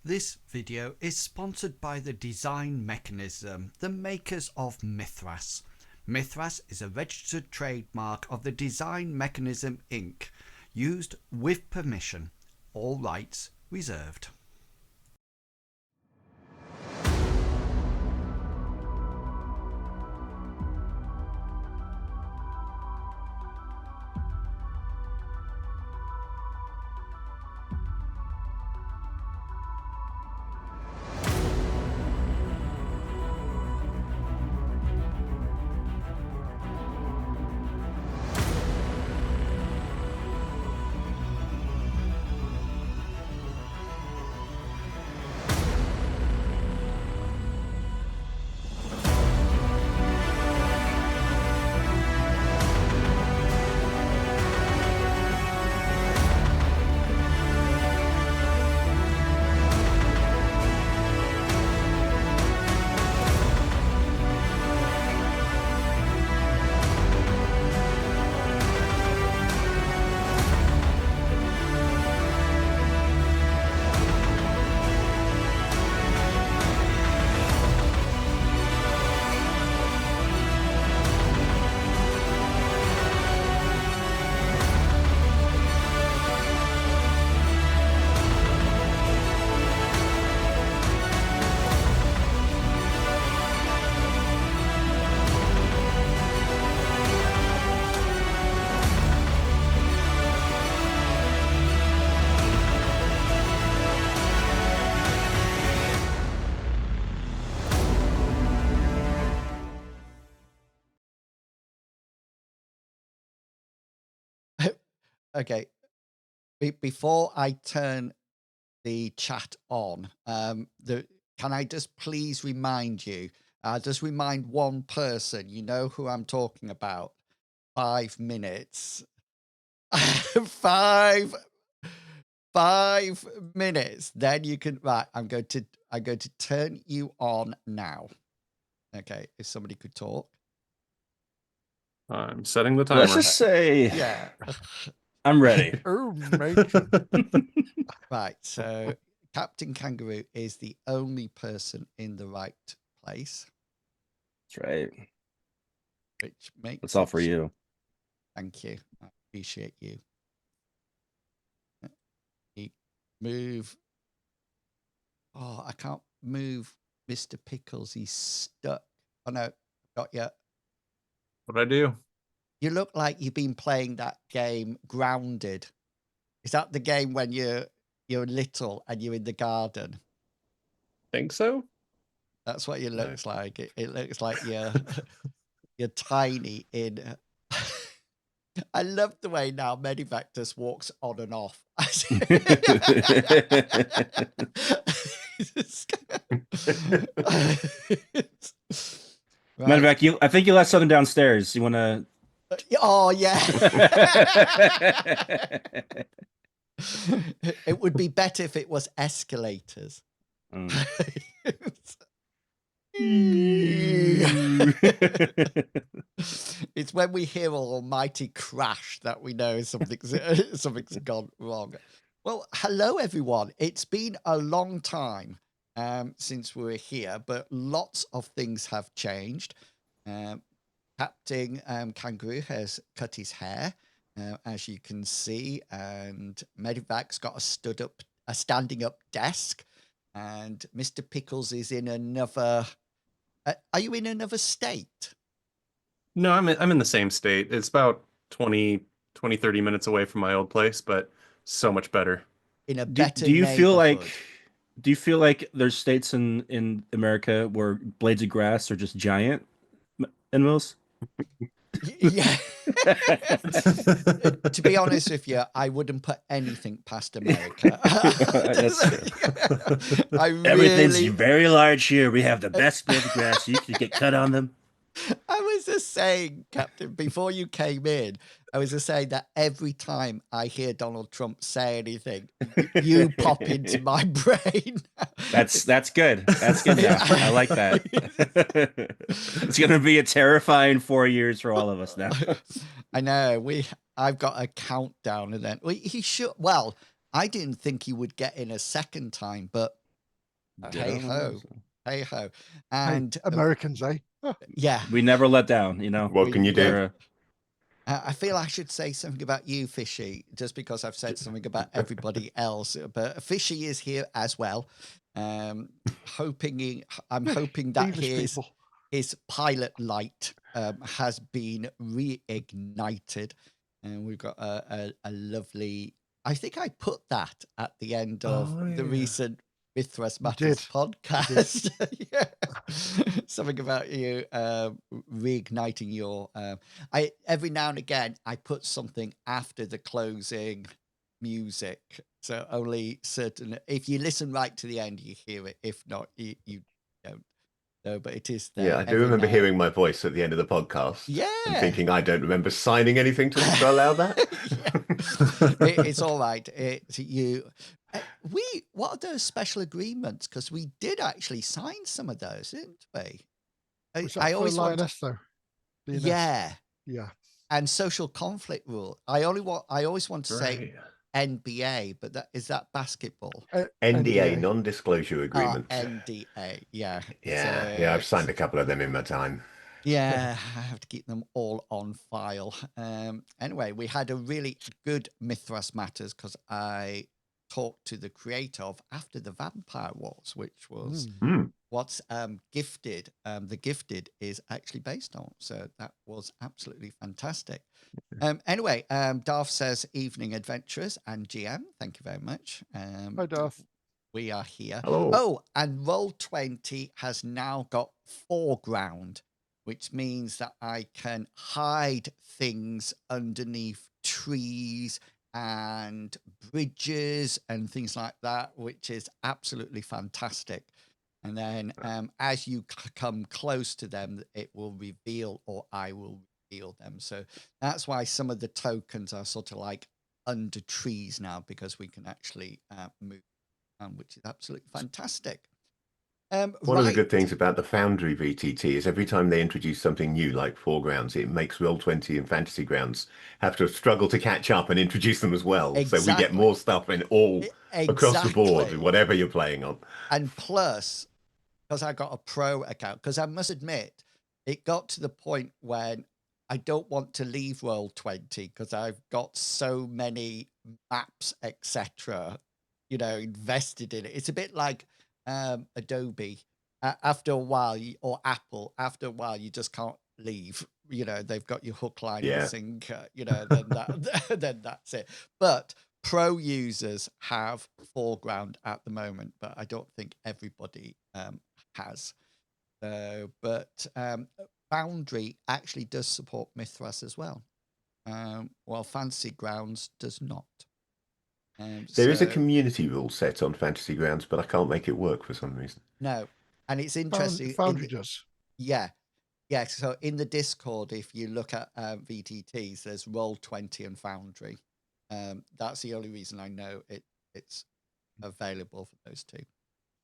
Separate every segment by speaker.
Speaker 1: This video is sponsored by the Design Mechanism, the makers of Mithras. Mithras is a registered trademark of the Design Mechanism Inc., used with permission. All rights reserved.
Speaker 2: Okay. Before I turn the chat on, can I just please remind you, just remind one person, you know who I'm talking about. 5 minutes. 5 minutes. Then you can, right, I'm going to turn you on now. Okay, if somebody could talk.
Speaker 3: I'm setting the timer.
Speaker 4: Let's just say,
Speaker 2: Yeah.
Speaker 4: I'm ready.
Speaker 2: Right, so Captain Kangaroo is the only person in the right place,
Speaker 4: That's right.
Speaker 2: which makes
Speaker 4: That's all for you.
Speaker 2: Thank you. I appreciate you. Move. Oh, I can't move Mr. Pickles. He's stuck. Oh no, got you.
Speaker 3: What'd I do?
Speaker 2: You look like you've been playing that game Grounded. Is that the game when you're little and you're in the garden?
Speaker 3: Think so?
Speaker 2: That's what it looks like. It looks like you're tiny in. I love the way now Medivac just walks on and off.
Speaker 4: Matter of fact, I think you left something downstairs. You want to?
Speaker 2: Oh yeah. It would be better if it was escalators. It's when we hear an almighty crash that we know something's gone wrong. Well, hello everyone. It's been a long time since we were here, but lots of things have changed. Captain Kangaroo has cut his hair, as you can see, and Medivac's got a standing up desk, and Mr. Pickles is in another. Are you in another state?
Speaker 3: No, I'm in the same state. It's about 30 minutes away from my old place, but so much better.
Speaker 2: In a better
Speaker 4: do you feel like
Speaker 2: neighborhood.
Speaker 4: do you feel like there's states in America where blades of grass are just giant windmills?
Speaker 2: Yeah. To be honest with you, I wouldn't put anything past America.
Speaker 4: That's true.
Speaker 2: Everything's
Speaker 4: very large here. We have the best blades of grass. You can get cut on them.
Speaker 2: I was just saying, Captain, before you came in, I was just saying that every time I hear Donald Trump say anything, you pop into my brain.
Speaker 4: That's good. That's good now. I like that. It's going to be a terrifying 4 years for all of us now.
Speaker 2: I know. I've got a countdown, and then he should. Well, I didn't think he would get in a second time, but Hey ho, hey ho,
Speaker 5: Hey,
Speaker 2: and
Speaker 5: Americans, eh?
Speaker 2: yeah,
Speaker 4: We never let down, you know.
Speaker 6: What can you do?
Speaker 4: We're,
Speaker 2: I feel I should say something about you, Fishy, just because I've said something about everybody else. But Fishy is here as well. Um, I'm hoping that
Speaker 5: English people.
Speaker 2: his pilot light has been reignited, and we've got a lovely. I think I put that at the end of
Speaker 3: Oh,
Speaker 2: the
Speaker 3: yeah.
Speaker 2: recent Mithras
Speaker 5: You
Speaker 2: Matters
Speaker 5: did.
Speaker 2: podcast. Yeah. Something about you reigniting your. I every now and again I put something after the closing music, so only certain. If you listen right to the end, you hear it. If not, you don't. No, but it is there.
Speaker 6: Yeah, I do
Speaker 2: every
Speaker 6: remember
Speaker 2: now.
Speaker 6: hearing my voice at the end of the podcast and
Speaker 2: Yeah.
Speaker 6: thinking I don't remember signing anything to allow that.
Speaker 2: It's all right. What are those special agreements? Because we did actually sign some of those, didn't we?
Speaker 5: Was
Speaker 2: I
Speaker 5: that for
Speaker 2: always want.
Speaker 5: Lioness though? DNS?
Speaker 2: Yeah,
Speaker 5: Yeah.
Speaker 2: and social conflict rule. I always want to say
Speaker 3: Right.
Speaker 2: NBA, but is that basketball?
Speaker 6: NDA, non-disclosure
Speaker 2: Ah,
Speaker 6: agreement.
Speaker 2: NDA. Yeah.
Speaker 6: Yeah,
Speaker 2: So
Speaker 6: yeah, I've signed a couple of them in my time.
Speaker 2: yeah, I have to keep them all on file. Anyway, we had a really good Mithras Matters because I talked to the creator of After the Vampire Wars, which was
Speaker 6: Hmm.
Speaker 2: what's Gifted. The Gifted is actually based on. So that was absolutely fantastic. Anyway, Darth says, evening adventurers and GM. Thank you very much.
Speaker 5: Hi, Darth.
Speaker 2: We are here.
Speaker 6: Hello.
Speaker 2: Oh, and Roll20 has now got foreground, which means that I can hide things underneath trees and bridges and things like that, which is absolutely fantastic. And then as you come close to them, it will reveal, or I will reveal them. So that's why some of the tokens are sort of like under trees now, because we can actually move, which is absolutely fantastic.
Speaker 6: One of the good things about the Foundry VTT is every time they introduce something new like Foregrounds, it makes Roll20 and Fantasy Grounds have to struggle to catch up and introduce them as well. So we get
Speaker 2: Exactly.
Speaker 6: more stuff in all across the board,
Speaker 2: Exactly.
Speaker 6: whatever you're playing on.
Speaker 2: And plus, because I got a pro account, because I must admit, it got to the point when I don't want to leave Roll20 because I've got so many maps, etc., invested in it. It's a bit like Adobe. After a while, or Apple, after a while, you just can't leave. They've got your hook, line, and
Speaker 6: Yeah.
Speaker 2: sinker. Then that's it. But pro users have foreground at the moment, but I don't think everybody has. But Foundry actually does support Mithras as well, while Fantasy Grounds does not.
Speaker 6: There is a community rule set on Fantasy Grounds, but I can't make it work for some reason.
Speaker 2: No, and it's interesting.
Speaker 5: Foundry does.
Speaker 2: Yeah. So in the Discord, if you look at VTTs, there's Roll20 and Foundry. That's the only reason I know it's available for those two.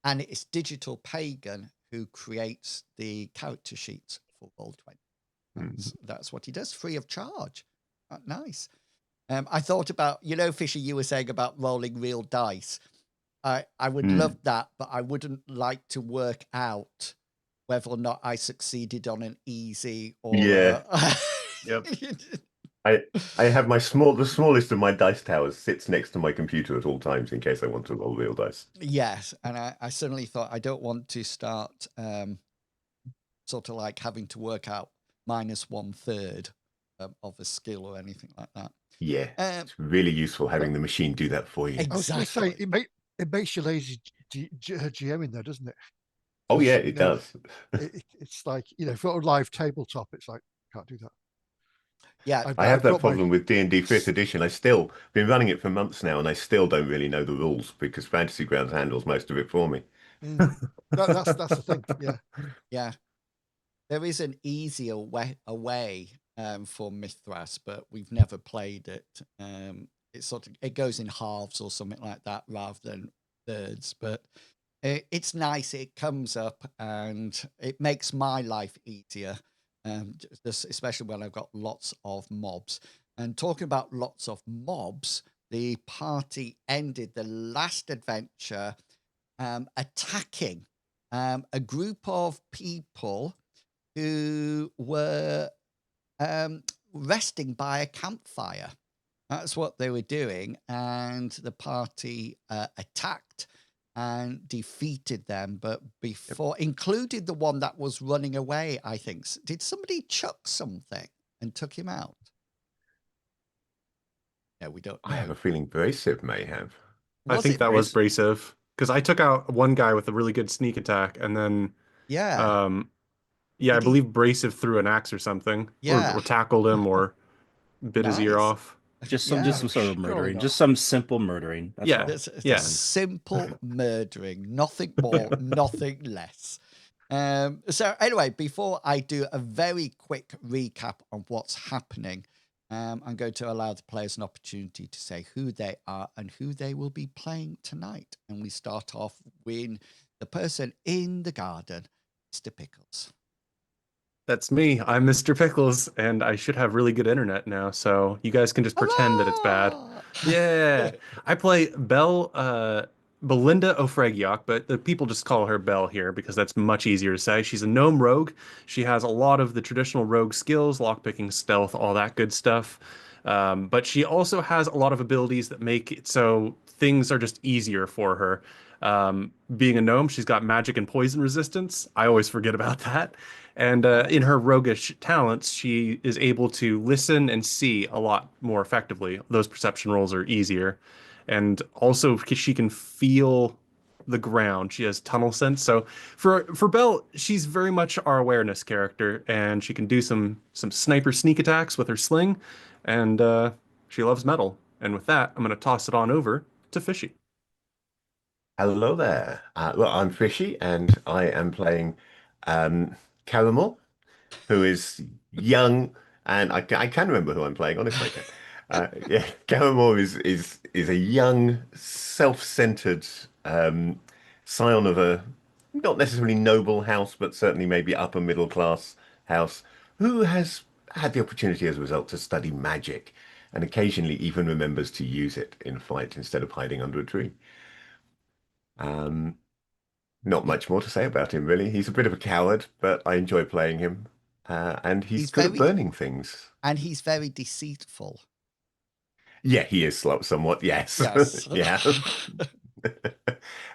Speaker 2: And it's Digital Pagan who creates the character sheets for Roll20. That's what he does, free of charge. Nice. I thought about, Fisher, you were saying about rolling real dice. I would love that, but I wouldn't like to work out whether or not I succeeded on an easy or
Speaker 6: Yep. I have the smallest of my dice towers sits next to my computer at all times in case I want to roll real dice.
Speaker 2: Yes, and I suddenly thought I don't want to start sort of like having to work out -1/3 of a skill or anything like that.
Speaker 6: Yeah, it's really useful having the machine do that for you.
Speaker 5: I was going to
Speaker 2: Exactly.
Speaker 5: say, it makes you lazy GMing though, doesn't it?
Speaker 6: Oh yeah, it does.
Speaker 5: It's like, for a live tabletop, it's like, can't do that.
Speaker 2: Yeah,
Speaker 6: I have that problem with D&D 5th edition. I still been running it for months now, and I still don't really know the rules because Fantasy Grounds handles most of it for me.
Speaker 5: That's the thing.
Speaker 2: Yeah. There is an easier way for Mithras, but we've never played it. It goes in halves or something like that rather than thirds, but it's nice. It comes up and it makes my life easier, especially when I've got lots of mobs. And talking about lots of mobs, the party ended the last adventure attacking a group of people who were resting by a campfire. That's what they were doing, and the party attacked and defeated them. But before, included the one that was running away, I think. Did somebody chuck something and took him out? No, we don't know.
Speaker 6: I have a feeling Brasive may have.
Speaker 3: I think that was Brasive, because I took out one guy with a really good sneak attack, and then
Speaker 2: Yeah.
Speaker 3: I believe Brasive threw an axe or something, or tackled him, or bit his ear off.
Speaker 4: Just some sort of murdering, just some simple murdering. That's all.
Speaker 2: It's simple murdering, nothing more, nothing less. So anyway, before I do a very quick recap on what's happening, I'm going to allow the players an opportunity to say who they are and who they will be playing tonight. And we start off with the person in the garden, Mr. Pickles.
Speaker 3: That's me. I'm Mr. Pickles, and I should have really good internet now, so you guys can just pretend that it's bad. Yeah. I play Belinda O'Fragiok, but the people just call her Belle here because that's much easier to say. She's a gnome rogue. She has a lot of the traditional rogue skills, lockpicking, stealth, all that good stuff. But she also has a lot of abilities that make it so things are just easier for her. Being a gnome, she's got magic and poison resistance. I always forget about that. And in her roguish talents, she is able to listen and see a lot more effectively. Those perception rolls are easier. And also, she can feel the ground. She has tunnel sense. So for Belle, she's very much our awareness character, and she can do some sniper sneak attacks with her sling, and she loves metal. And with that, I'm going to toss it on over to Fishy.
Speaker 6: Hello there. Well, I'm Fishy, and I am playing Caramel, who is young, and I can remember who I'm playing. Honestly, I can. Caramel is a young, self-centered scion of a not necessarily noble house, but certainly maybe upper middle class house, who has had the opportunity as a result to study magic, and occasionally even remembers to use it in fight instead of hiding under a tree. Not much more to say about him, really. He's a bit of a coward, but I enjoy playing him. And he's good at burning things.
Speaker 2: And he's very deceitful.
Speaker 6: Yeah, he is somewhat, yes.
Speaker 2: Yes.
Speaker 6: Yeah.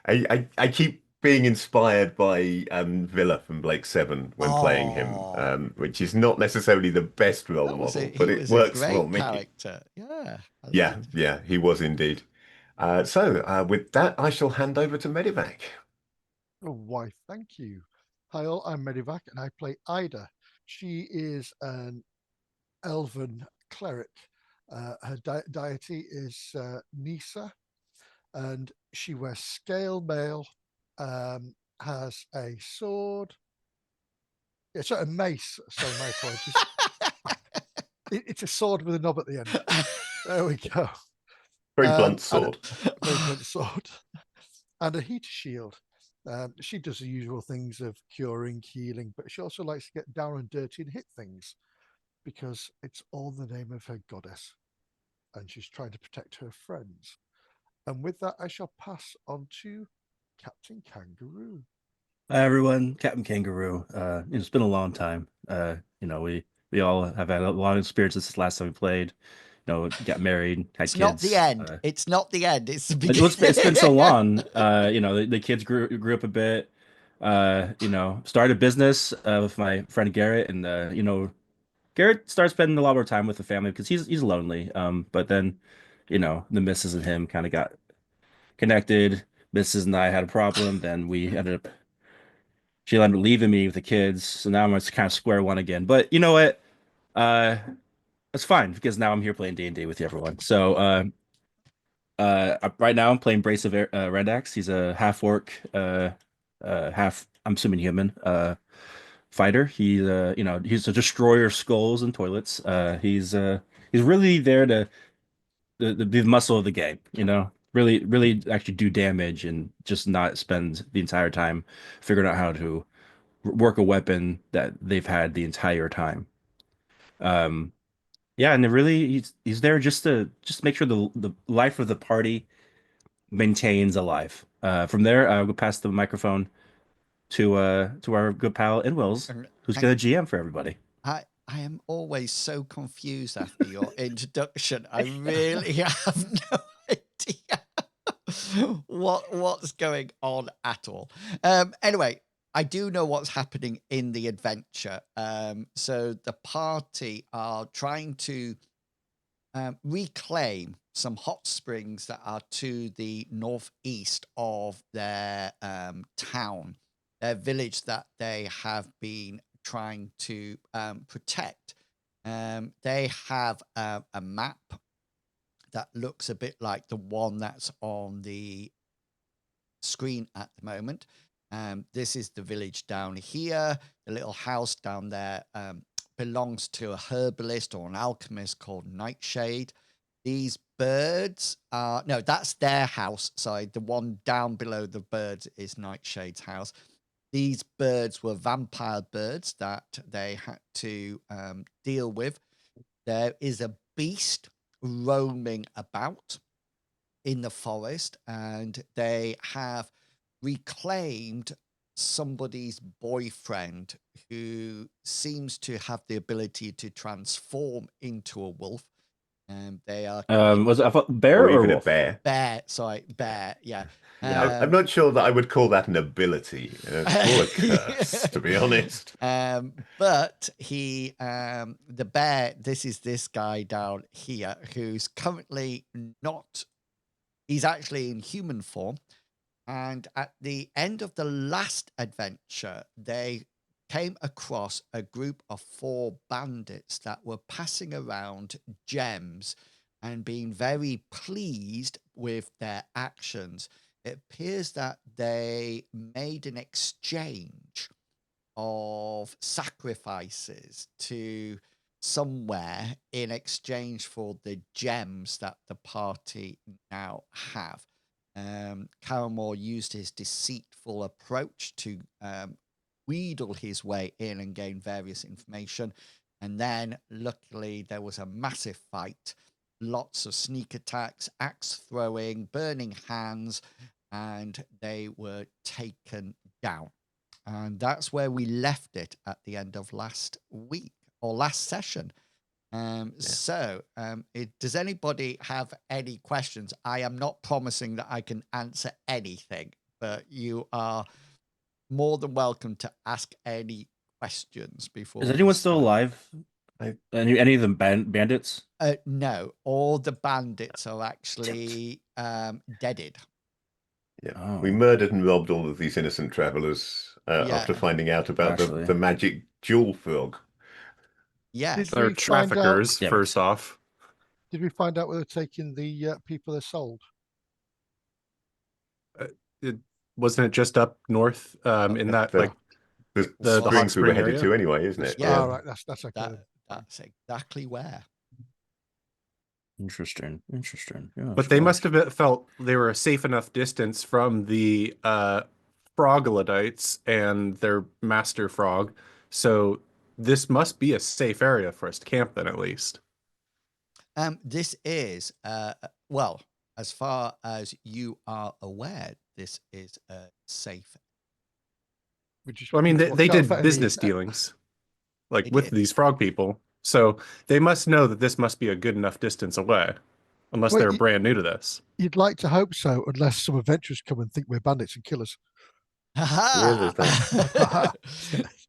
Speaker 6: I keep being inspired by Villa from Blake 7 when playing him, which is not necessarily the best role model, but it works for me.
Speaker 2: Character. Yeah.
Speaker 6: Yeah, he was indeed. So with that, I shall hand over to Medivac.
Speaker 5: Oh, why, thank you. Hi all, I'm Medivac and I play Ida. She is an elven cleric. Her deity is Nisa, and she wears scale mail, has a sword. Yeah, sorry, a mace. Sorry, my apologies. It's a sword with a knob at the end. There we go.
Speaker 6: Very blunt sword.
Speaker 5: Very blunt sword. And a heater shield. She does the usual things of curing, healing, but she also likes to get down and dirty and hit things because it's all the name of her goddess. And she's trying to protect her friends. And with that, I shall pass on to Captain Kangaroo.
Speaker 4: Hi everyone, Captain Kangaroo. It's been a long time. We all have had a lot of experiences since last time we played. Got married, had
Speaker 2: it's
Speaker 4: kids.
Speaker 2: Not the end. It's not the end. It's the beginning.
Speaker 4: It's been so long. The kids grew up a bit. Started a business with my friend Garrett, and Garrett starts spending a lot more time with the family because he's lonely. But then, the missus and him kind of got connected. Missus and I had a problem. Then she ended up leaving me with the kids. So now I'm kind of square one again. But you know what? It's fine because now I'm here playing D&D with everyone. So right now I'm playing Brace of Rendax. He's a half orc, half I'm assuming human fighter. He's he's a destroyer of skulls and toilets. He's really there to be the muscle of the game. Really actually do damage and just not spend the entire time figuring out how to work a weapon that they've had the entire time. Yeah, and he's there just to make sure the life of the party maintains alive. From there, I'll go pass the microphone to our good pal In Wills, who's
Speaker 2: Thank-
Speaker 4: gonna GM for everybody.
Speaker 2: I am always so confused after your introduction. I really have no idea what's going on at all. Anyway, I do know what's happening in the adventure. So the party are trying to reclaim some hot springs that are to the northeast of their town, their village that they have been trying to protect. They have a map that looks a bit like the one that's on the screen at the moment. This is the village down here. The little house down there belongs to a herbalist or an alchemist called Nightshade. These birds are, no, that's their house. Sorry, the one down below the birds is Nightshade's house. These birds were vampire birds that they had to deal with. There is a beast roaming about in the forest, and they have reclaimed somebody's boyfriend who seems to have the ability to transform into a wolf. And they are
Speaker 4: Was it bear
Speaker 6: Or
Speaker 4: or
Speaker 6: even a
Speaker 4: wolf?
Speaker 6: bear.
Speaker 2: bear. Sorry, bear. Yeah.
Speaker 4: Yeah.
Speaker 6: I'm not sure that I would call that an ability. It's more a curse, to be honest.
Speaker 2: But he, the bear, this is this guy down here who's currently not, he's actually in human form. And at the end of the last adventure, they came across a group of 4 bandits that were passing around gems and being very pleased with their actions. It appears that they made an exchange of sacrifices to somewhere in exchange for the gems that the party now have. Caramore used his deceitful approach to wheedle his way in and gain various information. And then, luckily, there was a massive fight, lots of sneak attacks, axe throwing, burning hands, and they were taken down. And that's where we left it at the end of last week or last session. So, does anybody have any questions? I am not promising that I can answer anything, but you are more than welcome to ask any questions before.
Speaker 4: Is
Speaker 2: we
Speaker 4: anyone still
Speaker 2: start.
Speaker 4: alive? Any of them bandits?
Speaker 2: No, all the bandits are actually deaded.
Speaker 6: Yeah,
Speaker 4: Oh.
Speaker 6: we murdered and robbed all of these innocent travelers
Speaker 2: Yeah.
Speaker 6: after finding out about
Speaker 4: Actually.
Speaker 6: the magic jewel frog.
Speaker 2: Yes.
Speaker 5: Did
Speaker 3: They're
Speaker 5: we find out?
Speaker 3: traffickers,
Speaker 4: Yeah,
Speaker 3: first off.
Speaker 5: Did we find out whether taking the people they sold?
Speaker 3: Wasn't it just up north in that,
Speaker 6: The-
Speaker 3: like,
Speaker 6: The,
Speaker 3: the hot
Speaker 6: springs we were
Speaker 3: spring
Speaker 6: headed
Speaker 3: area?
Speaker 6: to anyway, isn't it?
Speaker 2: Yeah.
Speaker 5: All right, that's okay.
Speaker 2: That's exactly where.
Speaker 4: Interesting. Yeah,
Speaker 3: But they must have felt they were a safe enough distance from the froglodytes and their master frog. So this must be a safe area for us to camp in, at least.
Speaker 2: This is well, as far as you are aware, this is safe.
Speaker 3: I mean, they did
Speaker 5: business
Speaker 3: business dealings, like
Speaker 2: They
Speaker 3: with
Speaker 2: did.
Speaker 3: these frog people. So they must know that this must be a good enough distance away, unless
Speaker 5: Well,
Speaker 3: they're brand new to this.
Speaker 5: You'd like to hope so, unless some adventurers come and think we're bandits and kill us.
Speaker 6: Yeah, there's
Speaker 2: Ha-ha!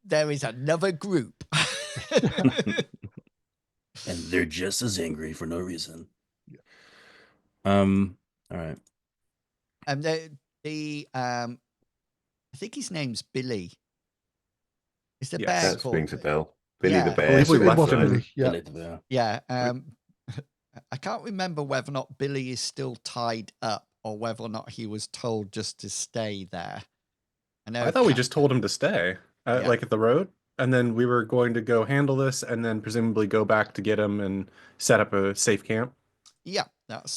Speaker 2: There is another group.
Speaker 4: And they're just as angry for no reason.
Speaker 5: Yeah.
Speaker 4: All right.
Speaker 2: And I think his name's Billy. Is the
Speaker 3: Yes,
Speaker 2: bear
Speaker 6: That
Speaker 2: called?
Speaker 6: rings a bell. Billy
Speaker 2: Yeah.
Speaker 6: the
Speaker 3: I
Speaker 6: bear.
Speaker 3: believe we
Speaker 5: It
Speaker 3: left
Speaker 5: was
Speaker 3: them.
Speaker 5: Billy, yeah.
Speaker 2: Yeah. I can't remember whether or not Billy is still tied up or whether or not he was told just to stay there.
Speaker 3: I thought we just told him to stay,
Speaker 2: Yeah.
Speaker 3: like at the road, and then we were going to go handle this, and then presumably go back to get him and set up a safe camp.
Speaker 2: Yeah, that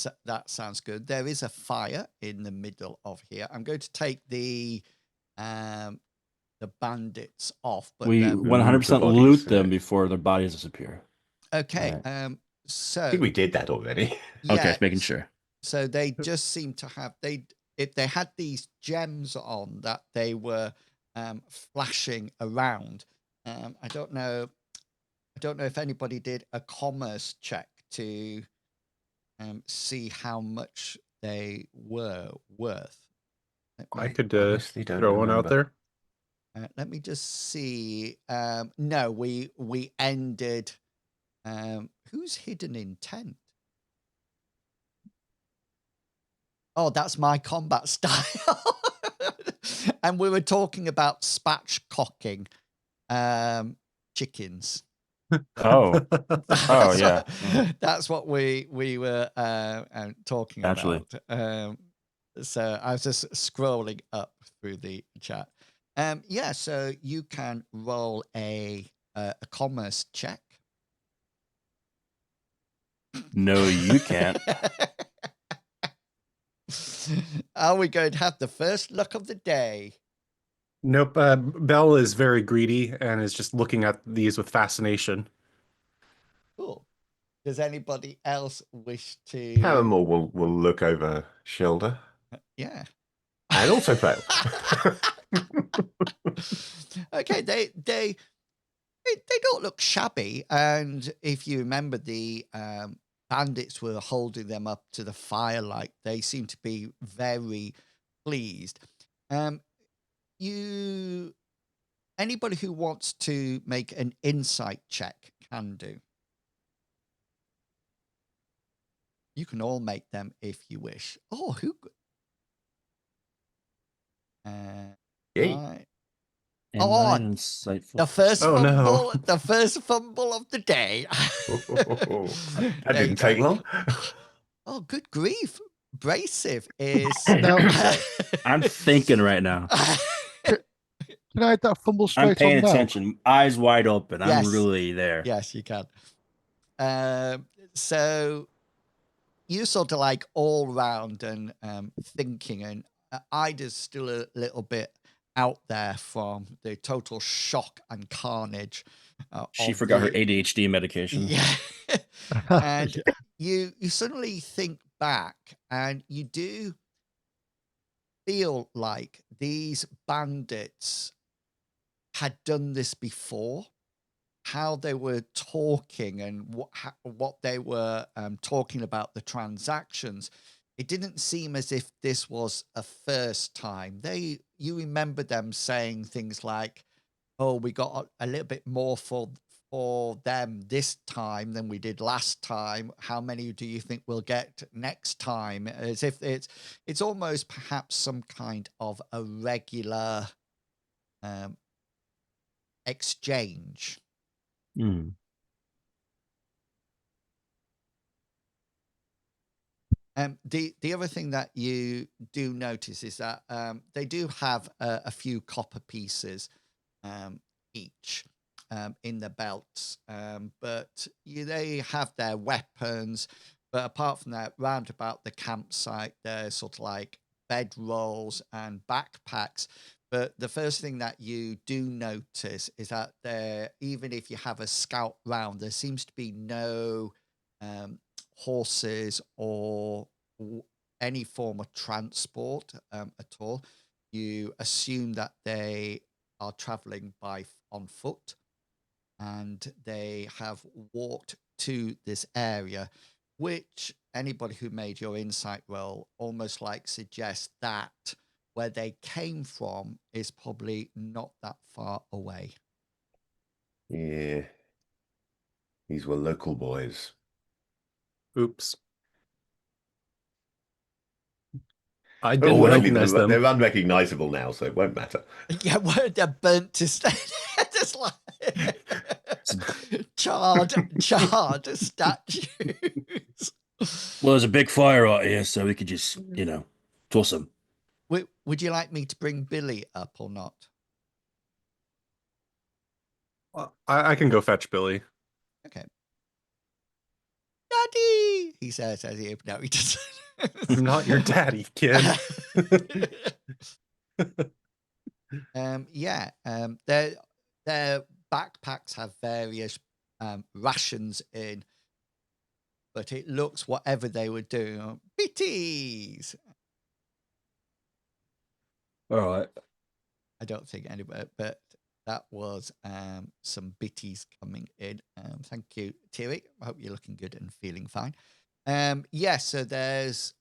Speaker 2: sounds good. There is a fire in the middle of here. I'm going to take the bandits off, but
Speaker 4: We
Speaker 2: then-
Speaker 4: 100%
Speaker 6: bodies,
Speaker 4: loot
Speaker 6: yeah.
Speaker 4: them before their bodies disappear.
Speaker 2: okay.
Speaker 4: Alright.
Speaker 2: So
Speaker 6: I think we did that already.
Speaker 2: yeah,
Speaker 4: Okay, making sure.
Speaker 2: So they just seem to have they had these gems on that they were flashing around. I don't know if anybody did a commerce check to see how much they were worth.
Speaker 3: I could
Speaker 6: honestly don't
Speaker 3: throw one out
Speaker 6: remember.
Speaker 3: there.
Speaker 2: Let me just see. No, we ended. Who's hidden intent? Oh, that's my combat style. And we were talking about spatchcocking chickens.
Speaker 4: Oh, oh yeah.
Speaker 2: That's what we were talking
Speaker 4: Actually.
Speaker 2: about. So I was just scrolling up through the chat. Yeah, so you can roll a commerce check.
Speaker 4: No, you can't.
Speaker 2: Are we going to have the first luck of the day?
Speaker 3: Nope. Belle is very greedy and is just looking at these with fascination.
Speaker 2: Cool. Does anybody else wish to?
Speaker 6: Caramel will look over shoulder
Speaker 2: Yeah.
Speaker 6: and also fail.
Speaker 2: Okay, they don't look shabby, and if you remember, the bandits were holding them up to the firelight. They seem to be very pleased. Anybody who wants to make an insight check can do. You can all make them if you wish. Oh, who?
Speaker 6: Yay.
Speaker 2: Right.
Speaker 4: And
Speaker 2: Oh,
Speaker 4: nine insightful.
Speaker 2: the first
Speaker 3: Oh,
Speaker 2: fumble,
Speaker 3: no.
Speaker 2: the first fumble of the day.
Speaker 6: That
Speaker 2: There you
Speaker 6: didn't take
Speaker 2: go.
Speaker 6: long.
Speaker 2: Oh, good grief. Brasive is.
Speaker 5: Now,
Speaker 4: I'm thinking right now.
Speaker 5: can I add that fumble
Speaker 4: I'm
Speaker 5: straight
Speaker 4: paying
Speaker 5: on now?
Speaker 4: attention, eyes wide open. I'm
Speaker 2: Yes.
Speaker 4: really there.
Speaker 2: Yes, you can. So you sort of like all round and thinking, and Ida's still a little bit out there from the total shock and carnage.
Speaker 4: She
Speaker 2: of
Speaker 4: forgot her
Speaker 2: the-
Speaker 4: ADHD medication.
Speaker 2: Yeah. And
Speaker 5: Yeah.
Speaker 2: you suddenly think back, and you do feel like these bandits had done this before. How they were talking and what they were talking about the transactions, it didn't seem as if this was a first time. You remember them saying things like, "Oh, we got a little bit more for them this time than we did last time. How many do you think we'll get next time?" As if it's almost perhaps some kind of a regular exchange.
Speaker 4: Mm.
Speaker 2: The other thing that you do notice is that they do have a few copper pieces each in the belts, but they have their weapons. But apart from that, round about the campsite, there's sort of like bedrolls and backpacks. But the first thing that you do notice is that even if you have a scout round, there seems to be no horses or any form of transport at all. You assume that they are traveling on foot, and they have walked to this area, which anybody who made your insight roll almost like suggests that where they came from is probably not that far away.
Speaker 6: Yeah. These were local boys.
Speaker 3: Oops. I
Speaker 6: Oh,
Speaker 3: didn't
Speaker 6: well, actually,
Speaker 3: recognize them.
Speaker 6: they're unrecognizable now, so it won't matter.
Speaker 2: Yeah, well, they're burnt to just like charred statues.
Speaker 4: Well, there's a big fire out here, so we could just, toss them.
Speaker 2: Would you like me to bring Billy up or not?
Speaker 3: I can go fetch Billy.
Speaker 2: Okay. Daddy, he says as he no, he doesn't.
Speaker 3: I'm not your daddy, kid.
Speaker 2: Yeah. Their backpacks have various rations in, but it looks whatever they were doing. Bitties.
Speaker 4: All right.
Speaker 2: I don't think anybody, but that was some bitties coming in. Thank you, Thierry. I hope you're looking good and feeling fine. So there's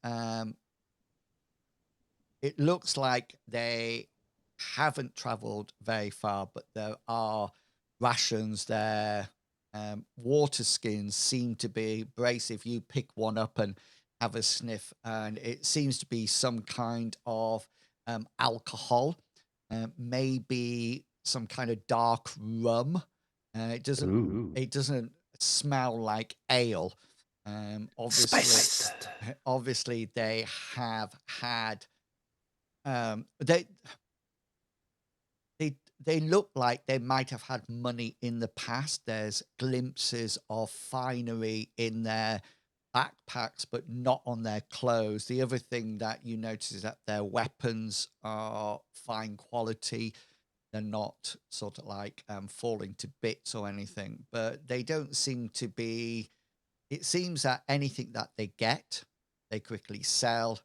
Speaker 2: it looks like they haven't traveled very far, but there are rations there. Water skins seem to be Brace. If you pick one up and have a sniff, and it seems to be some kind of alcohol, maybe some kind of dark rum. It doesn't.
Speaker 4: Ooh.
Speaker 2: It doesn't smell like ale. Obviously,
Speaker 4: Spiced.
Speaker 2: obviously they have had. They look like they might have had money in the past. There's glimpses of finery in their backpacks, but not on their clothes. The other thing that you notice is that their weapons are fine quality. They're not sort of like falling to bits or anything, but they don't seem to be. It seems that anything that they get, they quickly sell,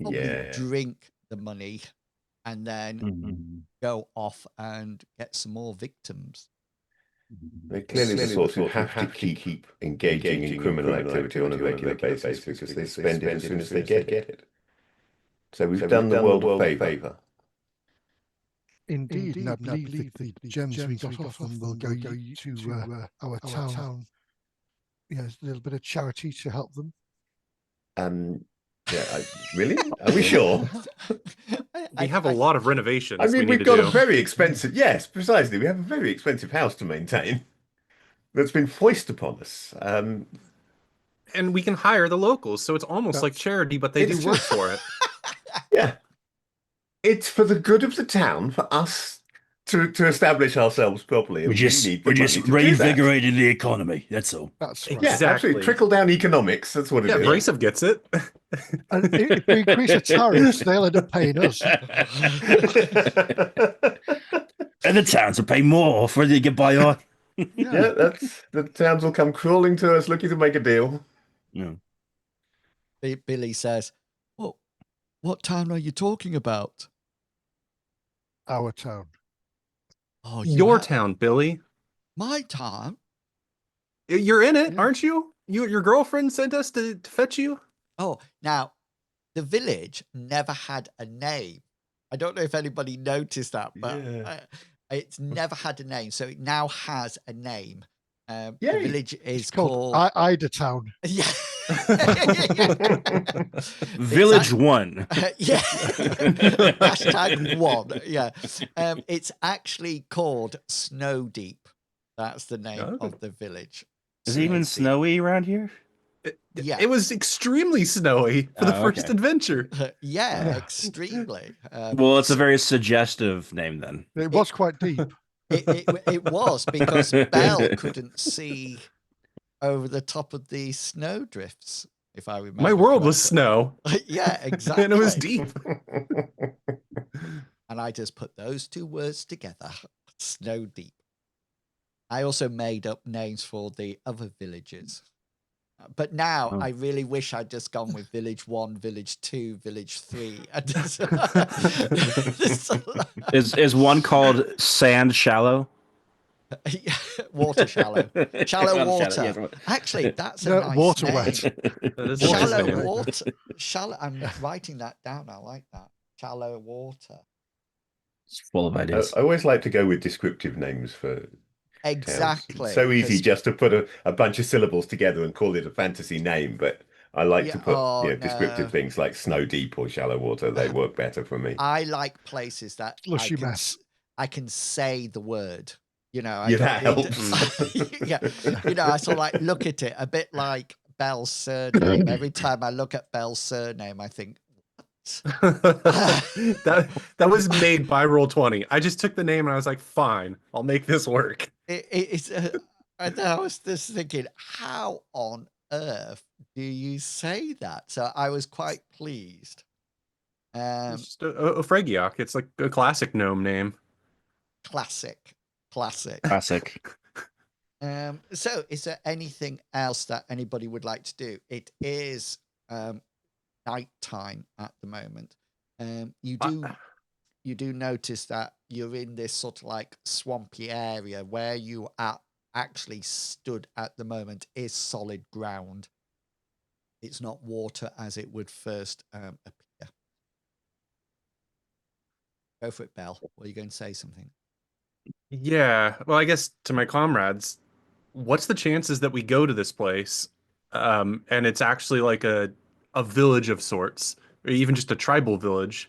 Speaker 2: probably
Speaker 6: Yeah.
Speaker 2: drink the money, and then
Speaker 4: Mhm.
Speaker 2: go off and get some more victims.
Speaker 6: They're clearly the sort who have to keep engaging in criminal activity on a regular basis because they spend it as soon as they get it. So we've done the world a favour.
Speaker 5: Indeed, and I believe the gems we got off them will go to our town. Yes, a little bit of charity to help them.
Speaker 6: Yeah, really? Are we sure?
Speaker 3: We have a lot of renovations.
Speaker 6: I mean,
Speaker 3: we
Speaker 6: we've
Speaker 3: need
Speaker 6: got
Speaker 3: to
Speaker 6: a
Speaker 3: do.
Speaker 6: very expensive, yes, precisely. We have a very expensive house to maintain that's been foisted upon us.
Speaker 3: And we can hire the locals, so it's almost like
Speaker 5: That's-
Speaker 3: charity, but they do
Speaker 6: It's
Speaker 3: work
Speaker 6: just-
Speaker 3: for it.
Speaker 6: Yeah. It's for the good of the town, for us to establish ourselves properly. And we need the money to do that.
Speaker 4: reinvigorating the economy. That's all.
Speaker 5: That's right.
Speaker 6: Yeah,
Speaker 3: Exactly.
Speaker 6: absolutely. Trickle down economics. That's what it
Speaker 3: Yeah,
Speaker 6: is.
Speaker 3: Bracev gets it.
Speaker 5: And if we increase the tariffs, they'll end up paying us.
Speaker 4: And the towns will pay more for they get by on.
Speaker 6: Yeah, that's the towns will come crawling to us looking to make a deal.
Speaker 4: Yeah.
Speaker 2: Billy says, "Well, what town are you talking about?"
Speaker 5: Our town.
Speaker 2: Oh,
Speaker 3: Your town, Billy.
Speaker 2: my town.
Speaker 3: You're in it,
Speaker 5: Yeah.
Speaker 3: aren't you? Your girlfriend sent us to fetch you?
Speaker 2: Oh, now the village never had a name. I don't know if anybody noticed that, but
Speaker 6: Yeah.
Speaker 2: it's never had a name, so it now has a name. The
Speaker 6: Yay.
Speaker 2: village is
Speaker 5: It's called
Speaker 2: called
Speaker 5: Ida Town.
Speaker 2: yeah.
Speaker 4: Village One.
Speaker 2: Yeah. Hashtag one. Yeah. It's actually called Snow Deep. That's the name
Speaker 3: Oh.
Speaker 2: of the village.
Speaker 4: Is it even
Speaker 2: Snow Deep.
Speaker 4: snowy around here?
Speaker 2: Yeah.
Speaker 3: It was extremely snowy for the
Speaker 4: Oh,
Speaker 3: first
Speaker 4: okay.
Speaker 3: adventure.
Speaker 2: Yeah,
Speaker 5: Yeah.
Speaker 2: extremely.
Speaker 4: Well, it's a very suggestive name then.
Speaker 5: It was quite deep.
Speaker 2: It was because Belle couldn't see over the top of the snow drifts, if I remember.
Speaker 3: My world was
Speaker 2: correctly.
Speaker 3: snow,
Speaker 2: Yeah, exactly.
Speaker 3: and it was deep.
Speaker 2: And I just put those two words together. Snow Deep. I also made up names for the other villages. But now
Speaker 4: Oh.
Speaker 2: I really wish I'd just gone with Village 1, Village 2, Village 3. And
Speaker 4: Is one called Sand Shallow?
Speaker 2: Water Shallow. Shallow water.
Speaker 4: yes.
Speaker 2: Actually, that's a
Speaker 5: No,
Speaker 2: nice
Speaker 5: water
Speaker 2: name.
Speaker 5: wet.
Speaker 3: That is a nice
Speaker 2: Shallow
Speaker 3: name.
Speaker 2: water. Shallow. I'm writing that down. I like that. Shallow water.
Speaker 4: It's full of
Speaker 6: I
Speaker 4: ideas.
Speaker 6: always like to go with descriptive names for towns.
Speaker 2: Exactly.
Speaker 6: It's so easy
Speaker 2: 'cause-
Speaker 6: just to put a bunch of syllables together and call it a fantasy name, but I like to put descriptive
Speaker 2: no.
Speaker 6: things like Snow Deep or Shallow Water. They work better for me.
Speaker 2: I like places that
Speaker 5: Slushy mess.
Speaker 2: I can say the word. You know, I
Speaker 6: Yeah,
Speaker 2: don't
Speaker 6: that
Speaker 2: need
Speaker 6: helps.
Speaker 2: yeah. You know, I sort of like look at it a bit like Belle's surname. Every time I look at Belle's surname, I think,
Speaker 3: that was made by Roll20. I just took the name and I was like, fine, I'll make this work.
Speaker 2: it's. And I was just thinking, how on earth do you say that? So I was quite pleased.
Speaker 3: It's just a Fregiok. It's like a classic gnome name.
Speaker 2: Classic.
Speaker 4: Classic.
Speaker 2: So is there anything else that anybody would like to do? It is night time at the moment. You you do notice that you're in this sort of like swampy area. Where you are actually stood at the moment is solid ground. It's not water as it would first appear. Go for it, Belle. Were you going to say something?
Speaker 3: Yeah. Well, I guess to my comrades, what's the chances that we go to this place, and it's actually like a village of sorts, or even just a tribal village?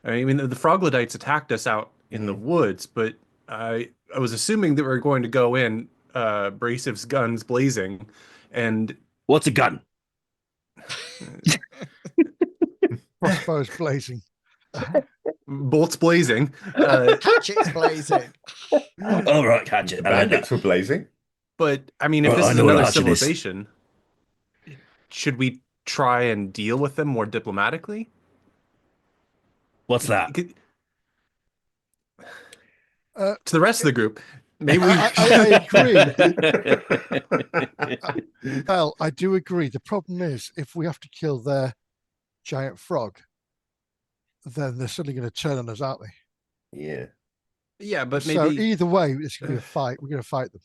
Speaker 3: I mean, the froglodytes attacked us out in the woods, but I was assuming that we were going to go in, Brasiv's guns blazing, and
Speaker 4: What's a gun?
Speaker 5: Crossbows blazing.
Speaker 3: bolts blazing.
Speaker 2: Hatchets blazing.
Speaker 4: All right, catch it.
Speaker 6: The
Speaker 4: I like
Speaker 6: bandits
Speaker 4: that.
Speaker 6: were blazing.
Speaker 3: But I mean, if
Speaker 4: Oh,
Speaker 3: this
Speaker 4: I
Speaker 3: is
Speaker 4: know what a
Speaker 3: another
Speaker 4: hatchet is.
Speaker 3: civilization, should we try and deal with them more diplomatically?
Speaker 4: What's that?
Speaker 5: Uh,
Speaker 3: To the rest of the group, maybe we.
Speaker 5: I agree. Well, I do agree. The problem is, if we have to kill their giant frog, then they're suddenly going to turn on us, aren't they?
Speaker 6: Yeah.
Speaker 3: Yeah, but
Speaker 5: So
Speaker 3: maybe
Speaker 5: either way, it's going to be a fight. We're going to fight them.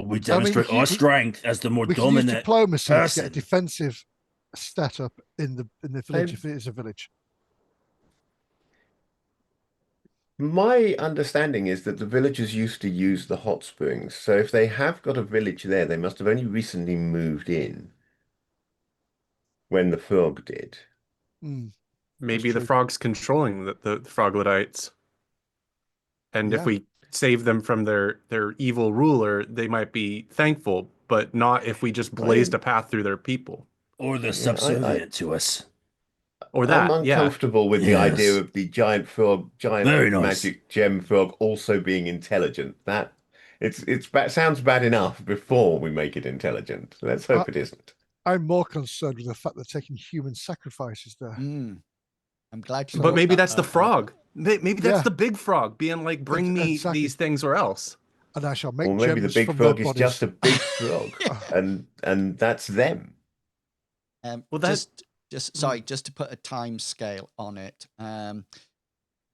Speaker 4: We demonstrate our strength as the more
Speaker 5: We can use
Speaker 4: dominant
Speaker 5: diplomacy to
Speaker 4: person.
Speaker 5: get a defensive setup in the village if it is a village.
Speaker 6: My understanding is that the villagers used to use the hot springs. So if they have got a village there, they must have only recently moved in when the frog did.
Speaker 3: maybe the
Speaker 5: true.
Speaker 3: frog's controlling the froglodytes, and if
Speaker 5: Yeah.
Speaker 3: we save them from their evil ruler, they might be thankful, but not if we just blazed a path through their people.
Speaker 4: Or they're
Speaker 6: Yeah,
Speaker 4: subservient to us.
Speaker 3: Or
Speaker 6: I'm
Speaker 3: that, yeah.
Speaker 6: uncomfortable with the idea
Speaker 4: Yes.
Speaker 6: of the giant frog,
Speaker 4: Very nice.
Speaker 6: magic gem frog also being intelligent. That sounds bad enough before we make it intelligent. Let's hope it isn't.
Speaker 5: I'm more concerned with the fact they're taking human sacrifices there.
Speaker 2: I'm glad you
Speaker 3: But
Speaker 2: brought
Speaker 3: maybe
Speaker 2: that
Speaker 3: that's the
Speaker 2: up.
Speaker 3: frog. Maybe that's
Speaker 5: Yeah.
Speaker 3: the big frog being like, bring me
Speaker 5: Exactly.
Speaker 3: these things or else.
Speaker 5: And I shall make
Speaker 6: Or maybe the
Speaker 5: gems
Speaker 6: big
Speaker 5: from their
Speaker 6: frog is
Speaker 5: bodies.
Speaker 6: just a big frog, and that's them.
Speaker 3: Well, that
Speaker 2: Just to put a time scale on it.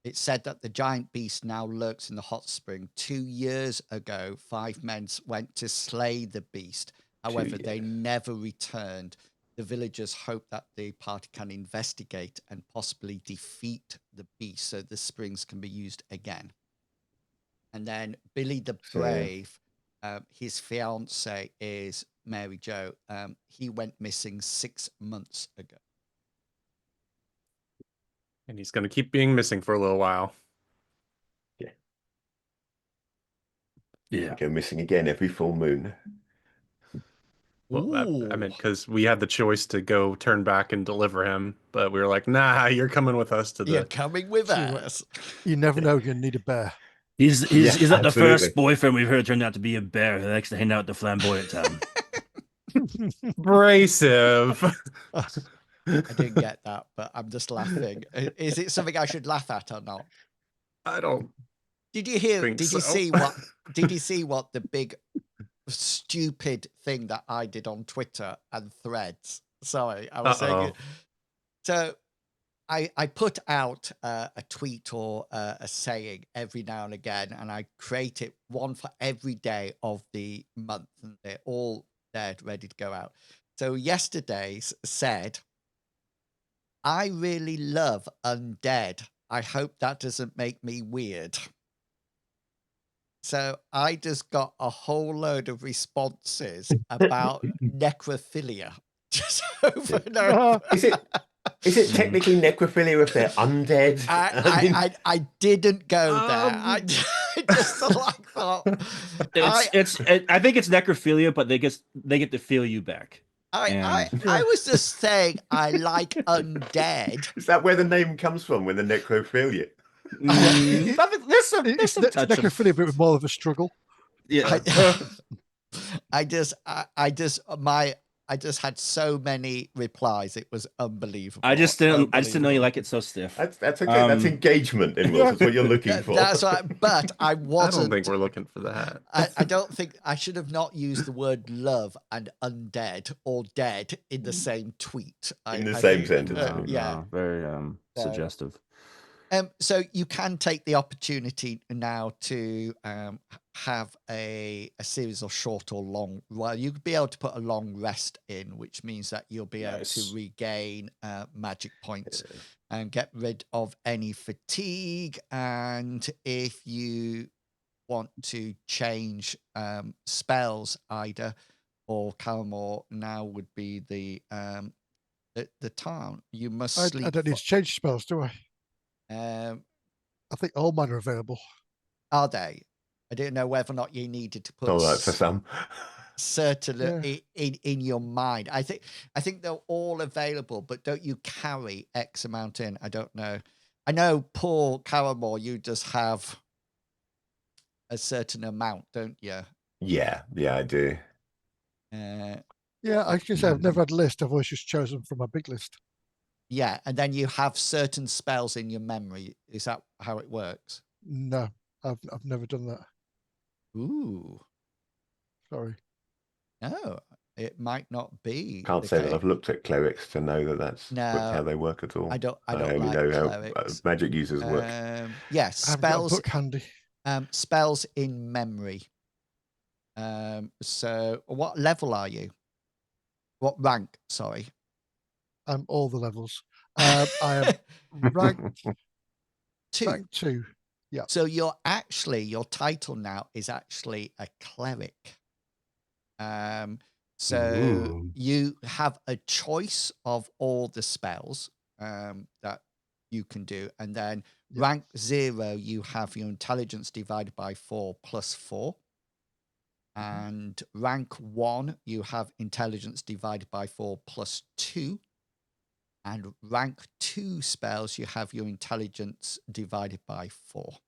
Speaker 2: It said that the giant beast now lurks in the hot spring. 2 years ago, 5 men went to slay the beast. However, they never returned. The villagers hope that the party can investigate and possibly defeat the beast so the springs can be used again. And then Billy the Brave, his fiance is Mary Jo. He went missing 6 months ago.
Speaker 3: and he's going to keep being missing for a little while.
Speaker 4: Yeah.
Speaker 6: We go missing again every full moon.
Speaker 3: Well, I meant because we had the choice to go turn back and deliver him, but we were like, nah, you're coming with us to the.
Speaker 2: You're coming with us.
Speaker 5: You never know, you're going to need a bear.
Speaker 4: He's not the
Speaker 6: absolutely.
Speaker 4: first boyfriend we've heard turned out to be a bear who likes to hang out at the flamboyant town.
Speaker 3: Abrasive.
Speaker 2: I didn't get that, but I'm just laughing. Is it something I should laugh at or not?
Speaker 3: I don't.
Speaker 2: Did you hear?
Speaker 3: think
Speaker 2: Did you
Speaker 3: so.
Speaker 2: see what? Did you see what the big stupid thing that I did on Twitter and Threads? Sorry, I was saying it. So I put out a tweet or a saying every now and again, and I create it one for every day of the month, and they're all there ready to go out. So yesterday's said, I really love undead. I hope that doesn't make me weird. So I just got a whole load of responses about necrophilia. Just over and over.
Speaker 6: Is it technically necrophilia if they're undead?
Speaker 2: I didn't go there. I just thought
Speaker 4: I think it's necrophilia, but they get to feel you back.
Speaker 2: I was just saying I like undead.
Speaker 6: Is that where the name comes from? When the necrophilia?
Speaker 4: There's some touch of-
Speaker 5: necrophilia, but with more of a struggle.
Speaker 4: Yeah.
Speaker 2: I just had so many replies. It was unbelievable.
Speaker 4: I just didn't know you like it so stiff.
Speaker 6: That's okay. That's engagement, in Wills. That's what you're looking for.
Speaker 2: That's right. But I wasn't.
Speaker 3: I don't think we're looking for that.
Speaker 2: I don't think I should have not used the word love and undead or dead in the same tweet.
Speaker 6: In the same sentence.
Speaker 2: Yeah.
Speaker 4: No, very suggestive.
Speaker 2: So you can take the opportunity now to have a series of short or long. Well, you'll be able to put a long rest in, which means that you'll be able to
Speaker 4: Nice.
Speaker 2: regain magic points and get rid of any fatigue. And if you want to change spells, Ida or Calmore, now would be the time. You must
Speaker 5: I
Speaker 2: sleep.
Speaker 5: don't need to change spells, do I?
Speaker 2: I
Speaker 5: think all mine are available.
Speaker 2: Are they? I didn't know whether or not you needed to put
Speaker 6: All right for some.
Speaker 2: certain
Speaker 5: Yeah.
Speaker 2: in your mind. I think they're all available, but don't you carry X amount in? I don't know. I know, Paul Caramore, you just have a certain amount, don't you?
Speaker 6: Yeah, I do.
Speaker 5: Yeah, I can say I've never had a list. I've always just chosen from my big list.
Speaker 2: Yeah, and then you have certain spells in your memory. Is that how it works?
Speaker 5: No, I've never done that.
Speaker 2: Ooh,
Speaker 5: Sorry.
Speaker 2: no, it might not be.
Speaker 6: Can't
Speaker 2: the
Speaker 6: say that
Speaker 2: case.
Speaker 6: I've looked at clerics to know that that's how
Speaker 2: No,
Speaker 6: they work at all.
Speaker 2: I don't
Speaker 6: only
Speaker 2: like
Speaker 6: know how
Speaker 2: clerics.
Speaker 6: magic users work.
Speaker 2: Yes,
Speaker 5: I haven't got a
Speaker 2: spells.
Speaker 5: book handy.
Speaker 2: Spells in memory. So what level are you? What rank? Sorry.
Speaker 5: I'm all the levels. I am ranked
Speaker 2: 2.
Speaker 5: rank 2. Yeah.
Speaker 2: So your title now is actually a cleric. So
Speaker 3: Ooh.
Speaker 2: you have a choice of all the spells that you can do, and then
Speaker 5: Yeah.
Speaker 2: rank 0, you have your intelligence divided by 4 plus 4. And rank 1, you have intelligence divided by 4 plus 2. And rank 2 spells, you have your intelligence divided by 4.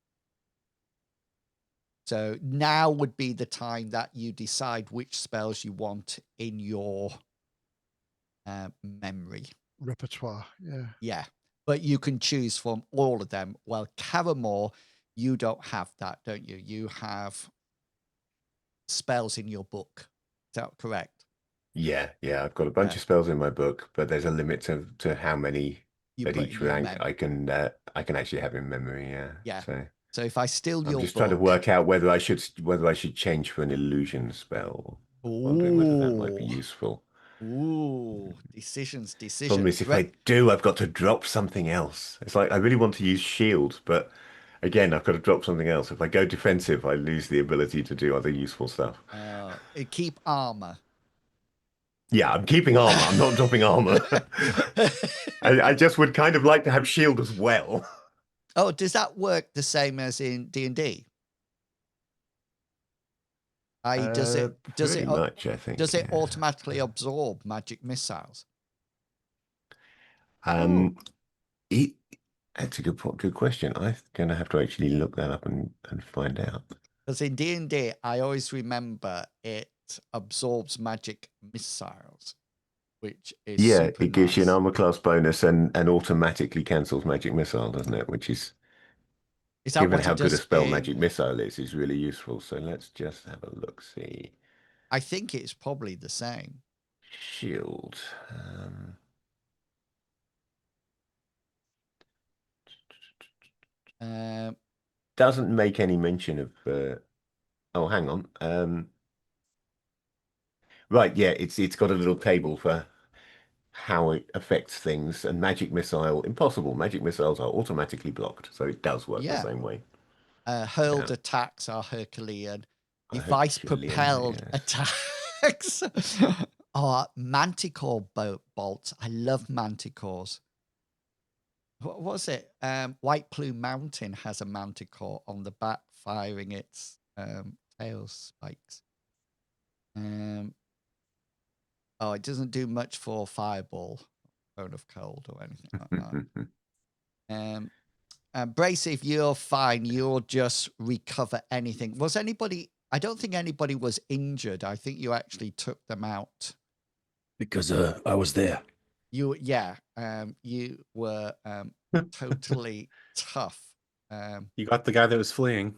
Speaker 2: So now would be the time that you decide which spells you want in your memory.
Speaker 5: Repertoire. Yeah.
Speaker 2: Yeah. But you can choose from all of them. Well, Caramore, you don't have that, don't you? You have spells in your book. Is that correct?
Speaker 6: Yeah, I've got a bunch
Speaker 2: Yeah.
Speaker 6: of spells in my book, but there's a limit to how many
Speaker 2: You
Speaker 6: at
Speaker 2: put
Speaker 6: each
Speaker 2: in your
Speaker 6: rank
Speaker 2: memory.
Speaker 6: I can actually have in memory.
Speaker 2: Yeah.
Speaker 6: So
Speaker 2: So if I steal
Speaker 6: I'm
Speaker 2: your
Speaker 6: just
Speaker 2: book,
Speaker 6: trying to work out whether I should change for an illusion spell. Wondering whether that might be useful.
Speaker 2: Decisions.
Speaker 6: Problem is, if I do, I've got to drop something else. It's like I really want to use shield, but again, I've got to drop something else. If I go defensive, I lose the ability to do other useful stuff.
Speaker 2: Keep armor.
Speaker 6: Yeah, I'm keeping armor. I'm not dropping armor. I just would kind of like to have shield as well.
Speaker 2: Oh, does that work the same as in D&D?
Speaker 6: Pretty much, I think.
Speaker 2: Does it automatically absorb magic missiles?
Speaker 6: That's a good question. I'm going to have to actually look that up and find out.
Speaker 2: Because in D&D, I always remember it absorbs magic missiles, which is super
Speaker 6: it gives you an
Speaker 2: nice.
Speaker 6: armor class bonus and automatically cancels magic missile, doesn't it? Which is
Speaker 2: that
Speaker 6: given
Speaker 2: what
Speaker 6: how
Speaker 2: it
Speaker 6: good a
Speaker 2: does
Speaker 6: spell magic missile is really useful. So let's just have a look. See,
Speaker 2: I think it's probably the same.
Speaker 6: Shield. Doesn't make any mention of. Oh, hang on. Right, yeah, it's got a little table for how it affects things, and magic missile impossible. Magic missiles are automatically blocked, so it does work the same way.
Speaker 2: Hurled attacks are Herculean. Device
Speaker 6: Herculean,
Speaker 2: propelled
Speaker 6: yes.
Speaker 2: attacks are manticore bolts. I love manticores. What was it? White Plume Mountain has a manticore on the back firing its tail spikes. It doesn't do much for fireball, cone of cold, or anything like that. Brace, if you're fine, you'll just recover anything. Was anybody? I don't think anybody was injured. I think you actually took them out
Speaker 4: because I was there.
Speaker 2: You were totally tough.
Speaker 3: You got the guy that was fleeing.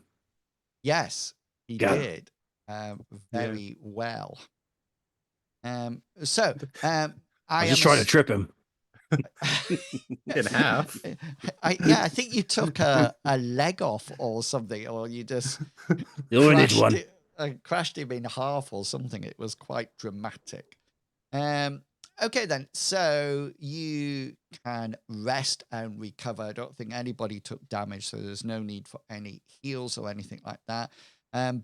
Speaker 2: Yes, he
Speaker 4: Got
Speaker 2: did very well. I
Speaker 4: was just trying to trip him.
Speaker 3: In half.
Speaker 2: I think you took a leg off or something, or you just
Speaker 4: You only need one.
Speaker 2: crashed him in half or something. It was quite dramatic. Okay, then. So you can rest and recover. I don't think anybody took damage, so there's no need for any heals or anything like that.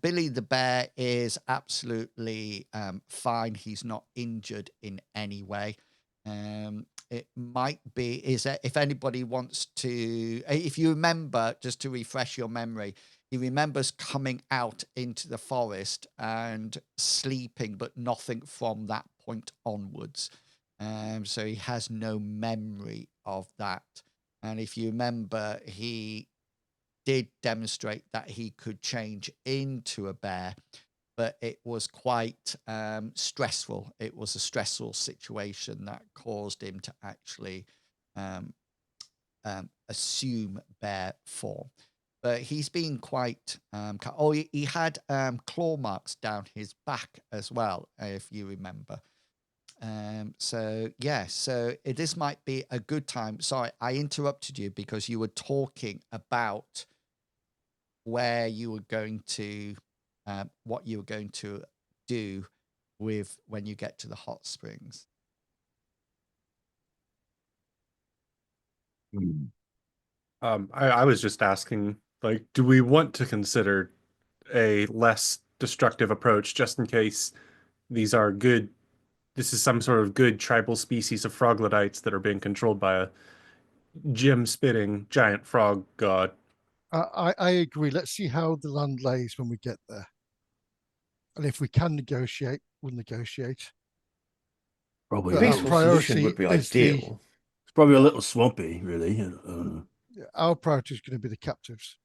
Speaker 2: Billy the bear is absolutely fine. He's not injured in any way. It might be is that if anybody wants to, if you remember, just to refresh your memory, he remembers coming out into the forest and sleeping, but nothing from that point onwards. So he has no memory of that. And if you remember, he did demonstrate that he could change into a bear, but it was quite stressful. It was a stressful situation that caused him to actually assume bear form. But he's been quite. He had claw marks down his back as well, if you remember. So this might be a good time. Sorry, I interrupted you because you were talking about where you were going to, what you were going to do with when you get to the hot springs.
Speaker 3: I was just asking, like, do we want to consider a less destructive approach just in case these are good? This is some sort of good tribal species of froglodytes that are being controlled by a gem-spitting giant frog god.
Speaker 5: I agree. Let's see how the land lays when we get there. And if we can negotiate, we'll negotiate.
Speaker 4: Probably
Speaker 5: But our
Speaker 6: Peaceful solution
Speaker 5: priority
Speaker 6: would be
Speaker 5: is
Speaker 6: ideal.
Speaker 4: It's probably a little swampy, really.
Speaker 5: our priority is going to be the captives.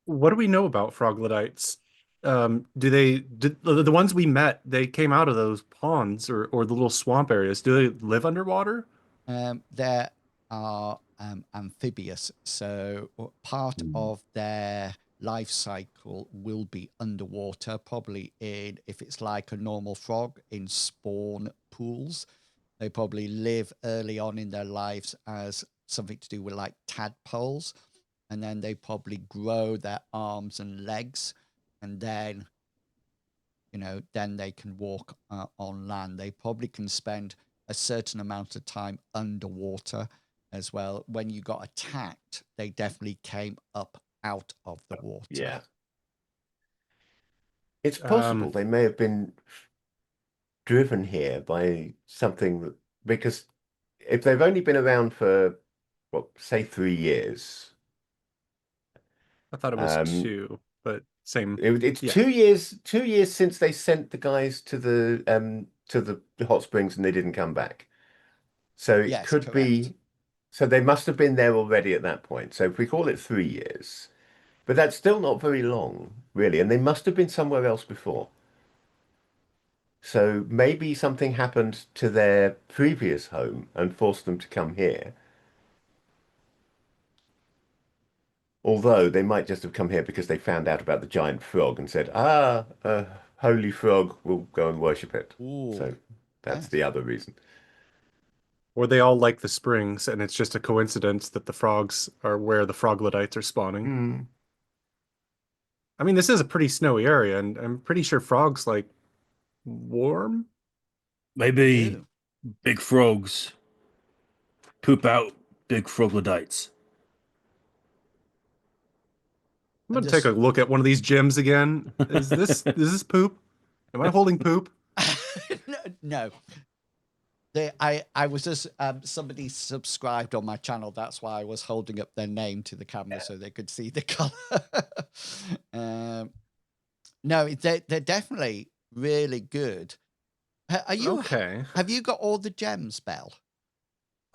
Speaker 3: What do we know about froglodytes? Did the ones we met, they came out of those ponds or the little swamp areas. Do they live underwater?
Speaker 2: They are amphibious, so part of their life cycle will be underwater, probably in, if it's like a normal frog, in spawn pools. They probably live early on in their lives as something to do with like tadpoles, and then they probably grow their arms and legs, and then then they can walk on land. They probably can spend a certain amount of time underwater as well. When you got attacked, they definitely came up out of the water.
Speaker 6: Yeah. It's possible they may have been driven here by something that, because if they've only been around for, well, say 3 years,
Speaker 3: I thought it was two, but same.
Speaker 6: it's
Speaker 3: Yeah.
Speaker 6: 2 years, 2 years since they sent the guys to the hot springs and they didn't come back. So it
Speaker 2: Yes,
Speaker 6: could be,
Speaker 2: correct.
Speaker 6: so they must have been there already at that point. So if we call it 3 years, but that's still not very long, really, and they must have been somewhere else before. So maybe something happened to their previous home and forced them to come here. Although they might just have come here because they found out about the giant frog and said, a holy frog, we'll go and worship it.
Speaker 2: Ooh,
Speaker 6: So that's
Speaker 2: yes.
Speaker 6: the other reason.
Speaker 3: Or they all like the springs, and it's just a coincidence that the frogs are where the froglodytes are spawning. I mean, this is a pretty snowy area, and I'm pretty sure frogs like warm.
Speaker 4: Maybe
Speaker 2: Ew.
Speaker 4: big frogs poop out big froglodytes.
Speaker 3: I'm
Speaker 2: And
Speaker 3: gonna take a look at one of these gems again. Is this poop? Am I holding poop?
Speaker 2: No. I was just somebody subscribed on my channel. That's why I was holding up their name to the camera so they could see the color. No, they're definitely really good. Are you
Speaker 3: Okay.
Speaker 2: Have you got all the gems, Belle?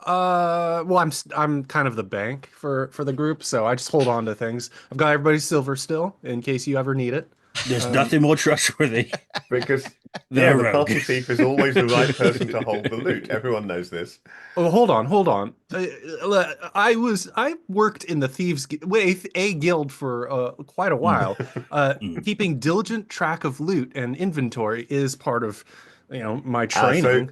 Speaker 3: Well, I'm kind of the bank for the group, so I just hold on to things. I've got everybody's silver still in case you ever need it.
Speaker 4: There's nothing more trustworthy
Speaker 6: Because,
Speaker 4: than
Speaker 6: yeah,
Speaker 4: a
Speaker 6: the
Speaker 4: rogue.
Speaker 6: party thief is always the right person to hold the loot. Everyone knows this.
Speaker 3: Oh, hold on. I worked in the with a guild for quite a while. Keeping diligent track of loot and inventory is part of, my
Speaker 6: So
Speaker 3: training.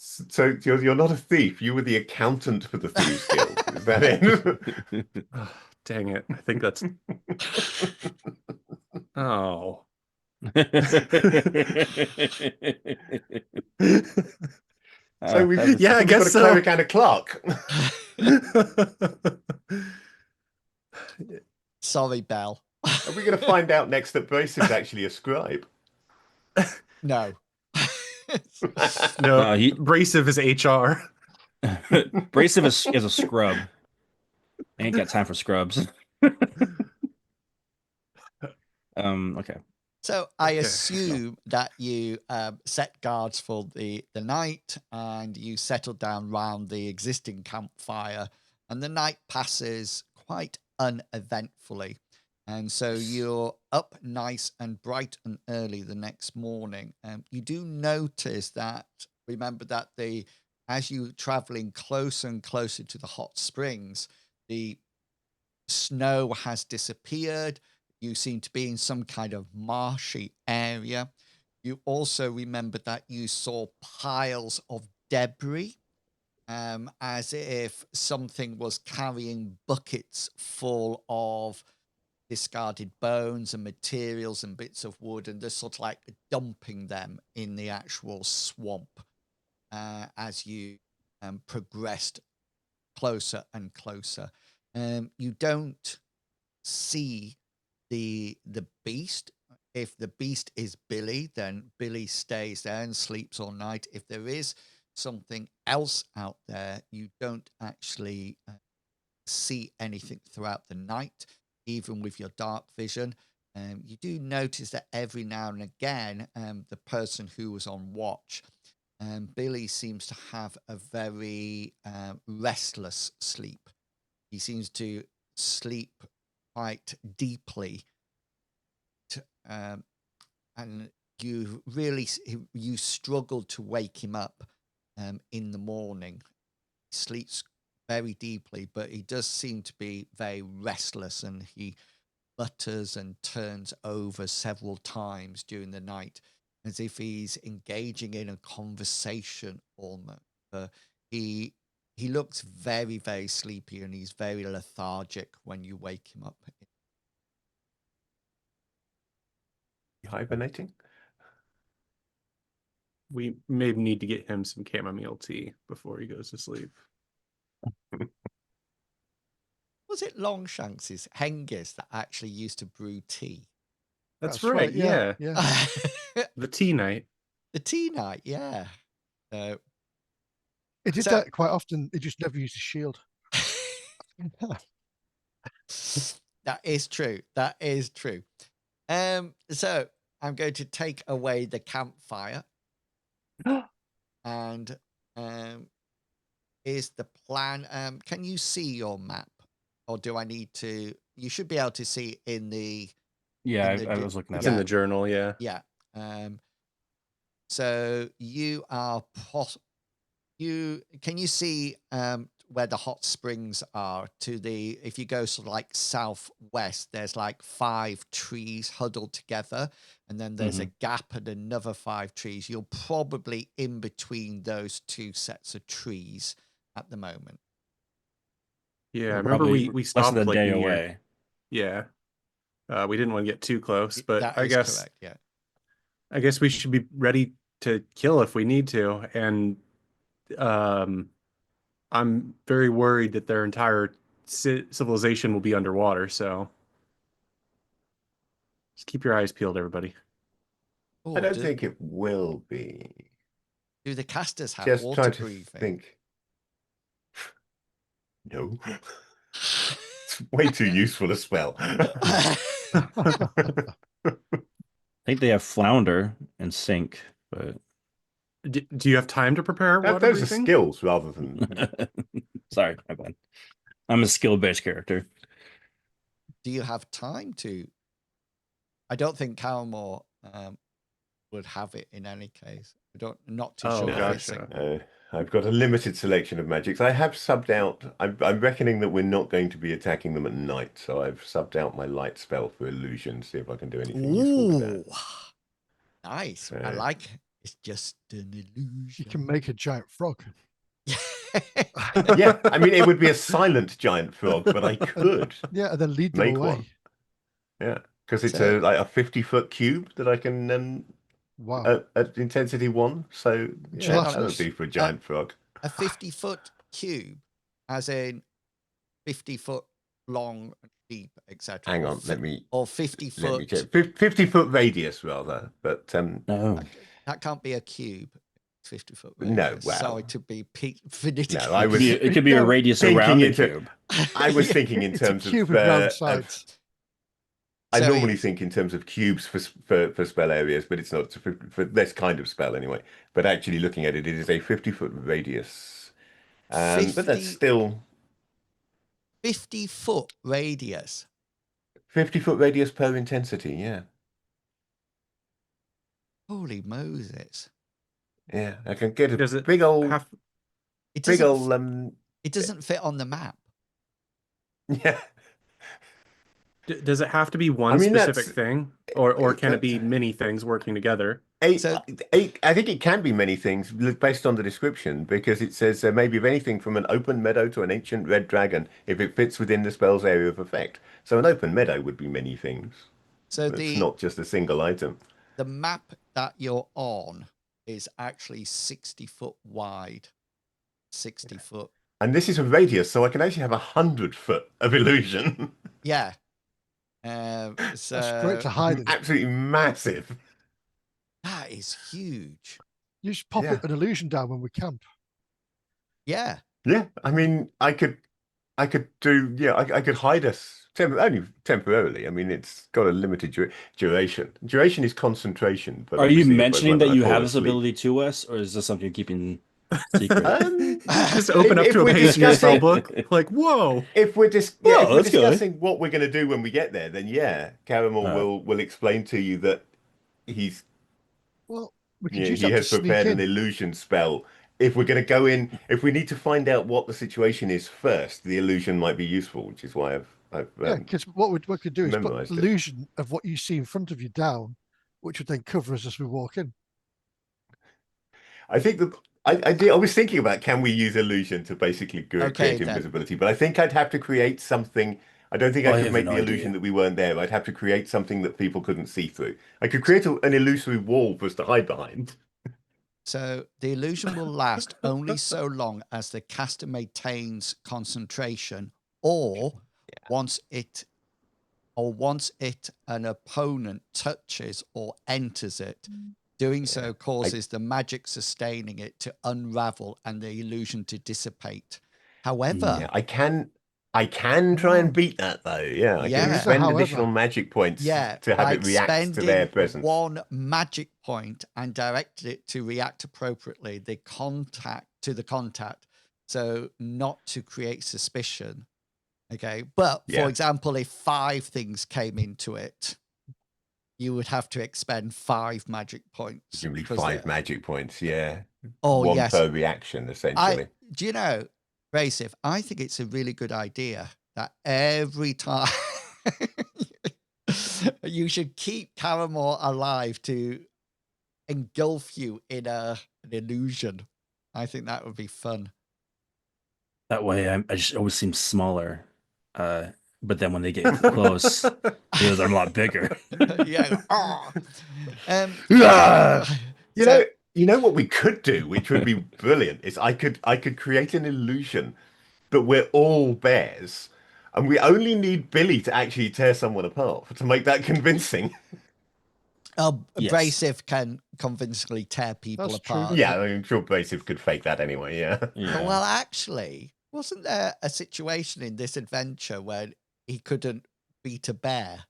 Speaker 6: So you're not a thief. You were the accountant for the Thieves Guild. Is that it?
Speaker 3: Oh, dang it. I think that's. Oh.
Speaker 6: So we've
Speaker 3: Yeah, I
Speaker 6: got
Speaker 3: guess
Speaker 6: a cleric
Speaker 3: so.
Speaker 6: and a clerk.
Speaker 2: Sorry, Belle.
Speaker 6: Are we going to find out next that Brace is actually a scribe?
Speaker 2: No.
Speaker 3: No,
Speaker 4: he
Speaker 3: abrasive is HR.
Speaker 4: Abrasive is a scrub. I ain't got time for scrubs. Okay.
Speaker 2: So I
Speaker 3: Okay,
Speaker 2: assume that you set guards for the night and you settle down round the existing campfire, and the night passes quite uneventfully. And so you're up nice and bright and early the next morning. You do notice that, remember that as you're traveling closer and closer to the hot springs, the snow has disappeared. You seem to be in some kind of marshy area. You also remember that you saw piles of debris, as if something was carrying buckets full of discarded bones and materials and bits of wood, and just sort of like dumping them in the actual swamp as you progressed closer and closer. You don't see the beast. If the beast is Billy, then Billy stays there and sleeps all night. If there is something else out there, you don't actually see anything throughout the night, even with your dark vision. You do notice that every now and again, the person who was on watch, Billy seems to have a very restless sleep. He seems to sleep quite deeply, and you struggle to wake him up in the morning. He sleeps very deeply, but he does seem to be very restless, and he mutters and turns over several times during the night as if he's engaging in a conversation almost. He he looks very, very sleepy, and he's very lethargic when you wake him up.
Speaker 6: Hibernating?
Speaker 3: We may need to get him some chamomile tea before he goes to sleep.
Speaker 2: Was it Longshanks' Hengist that actually used to brew tea?
Speaker 3: That's right.
Speaker 5: Yeah.
Speaker 3: The tea night.
Speaker 2: The tea night, yeah.
Speaker 5: It did
Speaker 2: So-
Speaker 5: that quite often. It just never used a shield.
Speaker 2: That is true. That is true. So I'm going to take away the campfire. And is the plan, can you see your map? Or do I need to? You should be able to see in the.
Speaker 4: Yeah,
Speaker 2: in the
Speaker 4: I
Speaker 2: di-
Speaker 4: was looking at
Speaker 3: It's in
Speaker 2: Yeah.
Speaker 3: the journal, yeah.
Speaker 2: Yeah. So you are can you see where the hot springs are? If you go sort of like southwest, there's like 5 trees huddled together, and then there's a gap and another 5 trees. You're probably in between those 2 sets of trees at the moment.
Speaker 3: Yeah, I
Speaker 4: We're
Speaker 3: remember
Speaker 4: probably
Speaker 3: we
Speaker 4: less
Speaker 3: stopped
Speaker 4: than a
Speaker 3: like
Speaker 4: day
Speaker 3: near.
Speaker 4: away.
Speaker 3: Yeah. We didn't want to get too close, but
Speaker 2: That
Speaker 3: I
Speaker 2: is
Speaker 3: guess
Speaker 2: correct. Yeah.
Speaker 3: I guess we should be ready to kill if we need to. And I'm very worried that their entire civilization will be underwater, so just keep your eyes peeled, everybody.
Speaker 6: I
Speaker 2: Oh,
Speaker 6: don't think it will be.
Speaker 2: do the casters have
Speaker 6: Just
Speaker 2: water
Speaker 6: trying to
Speaker 2: breathing?
Speaker 6: think. No. It's way too useful a spell.
Speaker 4: I think they have flounder and sink, but
Speaker 3: Do you have time to prepare water
Speaker 6: Those are
Speaker 3: breathing?
Speaker 6: skills rather than.
Speaker 4: sorry, my bad. I'm a skill-based character.
Speaker 2: Do you have time to? I don't think Calmore would have it in any case. Not too
Speaker 3: Oh,
Speaker 2: sure.
Speaker 6: No,
Speaker 2: if it's
Speaker 3: gotcha.
Speaker 6: I've got a limited selection of magics. I have subbed out. I'm reckoning that we're not going to be attacking them at night, so I've subbed out my light spell for illusion. See if I can do anything useful with that.
Speaker 2: Ooh, nice.
Speaker 6: So-
Speaker 2: I like It's just an illusion.
Speaker 5: You can make a giant frog.
Speaker 6: Yeah, I mean, it would be a silent giant frog, but I could
Speaker 5: Yeah, and then lead them
Speaker 6: make
Speaker 5: away.
Speaker 6: one. Yeah, because it's
Speaker 2: So-
Speaker 6: like a 50-foot cube that I can
Speaker 5: Wow.
Speaker 6: at intensity 1. So yeah, that would
Speaker 5: Gelatinous.
Speaker 6: be for a giant frog.
Speaker 2: A 50-foot cube, as in 50-foot long, deep, etc.
Speaker 6: Hang on, let me
Speaker 2: 50-foot.
Speaker 6: check. 50-foot radius rather, but
Speaker 4: No.
Speaker 2: That can't be a cube. 50-foot
Speaker 6: No,
Speaker 2: radius.
Speaker 6: well,
Speaker 2: Sorry to be finicky.
Speaker 6: no, I
Speaker 4: It could
Speaker 6: was
Speaker 4: be, it could be a
Speaker 5: No,
Speaker 4: radius
Speaker 6: thinking
Speaker 4: around the
Speaker 6: into-
Speaker 4: cube.
Speaker 6: I was thinking in
Speaker 5: It's a
Speaker 6: terms
Speaker 5: cube
Speaker 6: of
Speaker 5: with round sides.
Speaker 6: I
Speaker 2: So
Speaker 6: normally
Speaker 2: it's-
Speaker 6: think in terms of cubes for spell areas, but it's not for this kind of spell anyway. But actually looking at it, it is a 50-foot radius. But
Speaker 2: 50
Speaker 6: that's still
Speaker 2: 50-foot radius.
Speaker 6: 50-foot radius per intensity. Yeah,
Speaker 2: Holy Moses!
Speaker 6: yeah. I can get
Speaker 3: Does
Speaker 6: a
Speaker 3: it
Speaker 6: big old,
Speaker 3: have
Speaker 2: It
Speaker 6: big
Speaker 2: doesn't.
Speaker 6: old
Speaker 2: It doesn't fit on the map.
Speaker 6: yeah.
Speaker 3: does it have to be one
Speaker 6: mean,
Speaker 3: specific
Speaker 6: that's-
Speaker 3: thing, or can it be
Speaker 6: that's-
Speaker 3: many things working together?
Speaker 6: I think it can be many things based on the description, because it says maybe of anything from an open meadow to an ancient red dragon if it fits within the spell's area of effect. So an open meadow would be many things.
Speaker 2: So
Speaker 6: It's not just a single item.
Speaker 2: the map that you're on is actually 60-foot wide. 60-foot.
Speaker 6: And this is a radius, so I can actually have 100-foot of illusion.
Speaker 2: Yeah.
Speaker 5: That's great to hide in.
Speaker 6: Absolutely massive.
Speaker 2: That is huge.
Speaker 5: You just pop
Speaker 6: Yeah.
Speaker 5: an illusion down when we camp.
Speaker 2: Yeah.
Speaker 6: Yeah, I mean, I could do, yeah, I could hide us only temporarily. I mean, it's got a limited duration. Duration is concentration. But
Speaker 4: Are you
Speaker 6: obviously
Speaker 4: mentioning that
Speaker 6: I
Speaker 4: you
Speaker 6: fall
Speaker 4: have this
Speaker 6: asleep-
Speaker 4: ability to us, or is this something you're keeping secret?
Speaker 3: Just open up
Speaker 6: if
Speaker 3: to a
Speaker 6: we're
Speaker 3: page in your spell
Speaker 6: discussing-
Speaker 3: book, like, whoa.
Speaker 6: If we're
Speaker 4: Well,
Speaker 6: if we're
Speaker 4: that's good.
Speaker 6: discussing what we're going to do when we get there, then yeah, Caramel
Speaker 4: Alright.
Speaker 6: will explain to you that he's
Speaker 5: Well, we could
Speaker 6: yeah,
Speaker 5: use
Speaker 6: he
Speaker 5: that to
Speaker 6: has
Speaker 5: sneak
Speaker 6: prepared an
Speaker 5: in.
Speaker 6: illusion spell. If we're going to go in, if we need to find out what the situation is first, the illusion might be useful, which is why I've
Speaker 5: Yeah, because what we could do is put
Speaker 6: memorised it.
Speaker 5: illusion of what you see in front of you down, which would then cover us as we walk in.
Speaker 6: I think that I was thinking about, can we use illusion to basically
Speaker 2: Okay,
Speaker 6: create
Speaker 2: then.
Speaker 6: invisibility, but I think I'd have to create something. I don't think
Speaker 4: I
Speaker 6: I could
Speaker 4: have
Speaker 6: make
Speaker 4: no
Speaker 6: the illusion
Speaker 4: idea.
Speaker 6: that we weren't there. I'd have to create something that people couldn't see through. I could create an illusory wall for us to hide behind.
Speaker 2: So the illusion will last only so long as the caster maintains concentration, or once it an opponent touches or enters it. Doing so causes the magic sustaining it to unravel and the illusion to dissipate. However,
Speaker 6: Yeah, I can try and beat that though. Yeah, I
Speaker 2: Yeah.
Speaker 6: can
Speaker 2: There is
Speaker 5: a
Speaker 6: spend
Speaker 5: however.
Speaker 6: additional magic points
Speaker 2: yeah,
Speaker 6: to have
Speaker 2: by
Speaker 6: it react to
Speaker 2: spending
Speaker 6: their presence.
Speaker 2: one magic point and direct it to react appropriately, the contact, so not to create suspicion. Okay, but for
Speaker 6: Yeah.
Speaker 2: example, if 5 things came into it, you would have to expend 5 magic points.
Speaker 6: Presumably
Speaker 2: because
Speaker 6: 5 magic points. Yeah,
Speaker 2: Oh
Speaker 6: one
Speaker 2: yes,
Speaker 6: per reaction, essentially.
Speaker 2: do you know, Bracif, I think it's a really good idea that every time you should keep Caramore alive to engulf you in an illusion. I think that would be fun.
Speaker 4: That way, I just always seem smaller. But then when they get close, I'm a lot bigger.
Speaker 2: Yeah. ah.
Speaker 6: You
Speaker 2: So-
Speaker 6: know, you know what we could do, which would be brilliant, is I could create an illusion that we're all bears, and we only need Billy to actually tear someone apart to make that convincing.
Speaker 4: Yes.
Speaker 2: Bracif can convincingly tear people
Speaker 5: That's true.
Speaker 2: apart.
Speaker 6: Yeah, I'm sure Bracif could fake that anyway. Yeah.
Speaker 4: Yeah.
Speaker 2: Well, actually, wasn't there a situation in this adventure where he couldn't beat a bear?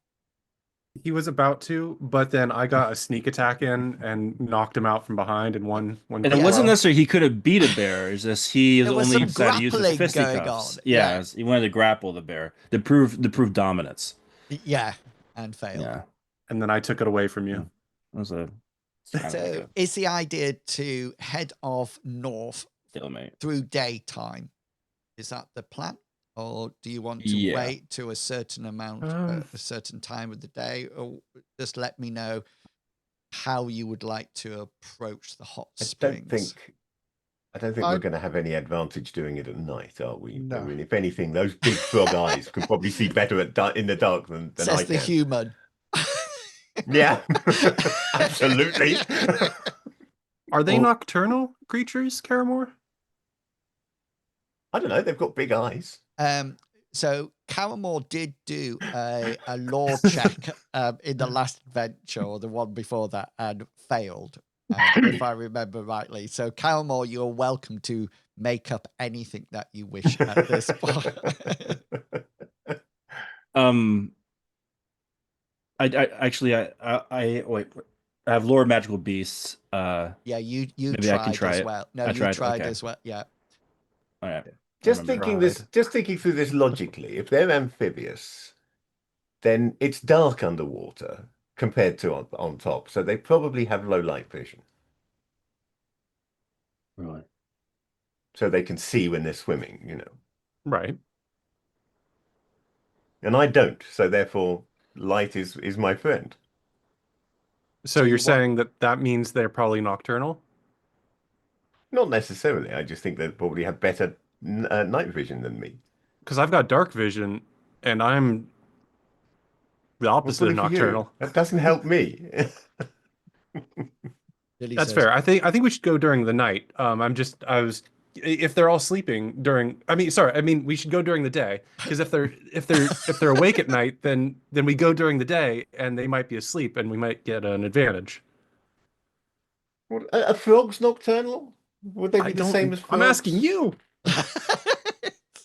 Speaker 3: He was about to, but then I got a sneak attack in and knocked him out from behind in one.
Speaker 4: And it
Speaker 3: quick
Speaker 4: wasn't
Speaker 3: blow.
Speaker 4: necessarily he could have beat a bear. It's just he
Speaker 2: There was
Speaker 4: only
Speaker 2: some
Speaker 4: decided to use his
Speaker 2: grappling going
Speaker 4: fisticuffs.
Speaker 2: on,
Speaker 4: Yeah,
Speaker 2: yeah.
Speaker 4: he wanted to grapple the bear to prove dominance.
Speaker 2: Yeah, and failed.
Speaker 4: Yeah,
Speaker 3: And then I took it away from you.
Speaker 4: that was a kind of like
Speaker 2: So
Speaker 4: a
Speaker 2: is the idea to head off north
Speaker 4: stalemate.
Speaker 2: through daytime? Is that the plan? Or do you want to
Speaker 4: Yeah.
Speaker 2: wait to a certain amount,
Speaker 3: Um,
Speaker 2: a certain time of the day? Or just let me know how you would like to approach the hot
Speaker 6: I
Speaker 2: springs.
Speaker 6: don't think
Speaker 5: I-
Speaker 6: we're going to have any advantage doing it at night, are we?
Speaker 5: No.
Speaker 6: I mean, if anything, those big frog eyes can probably see better in the dark than I
Speaker 2: Says the
Speaker 6: can.
Speaker 2: human.
Speaker 6: Yeah, absolutely.
Speaker 3: Are they
Speaker 4: Well-
Speaker 3: nocturnal creatures, Caramore?
Speaker 6: I don't know. They've got big eyes.
Speaker 2: So Caramore did do a law check in the last adventure or the one before that and failed, if I remember rightly. So Caramore, you're welcome to make up anything that you wish at this point.
Speaker 4: I actually I wait. I have lore magical beasts.
Speaker 2: Yeah, you
Speaker 4: Maybe I can
Speaker 2: tried
Speaker 4: try
Speaker 2: as
Speaker 4: it.
Speaker 2: well. No,
Speaker 4: I
Speaker 2: you
Speaker 4: tried,
Speaker 2: tried
Speaker 4: okay.
Speaker 2: as well. Yeah.
Speaker 4: All right.
Speaker 6: Just
Speaker 4: remember.
Speaker 6: thinking through this logically, if they're amphibious, then it's dark underwater compared to on top, so they probably have low light vision,
Speaker 4: Right.
Speaker 6: so they can see when they're swimming,
Speaker 3: Right.
Speaker 6: And I don't, so therefore light is my friend.
Speaker 3: So
Speaker 2: So
Speaker 3: you're
Speaker 2: you want-
Speaker 3: saying that means they're probably nocturnal?
Speaker 6: Not necessarily. I just think they probably have better night vision than me.
Speaker 3: Because I've got dark vision, and I'm the
Speaker 6: Well,
Speaker 3: opposite of
Speaker 6: bully for you.
Speaker 3: nocturnal.
Speaker 6: That doesn't help me.
Speaker 2: Lily
Speaker 3: That's
Speaker 2: says,
Speaker 3: fair. I think we should go during the night. If they're all sleeping during, we should go during the day, because if they're awake at night, then we go during the day and they might be asleep and we might get an advantage.
Speaker 6: What, are frogs nocturnal? Would they be the same as frogs?
Speaker 3: I'm asking you.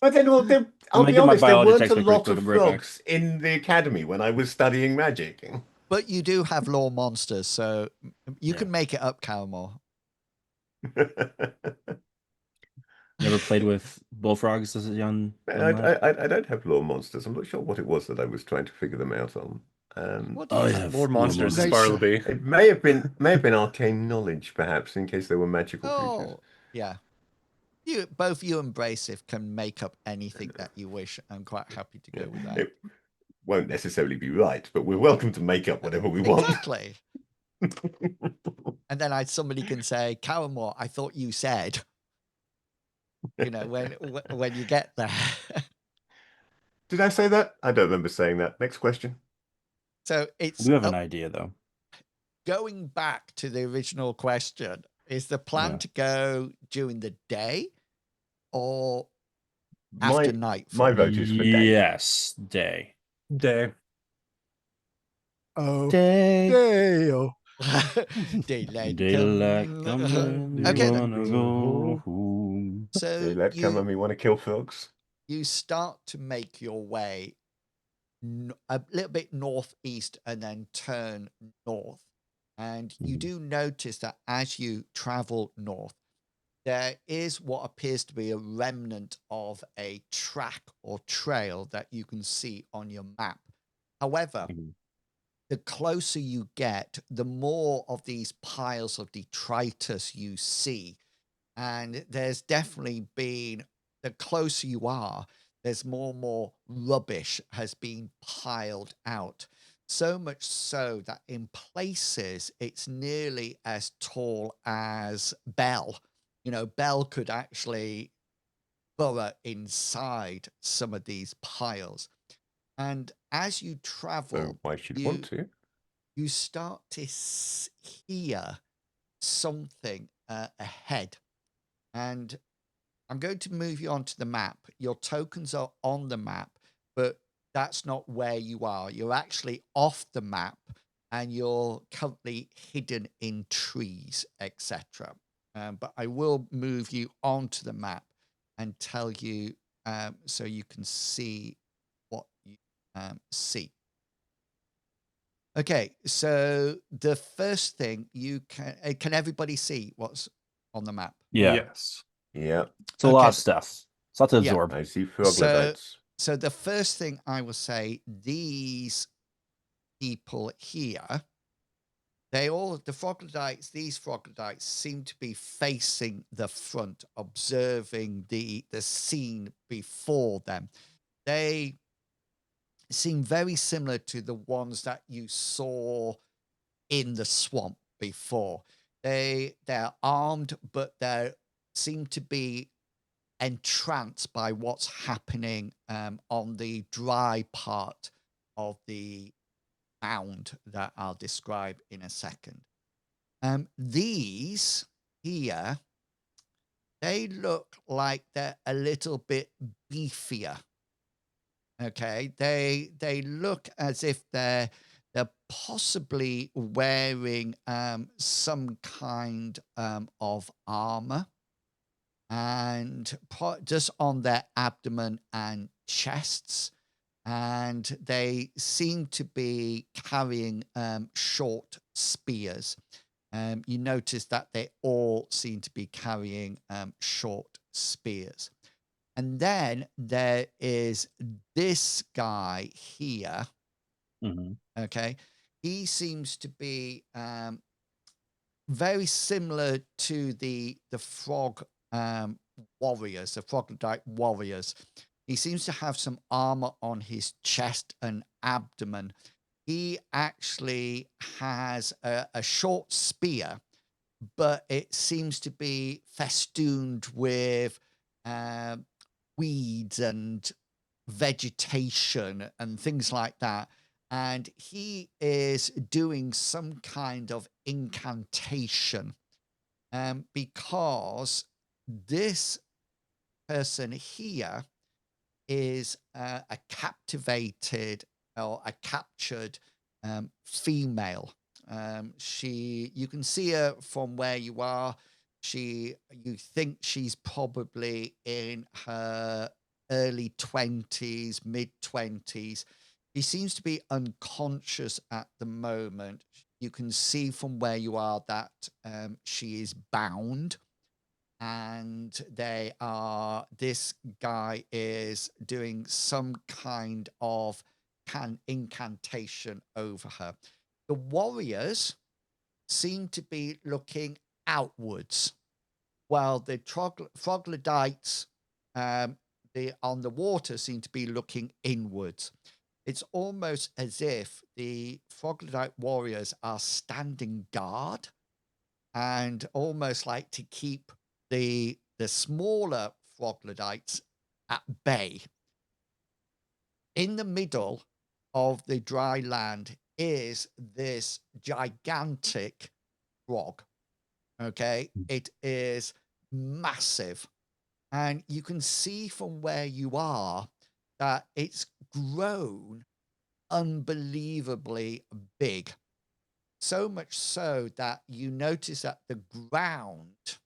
Speaker 6: But then, well, I'll
Speaker 4: me
Speaker 6: be
Speaker 4: get my
Speaker 6: honest, there
Speaker 4: biology
Speaker 6: weren't a
Speaker 4: textbook real
Speaker 6: lot
Speaker 4: quick,
Speaker 6: of
Speaker 4: I'll be right back.
Speaker 6: frogs in the academy when I was studying magic.
Speaker 2: But you do have law monsters, so you
Speaker 4: Yeah.
Speaker 2: can make it up, Caramore.
Speaker 4: Never played with bullfrogs as a young lad?
Speaker 6: I don't have law monsters. I'm not sure what it was that I was trying to figure them out on.
Speaker 2: What do you have?
Speaker 3: Lore monsters is
Speaker 5: Nature.
Speaker 3: Bartleby.
Speaker 6: It may have been arcane knowledge, perhaps, in case they were magical creatures.
Speaker 2: Oh, yeah. Both you and Bracif can make up anything that you wish. I'm quite happy to go with that.
Speaker 6: It won't necessarily be right, but we're welcome to make up whatever we want.
Speaker 2: Exactly. And then somebody can say, Caramore, I thought you said, when you get there.
Speaker 6: Did I say that? I don't remember saying that. Next question.
Speaker 2: So
Speaker 4: I
Speaker 2: it's
Speaker 4: do have an idea though.
Speaker 2: going back to the original question. Is the plan
Speaker 4: Yeah.
Speaker 2: to go during the day or
Speaker 6: My
Speaker 2: after nightfall?
Speaker 6: my vote is for day.
Speaker 4: Yes, day.
Speaker 3: Day.
Speaker 5: Oh,
Speaker 4: Day.
Speaker 5: Dale.
Speaker 2: Daylight
Speaker 4: Daylight
Speaker 2: come.
Speaker 4: coming.
Speaker 2: Okay,
Speaker 4: You
Speaker 2: then.
Speaker 4: wanna go home.
Speaker 2: So
Speaker 6: Let come and we want to kill frogs.
Speaker 2: you start to make your way a little bit northeast and then turn north. And you
Speaker 4: Mhm.
Speaker 2: do notice that as you travel north, there is what appears to be a remnant of a track or trail that you can see on your map. However,
Speaker 4: Mhm.
Speaker 2: the closer you get, the more of these piles of detritus you see. And there's definitely been, the closer you are, there's more and more rubbish has been piled out. So much so that in places it's nearly as tall as Belle. Belle could actually burrow inside some of these piles. And as you travel,
Speaker 6: So why should want to?
Speaker 2: you start to hear something ahead. And I'm going to move you onto the map. Your tokens are on the map, but that's not where you are. You're actually off the map and you're currently hidden in trees, etc. But I will move you onto the map and tell you so you can see what you see. Okay, so the first thing you can everybody see what's on the map?
Speaker 4: Yeah.
Speaker 3: Yes.
Speaker 6: Yeah,
Speaker 4: It's a lot
Speaker 2: Okay.
Speaker 4: of stuff. It's a lot to
Speaker 2: Yeah.
Speaker 4: absorb.
Speaker 6: I see froglodytes.
Speaker 2: So the first thing I will say, these people here, these froglodytes seem to be facing the front, observing the scene before them. They seem very similar to the ones that you saw in the swamp before. They're armed, but they seem to be entranced by what's happening on the dry part of the mound that I'll describe in a second. These here, they look like they're a little bit beefier. Okay, they look as if they're possibly wearing some kind of armor, and just on their abdomen and chests, and they seem to be carrying short spears. You notice that they all seem to be carrying short spears. And then there is this guy here.
Speaker 4: Mhm.
Speaker 2: Okay. He seems to be very similar to the frog warriors, the froglodyte warriors. He seems to have some armor on his chest and abdomen. He actually has a short spear, but it seems to be festooned with weeds and vegetation and things like that. And he is doing some kind of incantation because this person here is a captivated or a captured female. You can see her from where you are. You think she's probably in her early 20s, mid 20s. She seems to be unconscious at the moment. You can see from where you are that she is bound, and this guy is doing some kind of incantation over her. The warriors seem to be looking outwards, while the troglodytes on the water seem to be looking inwards. It's almost as if the troglodyte warriors are standing guard, and almost like to keep the smaller troglodytes at bay. In the middle of the dry land is this gigantic frog. Okay, it is massive, and you can see from where you are that it's grown unbelievably big. So much so that you notice that the ground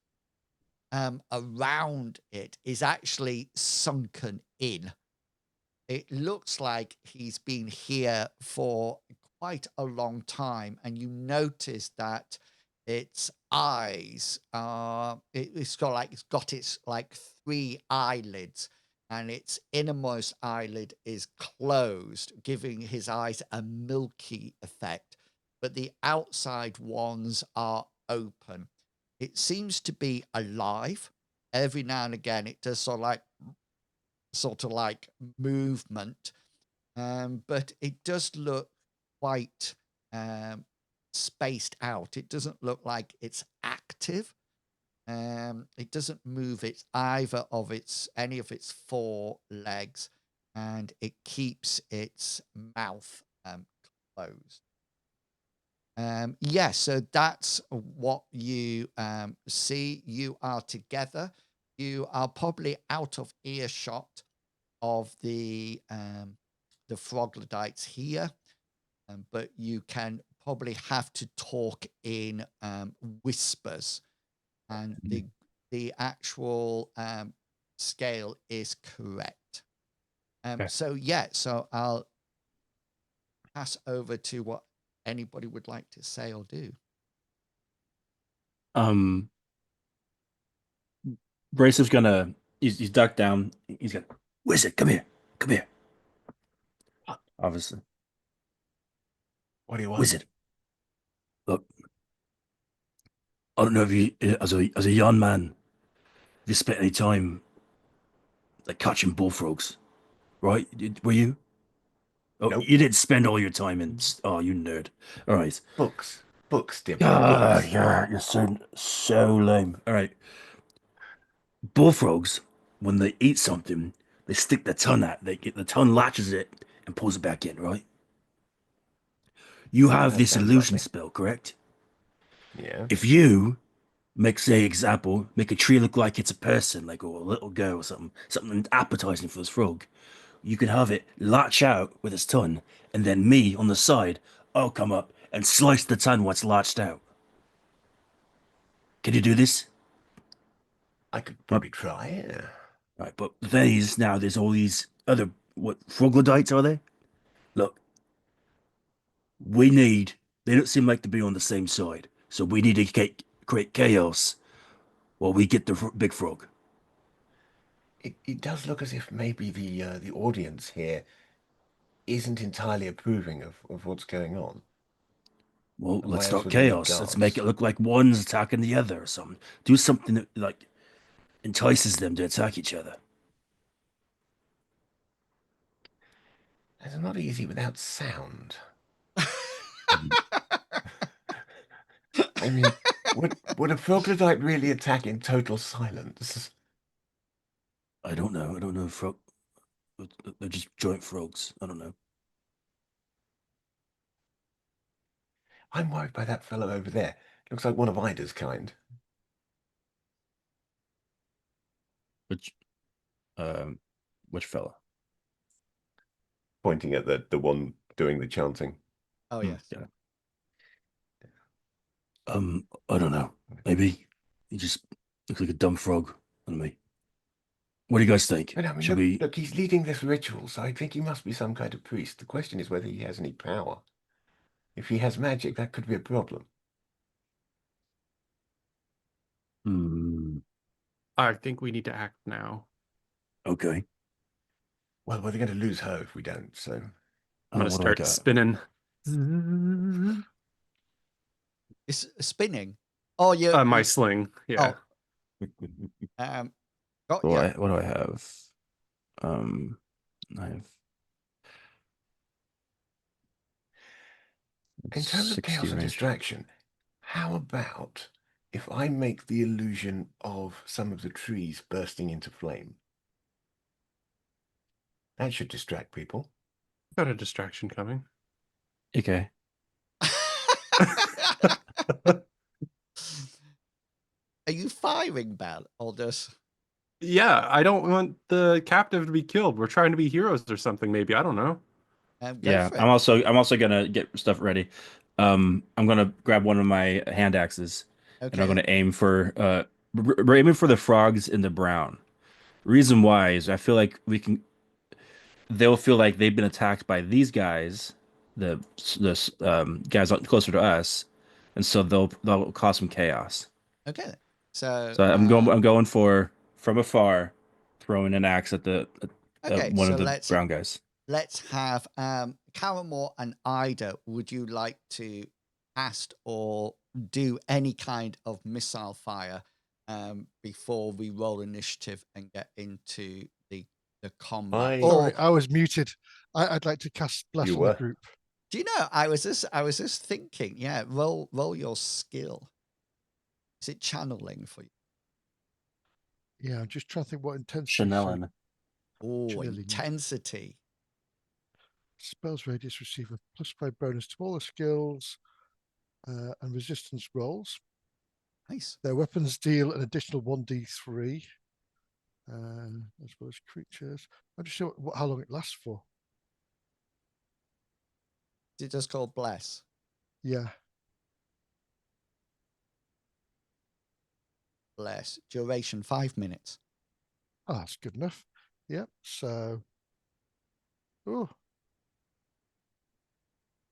Speaker 2: around it is actually sunken in. It looks like he's been here for quite a long time, and you notice that its eyes are it's got its like three eyelids, and its innermost eyelid is closed, giving his eyes a milky effect, but the outside ones are open. It seems to be alive. Every now and again it does sort of like movement, but it does look quite spaced out. It doesn't look like it's active. It doesn't move any of its four legs, and it keeps its mouth closed. So that's what you see. You are together. You are probably out of earshot of the troglodytes here, but you can probably have to talk in whispers, and the actual scale is correct.
Speaker 4: Okay.
Speaker 2: So I'll pass over to what anybody would like to say or do.
Speaker 4: Brace's gonna he's ducked down. He's gonna Wizard, come here. Come here. Obviously.
Speaker 6: What do you want?
Speaker 4: Wizard. Look. I don't know if you as a young man, have you spent any time like catching bullfrogs? Right? Were you? Oh,
Speaker 6: Nope.
Speaker 4: you didn't spend all your time in. Oh, you nerd. All right.
Speaker 6: Books. Books, dear boy, books.
Speaker 4: Yeah, you're so lame. All right. Bullfrogs, when they eat something, they stick the tongue out. The tongue latches it and pulls it back in, right? You have
Speaker 6: That
Speaker 4: this
Speaker 6: sounds
Speaker 4: illusion
Speaker 6: lovely.
Speaker 4: spell, correct?
Speaker 6: Yeah.
Speaker 4: If you make, say, example, make a tree look like it's a person, like or a little girl or something appetizing for this frog, you can have it latch out with its tongue, and then me on the side, I'll come up and slice the tongue once latched out. Can you do this?
Speaker 6: I could
Speaker 4: Right,
Speaker 6: probably try. Yeah.
Speaker 4: right, but the thing is, now there's all these other, what, froglodytes are they? Look, we need, they don't seem like to be on the same side, so we need to create chaos while we get the big frog.
Speaker 6: It does look as if maybe the audience here isn't entirely approving of what's going on.
Speaker 4: Well,
Speaker 6: And
Speaker 4: let's
Speaker 6: why else
Speaker 4: start
Speaker 6: would they need
Speaker 4: chaos. Let's make it
Speaker 6: guards?
Speaker 4: look like one's attacking the other or something. Do something that like entices them to attack each other.
Speaker 6: It's not easy without sound. I mean, would a froglodyte really attack in total silence?
Speaker 4: I don't know. I don't know. Frog. They're just giant frogs. I don't know.
Speaker 6: I'm worried by that fellow over there. Looks like one of Ida's kind.
Speaker 4: Which which fella?
Speaker 6: Pointing at the one doing the chanting.
Speaker 2: Oh yes.
Speaker 4: Yeah. I don't know. Maybe he just looks like a dumb frog on me. What do you guys think?
Speaker 6: But I mean,
Speaker 4: Should we?
Speaker 6: look, he's leading this ritual, so I think he must be some kind of priest. The question is whether he has any power. If he has magic, that could be a problem.
Speaker 4: Hmm.
Speaker 3: I think we need to act now.
Speaker 4: Okay.
Speaker 6: Well, we're going to lose her if we don't, so...
Speaker 3: I'm gonna
Speaker 4: What do I
Speaker 3: start
Speaker 4: got?
Speaker 3: spinning.
Speaker 2: It's spinning. Oh,
Speaker 3: My sling. Yeah.
Speaker 2: um, got
Speaker 4: What do
Speaker 2: you.
Speaker 4: I? What do I have? I have
Speaker 6: In terms of
Speaker 4: 60
Speaker 6: chaos and
Speaker 4: range.
Speaker 6: distraction, how about if I make the illusion of some of the trees bursting into flame? That should distract people.
Speaker 3: Got a distraction coming.
Speaker 4: Okay.
Speaker 2: Are you firing, Bell, or just?
Speaker 3: Yeah, I don't want the captive to be killed. We're trying to be heroes or something, maybe. I don't know.
Speaker 2: Go
Speaker 4: Yeah,
Speaker 2: for it.
Speaker 4: I'm also gonna get stuff ready. I'm gonna grab one of my hand axes and I'm
Speaker 2: Okay.
Speaker 4: gonna aim for we're aiming for the frogs in the brown. Reason why is I feel like they'll feel like they've been attacked by these guys, the guys closer to us, and so they'll cause some chaos.
Speaker 2: Okay. So
Speaker 4: So I'm going for from afar, throwing an axe at
Speaker 2: okay.
Speaker 4: one
Speaker 2: So
Speaker 4: of the brown guys.
Speaker 2: let's have Caramore and Ida. Would you like to cast or do any kind of missile fire before we roll initiative and get into the combat?
Speaker 5: Sorry,
Speaker 2: Or
Speaker 5: I was muted. I'd like to cast Bless
Speaker 6: You
Speaker 5: on the
Speaker 6: were.
Speaker 5: group.
Speaker 2: do you know? I was just thinking. Yeah, roll your skill. Is it channeling for you?
Speaker 5: Yeah, I'm just trying to think what intensity. So
Speaker 4: Chanelin.
Speaker 2: Oh,
Speaker 5: channeling.
Speaker 2: intensity.
Speaker 5: Spells radius receive a +5 bonus to all the skills and resistance rolls.
Speaker 2: Nice.
Speaker 5: Their weapons deal an additional 1d3, as well as creatures. I'm just sure how long it lasts for.
Speaker 2: Is it just called bless?
Speaker 5: Yeah.
Speaker 2: Bless. Duration 5 minutes.
Speaker 5: Oh, that's good enough. Yep. So, oh,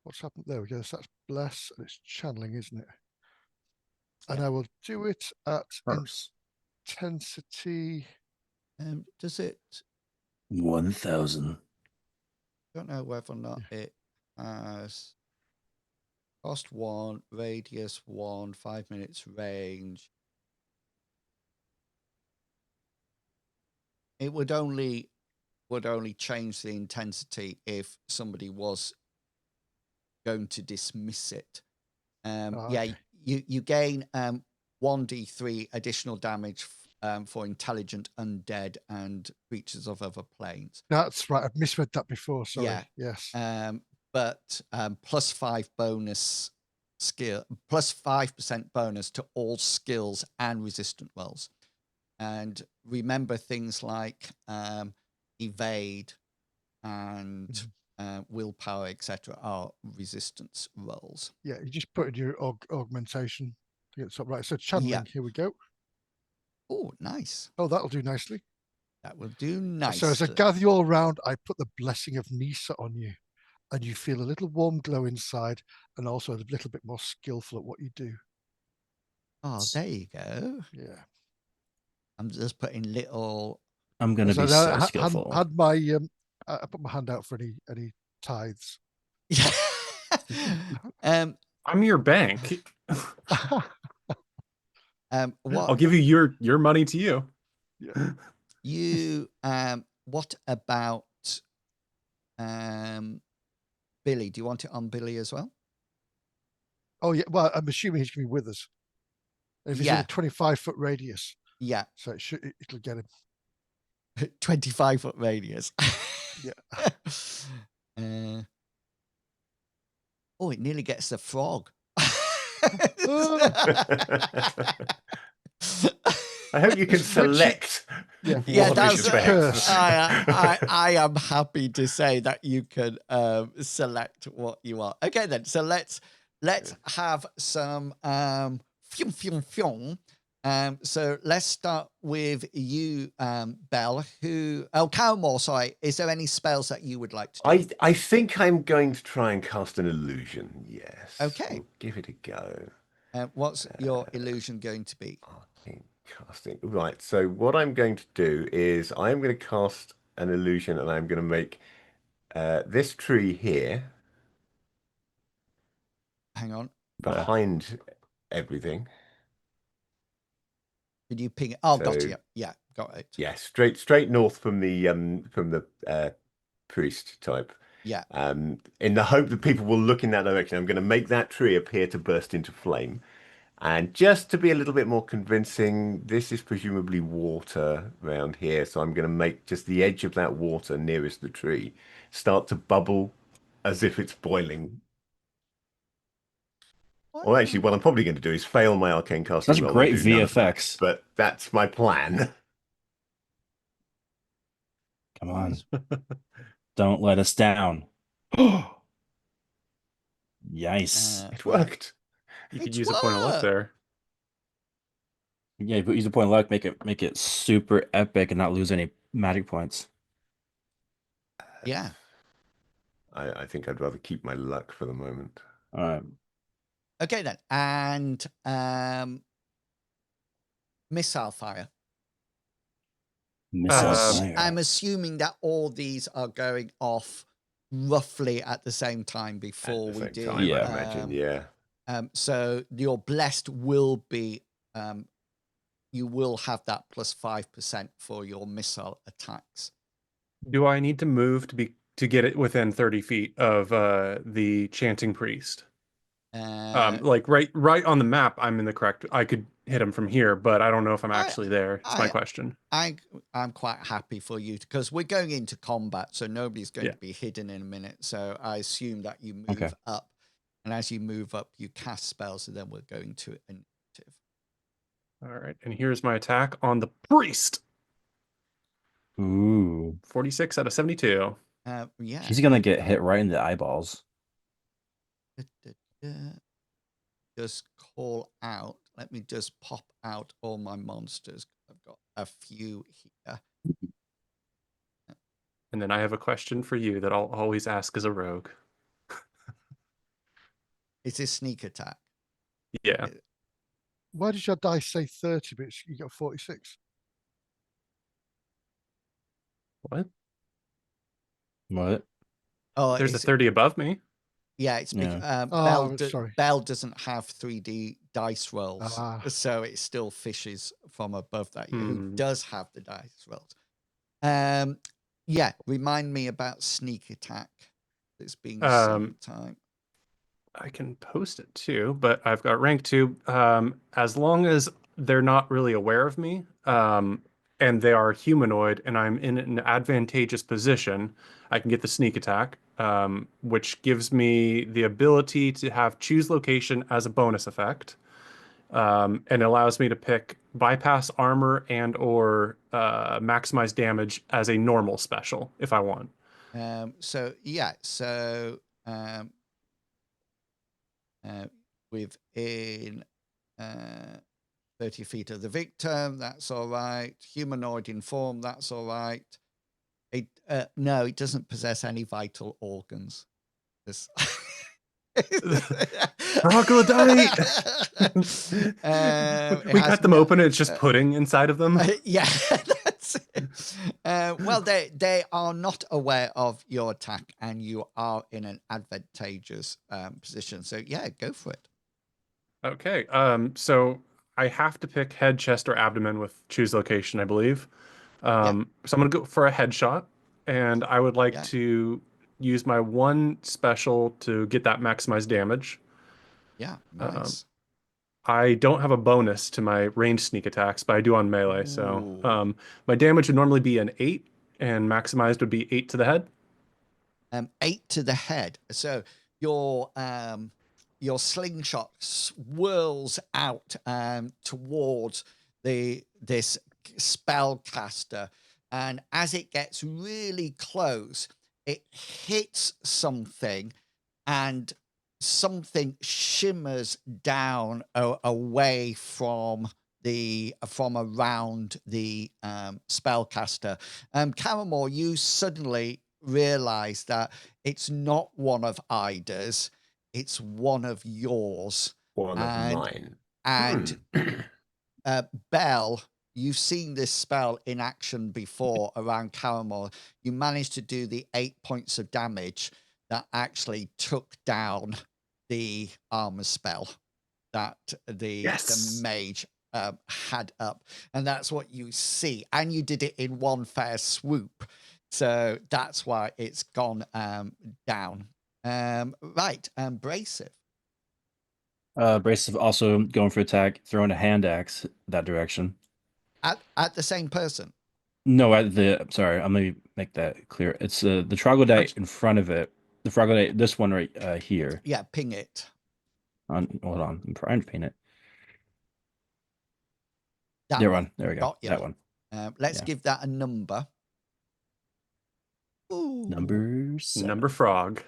Speaker 5: what's happened? There we go. So that's bless, and it's channeling, isn't it? And I will do it at
Speaker 4: First.
Speaker 5: intensity.
Speaker 2: Does it?
Speaker 4: 1,000.
Speaker 2: Don't know whether or not it has cost 1, radius 1, 5 minutes range. It would only change the intensity if somebody was going to dismiss it. Yeah,
Speaker 5: okay.
Speaker 2: you gain 1d3 additional damage for intelligent undead and creatures of other planes.
Speaker 5: That's right. I've misread that before. Sorry.
Speaker 2: Yeah.
Speaker 5: Yes.
Speaker 2: But +5 bonus skill, +5% bonus to all skills and resistant rolls. And remember things like evade and willpower, etc., are resistance rolls.
Speaker 5: Yeah. You just put in your augmentation to get something right. So
Speaker 2: Yeah.
Speaker 5: channeling. Here we go.
Speaker 2: Oh, nice.
Speaker 5: Oh, that'll do nicely.
Speaker 2: That will do nice.
Speaker 5: So as I gather you all around, I put the blessing of Nisa on you, and you feel a little warm glow inside, and also a little bit more skillful at what you do.
Speaker 2: Oh, there you go.
Speaker 5: Yeah.
Speaker 2: I'm just putting little.
Speaker 4: I'm gonna
Speaker 5: So
Speaker 4: be
Speaker 5: now
Speaker 4: so skillful.
Speaker 5: had my I put my hand out for any tithes.
Speaker 3: I'm your bank.
Speaker 2: What
Speaker 3: I'll give you your money to you.
Speaker 5: Yeah.
Speaker 2: you what about Billy? Do you want it on Billy as well?
Speaker 5: Oh yeah. Well, I'm assuming he's going to be with us. If he's in
Speaker 2: Yeah.
Speaker 5: a 25-foot radius,
Speaker 2: Yeah,
Speaker 5: so it'll get him.
Speaker 2: 25-foot radius.
Speaker 5: Yeah.
Speaker 2: Oh, it nearly gets the frog.
Speaker 6: I hope you can select.
Speaker 5: Yeah.
Speaker 2: Yeah,
Speaker 6: what
Speaker 2: that's
Speaker 6: is best.
Speaker 2: I am happy to say that you can select what you want. Okay, then. So let's have some fium fium fium. So let's start with you, Belle. Calmore, sorry. Is there any spells that you would like to do?
Speaker 6: I think I'm going to try and cast an illusion. Yes.
Speaker 2: Okay.
Speaker 6: We'll give it a go.
Speaker 2: What's your illusion going to be?
Speaker 6: Casting. Right. So what I'm going to do is I'm going to cast an illusion, and I'm going to make this tree here
Speaker 2: Hang on.
Speaker 6: behind everything.
Speaker 2: Did you ping it? Oh, got
Speaker 6: So-
Speaker 2: it. Yeah, got it.
Speaker 6: Yeah, straight north from the priest type.
Speaker 2: Yeah.
Speaker 6: In the hope that people will look in that direction, I'm going to make that tree appear to burst into flame. And just to be a little bit more convincing, this is presumably water around here. So I'm going to make just the edge of that water nearest the tree start to bubble as if it's boiling. Or actually, what I'm probably going to do is fail my arcane casting
Speaker 4: That's
Speaker 6: roll.
Speaker 4: great
Speaker 6: and do none of that,
Speaker 4: VFX.
Speaker 6: but that's my plan.
Speaker 4: Come on. Don't let us down. Yes.
Speaker 6: It worked.
Speaker 3: You could
Speaker 2: It's
Speaker 3: use a point of luck
Speaker 2: work.
Speaker 3: there.
Speaker 4: Yeah, but use a point of luck, make it super epic and not lose any magic points.
Speaker 2: Yeah.
Speaker 6: I think I'd rather keep my luck for the moment.
Speaker 4: All right.
Speaker 2: Okay then. And missile fire.
Speaker 4: Missile
Speaker 3: Um,
Speaker 4: fire.
Speaker 2: I'm assuming that all these are going off roughly at the same time before
Speaker 6: At the
Speaker 2: we
Speaker 6: same
Speaker 2: do.
Speaker 6: time,
Speaker 4: Yeah.
Speaker 6: I imagine. Yeah.
Speaker 2: So your blessed will be you will have that +5% for your missile attacks.
Speaker 3: Do I need to move to get it within 30 feet of the chanting priest? Like right on the map, I'm in the correct. I could hit him from here, but I don't know if I'm actually there. It's my question.
Speaker 2: I'm quite happy for you because we're going into combat, so nobody's going
Speaker 3: Yeah.
Speaker 2: to be hidden in a minute. So I assume that you move up, and as you move up, you cast spells, and then we're going to initiative.
Speaker 3: All right, and here's my attack on the priest.
Speaker 4: Ooh.
Speaker 3: 46 out of 72.
Speaker 2: Yeah.
Speaker 4: He's gonna get hit right in the eyeballs.
Speaker 2: Just call out. Let me just pop out all my monsters. I've got a few here.
Speaker 3: And then I have a question for you that I'll always ask as a rogue.
Speaker 2: Is this sneak attack?
Speaker 3: Yeah.
Speaker 5: Why did your dice say 30, but you got 46?
Speaker 3: What?
Speaker 4: What?
Speaker 2: Oh,
Speaker 3: There's a 30 above me.
Speaker 2: Yeah, it's because
Speaker 5: sorry.
Speaker 2: Bell doesn't have 3D dice rolls,
Speaker 5: Ah.
Speaker 2: so it still fishes from above that. Who
Speaker 3: Hmm.
Speaker 2: does have the dice rolls? Yeah, remind me about sneak attack. That's being same time.
Speaker 3: I can post it too, but I've got rank 2. As long as they're not really aware of me, and they are humanoid, and I'm in an advantageous position, I can get the sneak attack, which gives me the ability to have choose location as a bonus effect, and allows me to pick bypass armor and or maximize damage as a normal special if I want.
Speaker 2: So yeah, so within 30 feet of the victim, that's all right. Humanoid in form, that's all right. It no, it doesn't possess any vital organs. This
Speaker 3: Troglodyte!
Speaker 2: It
Speaker 3: We
Speaker 2: has
Speaker 3: cut them
Speaker 2: no,
Speaker 3: open, it's just pudding inside of them.
Speaker 2: yeah, that's it. Well, they are not aware of your attack, and you are in an advantageous position. So yeah, go for it.
Speaker 3: Okay, so I have to pick head, chest, or abdomen with choose location, I believe. So I'm gonna go for a headshot, and I would like
Speaker 2: Yeah.
Speaker 3: to use my one special to get that maximized damage.
Speaker 2: Yeah,
Speaker 3: Um,
Speaker 2: nice.
Speaker 3: I don't have a bonus to my ranged sneak attacks, but I do on melee. So
Speaker 2: Ooh.
Speaker 3: my damage would normally be an 8, and maximized would be 8 to the head.
Speaker 2: 8 to the head. So your slingshot swirls out towards this spellcaster, and as it gets really close, it hits something, and something shimmers down away from around the spellcaster. Caramore, you suddenly realize that it's not one of Ida's, it's one of yours.
Speaker 6: One of
Speaker 2: And
Speaker 6: mine.
Speaker 2: and Belle, you've seen this spell in action before around Caramore. You managed to do the 8 points of damage that actually took down the armor spell that the
Speaker 3: Yes.
Speaker 2: mage had up, and that's what you see. And you did it in one fair swoop, so that's why it's gone down. Right, abrasive.
Speaker 4: Abrasive also going for attack, throwing a hand axe that direction.
Speaker 2: At the same person.
Speaker 4: No, sorry, I'm gonna make that clear. It's the troglodyte in front of it. The troglodyte, this one right here.
Speaker 2: Yeah, ping it.
Speaker 4: Hold on, I'm trying to paint it.
Speaker 2: That
Speaker 4: There
Speaker 2: one.
Speaker 4: There we go.
Speaker 2: Got you.
Speaker 4: That one.
Speaker 2: Let's
Speaker 4: Yeah.
Speaker 2: give that a number. Ooh.
Speaker 4: Number 7.
Speaker 3: Number frog.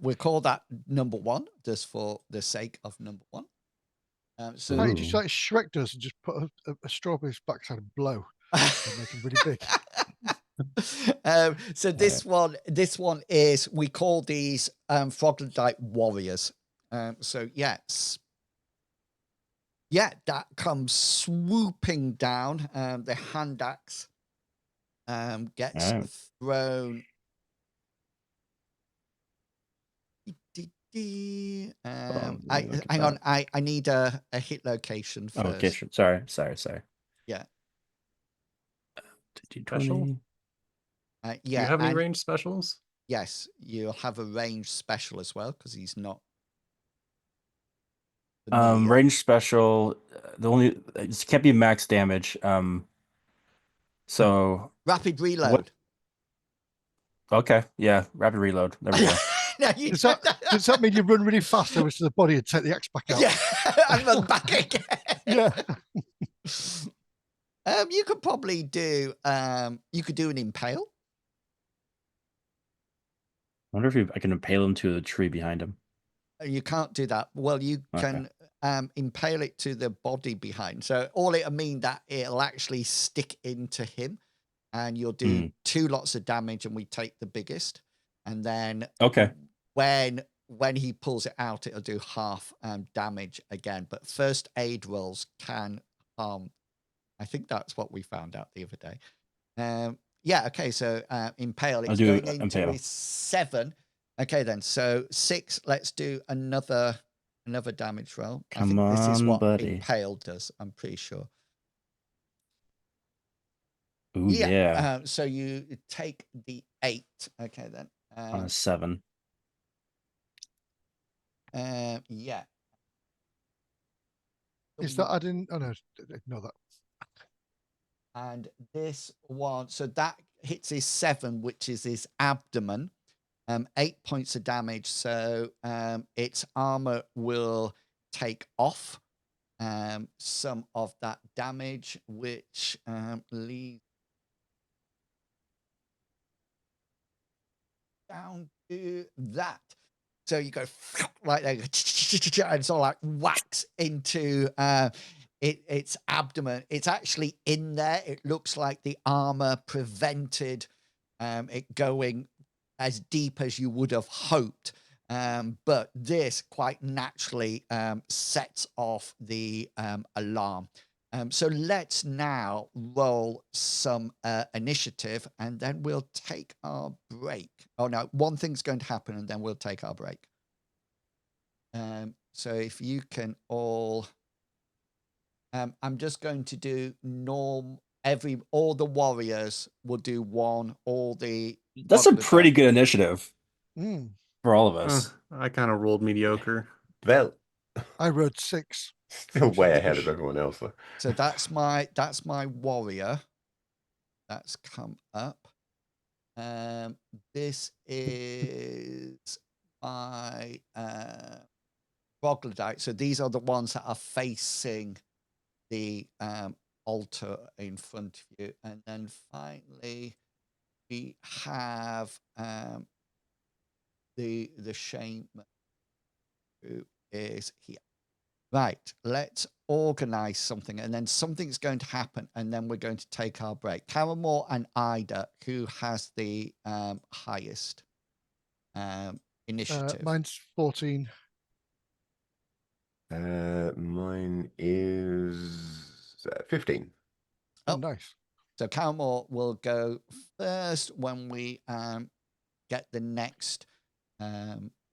Speaker 2: We'll call that number 1, just for the sake of number 1. So
Speaker 5: Can't you just like Shrek does and just put a strawberry's backside and blow and make him really big?
Speaker 2: So this one is, we call these froglodyte warriors. So yes, yeah, that comes swooping down. The hand axe gets thrown. Hang on, I need a hit location first.
Speaker 4: Oh, okay, sure. Sorry.
Speaker 2: Yeah.
Speaker 3: Special?
Speaker 2: Yeah.
Speaker 3: Do you have any ranged specials?
Speaker 2: Yes, you'll have a ranged special as well, because he's not.
Speaker 4: Range special. It can't be max damage. So
Speaker 2: rapid reload.
Speaker 4: Okay, yeah, rapid reload. There we go.
Speaker 2: No,
Speaker 5: does that mean you run really fast over to the body and take the axe back out?
Speaker 2: Yeah, and run back again.
Speaker 5: Yeah.
Speaker 2: You could probably do. You could do an impale.
Speaker 4: I wonder if I can impale him to the tree behind him.
Speaker 2: You can't do that. Well, you can impale it to the body behind. So all it'll mean that it'll actually stick into him, and you'll do 2 lots of damage, and we take the biggest. And then when he pulls it out, it'll do half damage again. But first aid rolls can harm. I think that's what we found out the other day. Yeah. Okay. So impale. It's going into a 7. Okay, then. So 6. Let's do another damage roll. I think this is what impale does. I'm pretty sure.
Speaker 4: Ooh, yeah.
Speaker 2: So you take the 8. Okay, then.
Speaker 4: On a 7.
Speaker 2: Yeah.
Speaker 5: Is that adding? Oh no, ignore that.
Speaker 2: And this one, so that hits his 7, which is his abdomen. 8 points of damage. So its armor will take off some of that damage, which leads down to that. So you go like that, and sort of like whacks into its abdomen. It's actually in there. It looks like the armor prevented it going as deep as you would have hoped. But this quite naturally sets off the alarm. So let's now roll some initiative, and then we'll take our break. Oh no, one thing's going to happen, and then we'll take our break. So if you can all, I'm just going to do all the warriors will do one, all the
Speaker 4: That's a pretty good initiative
Speaker 5: Mm,
Speaker 4: for all of us.
Speaker 3: I kind of rolled mediocre.
Speaker 6: Well,
Speaker 5: I rode 6.
Speaker 6: still
Speaker 5: which is
Speaker 6: way ahead of
Speaker 5: rubbish.
Speaker 6: everyone else, though.
Speaker 2: So that's my warrior. That's come up. This is my froglodyte. So these are the ones that are facing the altar in front of you. And then finally we have the shaman who is here. Right, let's organize something, and then something's going to happen, and then we're going to take our break. Caramore and Ida, who has the highest initiative?
Speaker 5: Mine's 14.
Speaker 6: Mine is 15.
Speaker 5: Oh,
Speaker 2: Oh.
Speaker 5: nice.
Speaker 2: So Caramore will go first when we get the next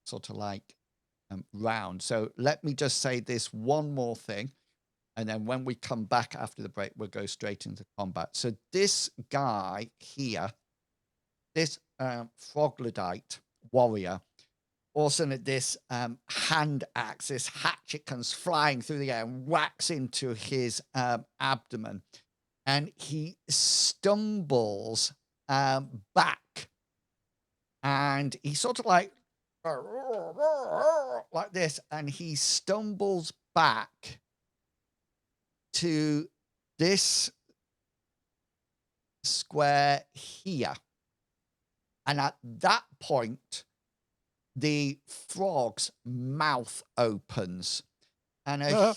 Speaker 2: sort of like round. So let me just say this one more thing. And then when we come back after the break, we'll go straight into combat. So this guy here, this froglodyte warrior, also at this hand axe, this hatchet comes flying through the air and whacks into his abdomen. And he stumbles back. And he sort of like this, and he stumbles back to this square here. And at that point, the frog's mouth opens, and a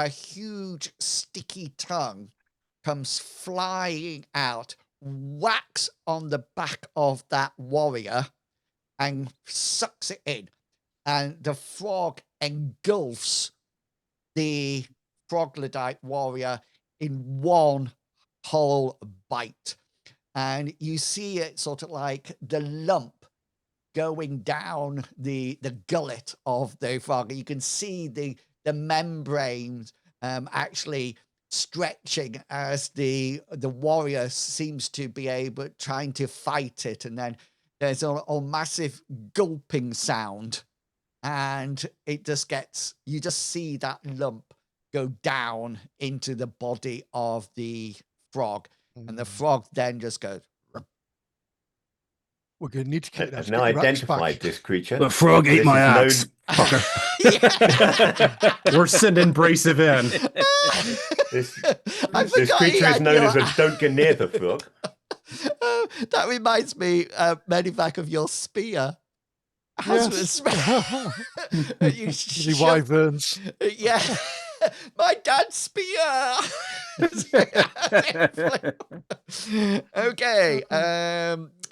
Speaker 2: huge sticky tongue comes flying out, whacks on the back of that warrior, and sucks it in. And the frog engulfs the froglodyte warrior in one whole bite. And you see it sort of like the lump going down the gullet of the frog. You can see the membranes actually stretching as the warrior seems to be able trying to fight it, and then there's a massive gulping sound, and it just gets, you just see that lump go down into the body of the frog, and the frog then just goes.
Speaker 5: We're going to need to keep
Speaker 6: I've
Speaker 5: that.
Speaker 6: now identified this creature.
Speaker 4: The frog ate
Speaker 6: This
Speaker 4: my
Speaker 6: is
Speaker 4: axe.
Speaker 3: We're sending Braceive in.
Speaker 6: This
Speaker 2: I
Speaker 6: this
Speaker 2: forgot he
Speaker 6: creature is
Speaker 2: had
Speaker 6: known
Speaker 2: your-
Speaker 6: as a don't get near the frog.
Speaker 2: That reminds me, Medivac, of your spear.
Speaker 5: Yes.
Speaker 2: You
Speaker 5: The
Speaker 2: shove-
Speaker 5: wyverns.
Speaker 2: Yeah, my dad's spear. Okay,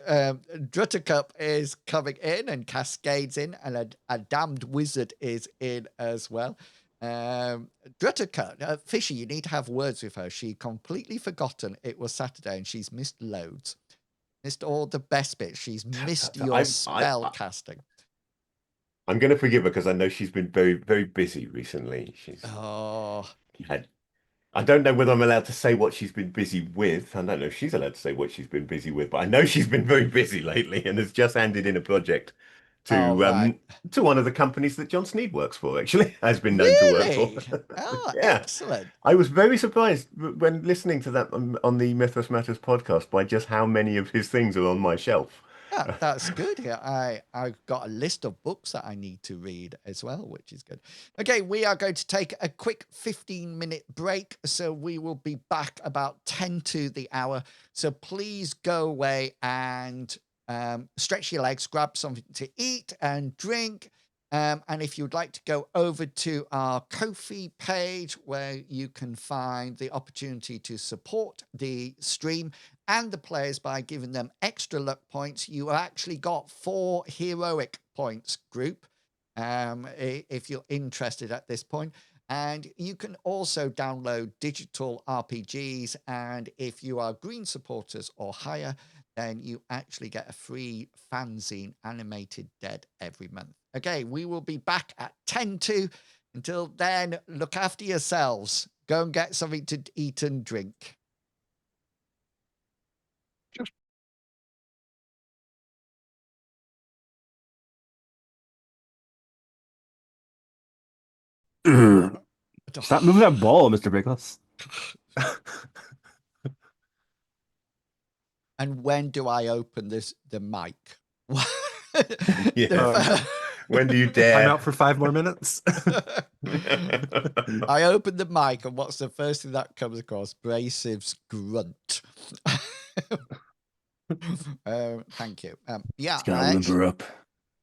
Speaker 2: Druttercup is coming in, and Cascade's in, and a damned wizard is in as well. Druttercup, Fishy, you need to have words with her. She completely forgotten it was Saturday, and she's missed loads. Missed all the best bits. She's missed your spell casting.
Speaker 6: I'm going to forgive her because I know she's been very, very busy recently.
Speaker 2: Oh,
Speaker 6: I don't know whether I'm allowed to say what she's been busy with. I don't know if she's allowed to say what she's been busy with, but I know she's been very busy lately and has just handed in a project
Speaker 2: Oh, right.
Speaker 6: to one of the companies that John Sneed works for, actually, has been known to work for.
Speaker 2: Really? Oh,
Speaker 6: Yeah.
Speaker 2: excellent.
Speaker 6: I was very surprised when listening to that on the Mythos Matters podcast by just how many of his things are on my shelf.
Speaker 2: That's good. Yeah, I've got a list of books that I need to read as well, which is good. Okay, we are going to take a quick 15-minute break. So we will be back about 10 to the hour. So please go away and stretch your legs, grab something to eat and drink. And if you'd like to go over to our Ko-fi page where you can find the opportunity to support the stream and the players by giving them extra luck points, you actually got 4 heroic points group if you're interested at this point. And you can also download digital RPGs. And if you are green supporters or higher, then you actually get a free fanzine Animated Dead every month. Okay, we will be back at 10 to. Until then, look after yourselves. Go and get something to eat and drink.
Speaker 4: Stop moving that ball, Mr. Pickles.
Speaker 2: And when do I open the mic?
Speaker 6: Yeah. When do you
Speaker 3: I'm
Speaker 6: dare?
Speaker 3: out for 5 more minutes.
Speaker 2: I open the mic, and what's the first thing that comes across? Brasive's grunt. Thank you. Yeah,
Speaker 4: It's gonna limber up.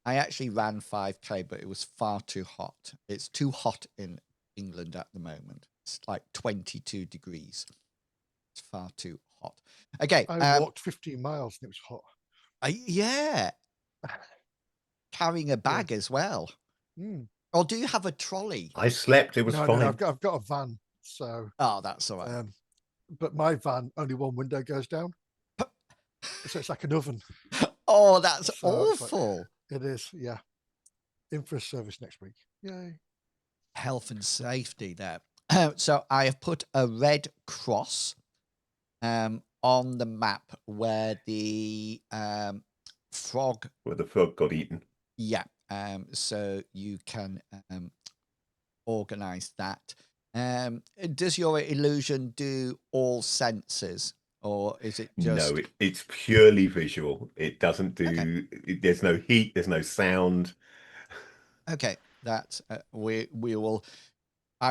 Speaker 2: I actually ran 5K, but it was far too hot. It's too hot in England at the moment. It's like 22 degrees. It's far too hot. Okay.
Speaker 5: I walked 15 miles and it was hot.
Speaker 2: Yeah. Carrying a bag as well.
Speaker 5: Mm.
Speaker 2: Or do you have a trolley?
Speaker 6: I slept. It was
Speaker 5: No,
Speaker 6: fine.
Speaker 5: no, I've got a van. So.
Speaker 2: Oh, that's all right.
Speaker 5: But my van, only one window goes down. So it's like an oven.
Speaker 2: Oh, that's
Speaker 5: So
Speaker 2: awful.
Speaker 5: It is, yeah. In for a service next week. Yay.
Speaker 2: Health and safety there. So I have put a red cross on the map where the frog...
Speaker 6: Where the frog got eaten.
Speaker 2: Yeah. So you can organize that. Does your illusion do all senses? Or is it just...
Speaker 6: No, it's purely visual. It doesn't do...
Speaker 2: Okay.
Speaker 6: There's no heat. There's no sound.
Speaker 2: Okay. That's... I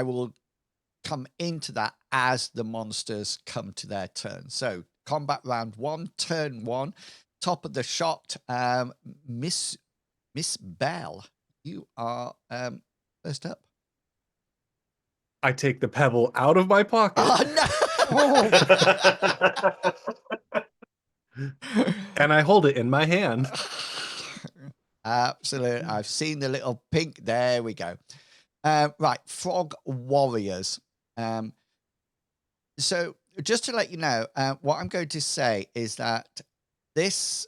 Speaker 2: will come into that as the monsters come to their turn. So combat round 1, turn 1, top of the shot. Miss Bell, you are first up.
Speaker 3: I take the pebble out of my pocket.
Speaker 2: Oh
Speaker 3: no! And I hold it in my hand.
Speaker 2: Absolutely. I've seen the little pink. There we go. Right, frog warriors. So just to let you know, what I'm going to say is that this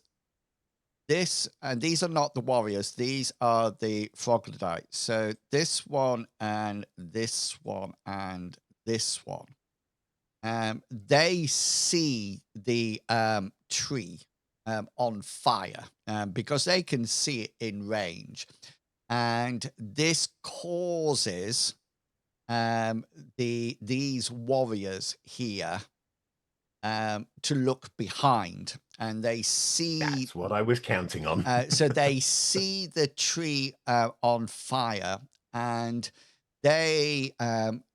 Speaker 2: and these are not the warriors, these are the froglodytes. So this one and this one and this one, they see the tree on fire because they can see it in range, and this causes these warriors here to look behind, and they see...
Speaker 6: That's what I was counting on.
Speaker 2: So they see the tree on fire, and they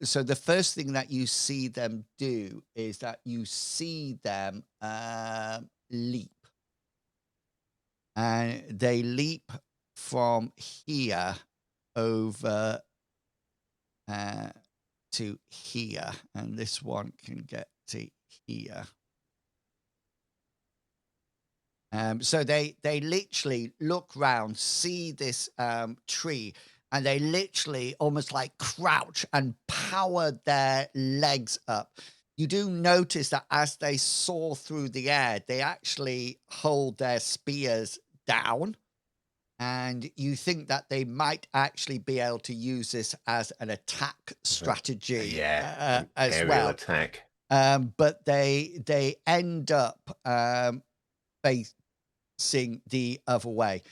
Speaker 2: so the first thing that you see them do is that you see them leap, and they leap from here over to here, and this one can get to here. So they literally look round, see this tree, and they literally almost like crouch and power their legs up. You do notice that as they soar through the air, they actually hold their spears down, and you think that they might actually be able to use this as an attack strategy as
Speaker 6: aerial
Speaker 2: well.
Speaker 6: attack.
Speaker 2: But they end up facing the other way.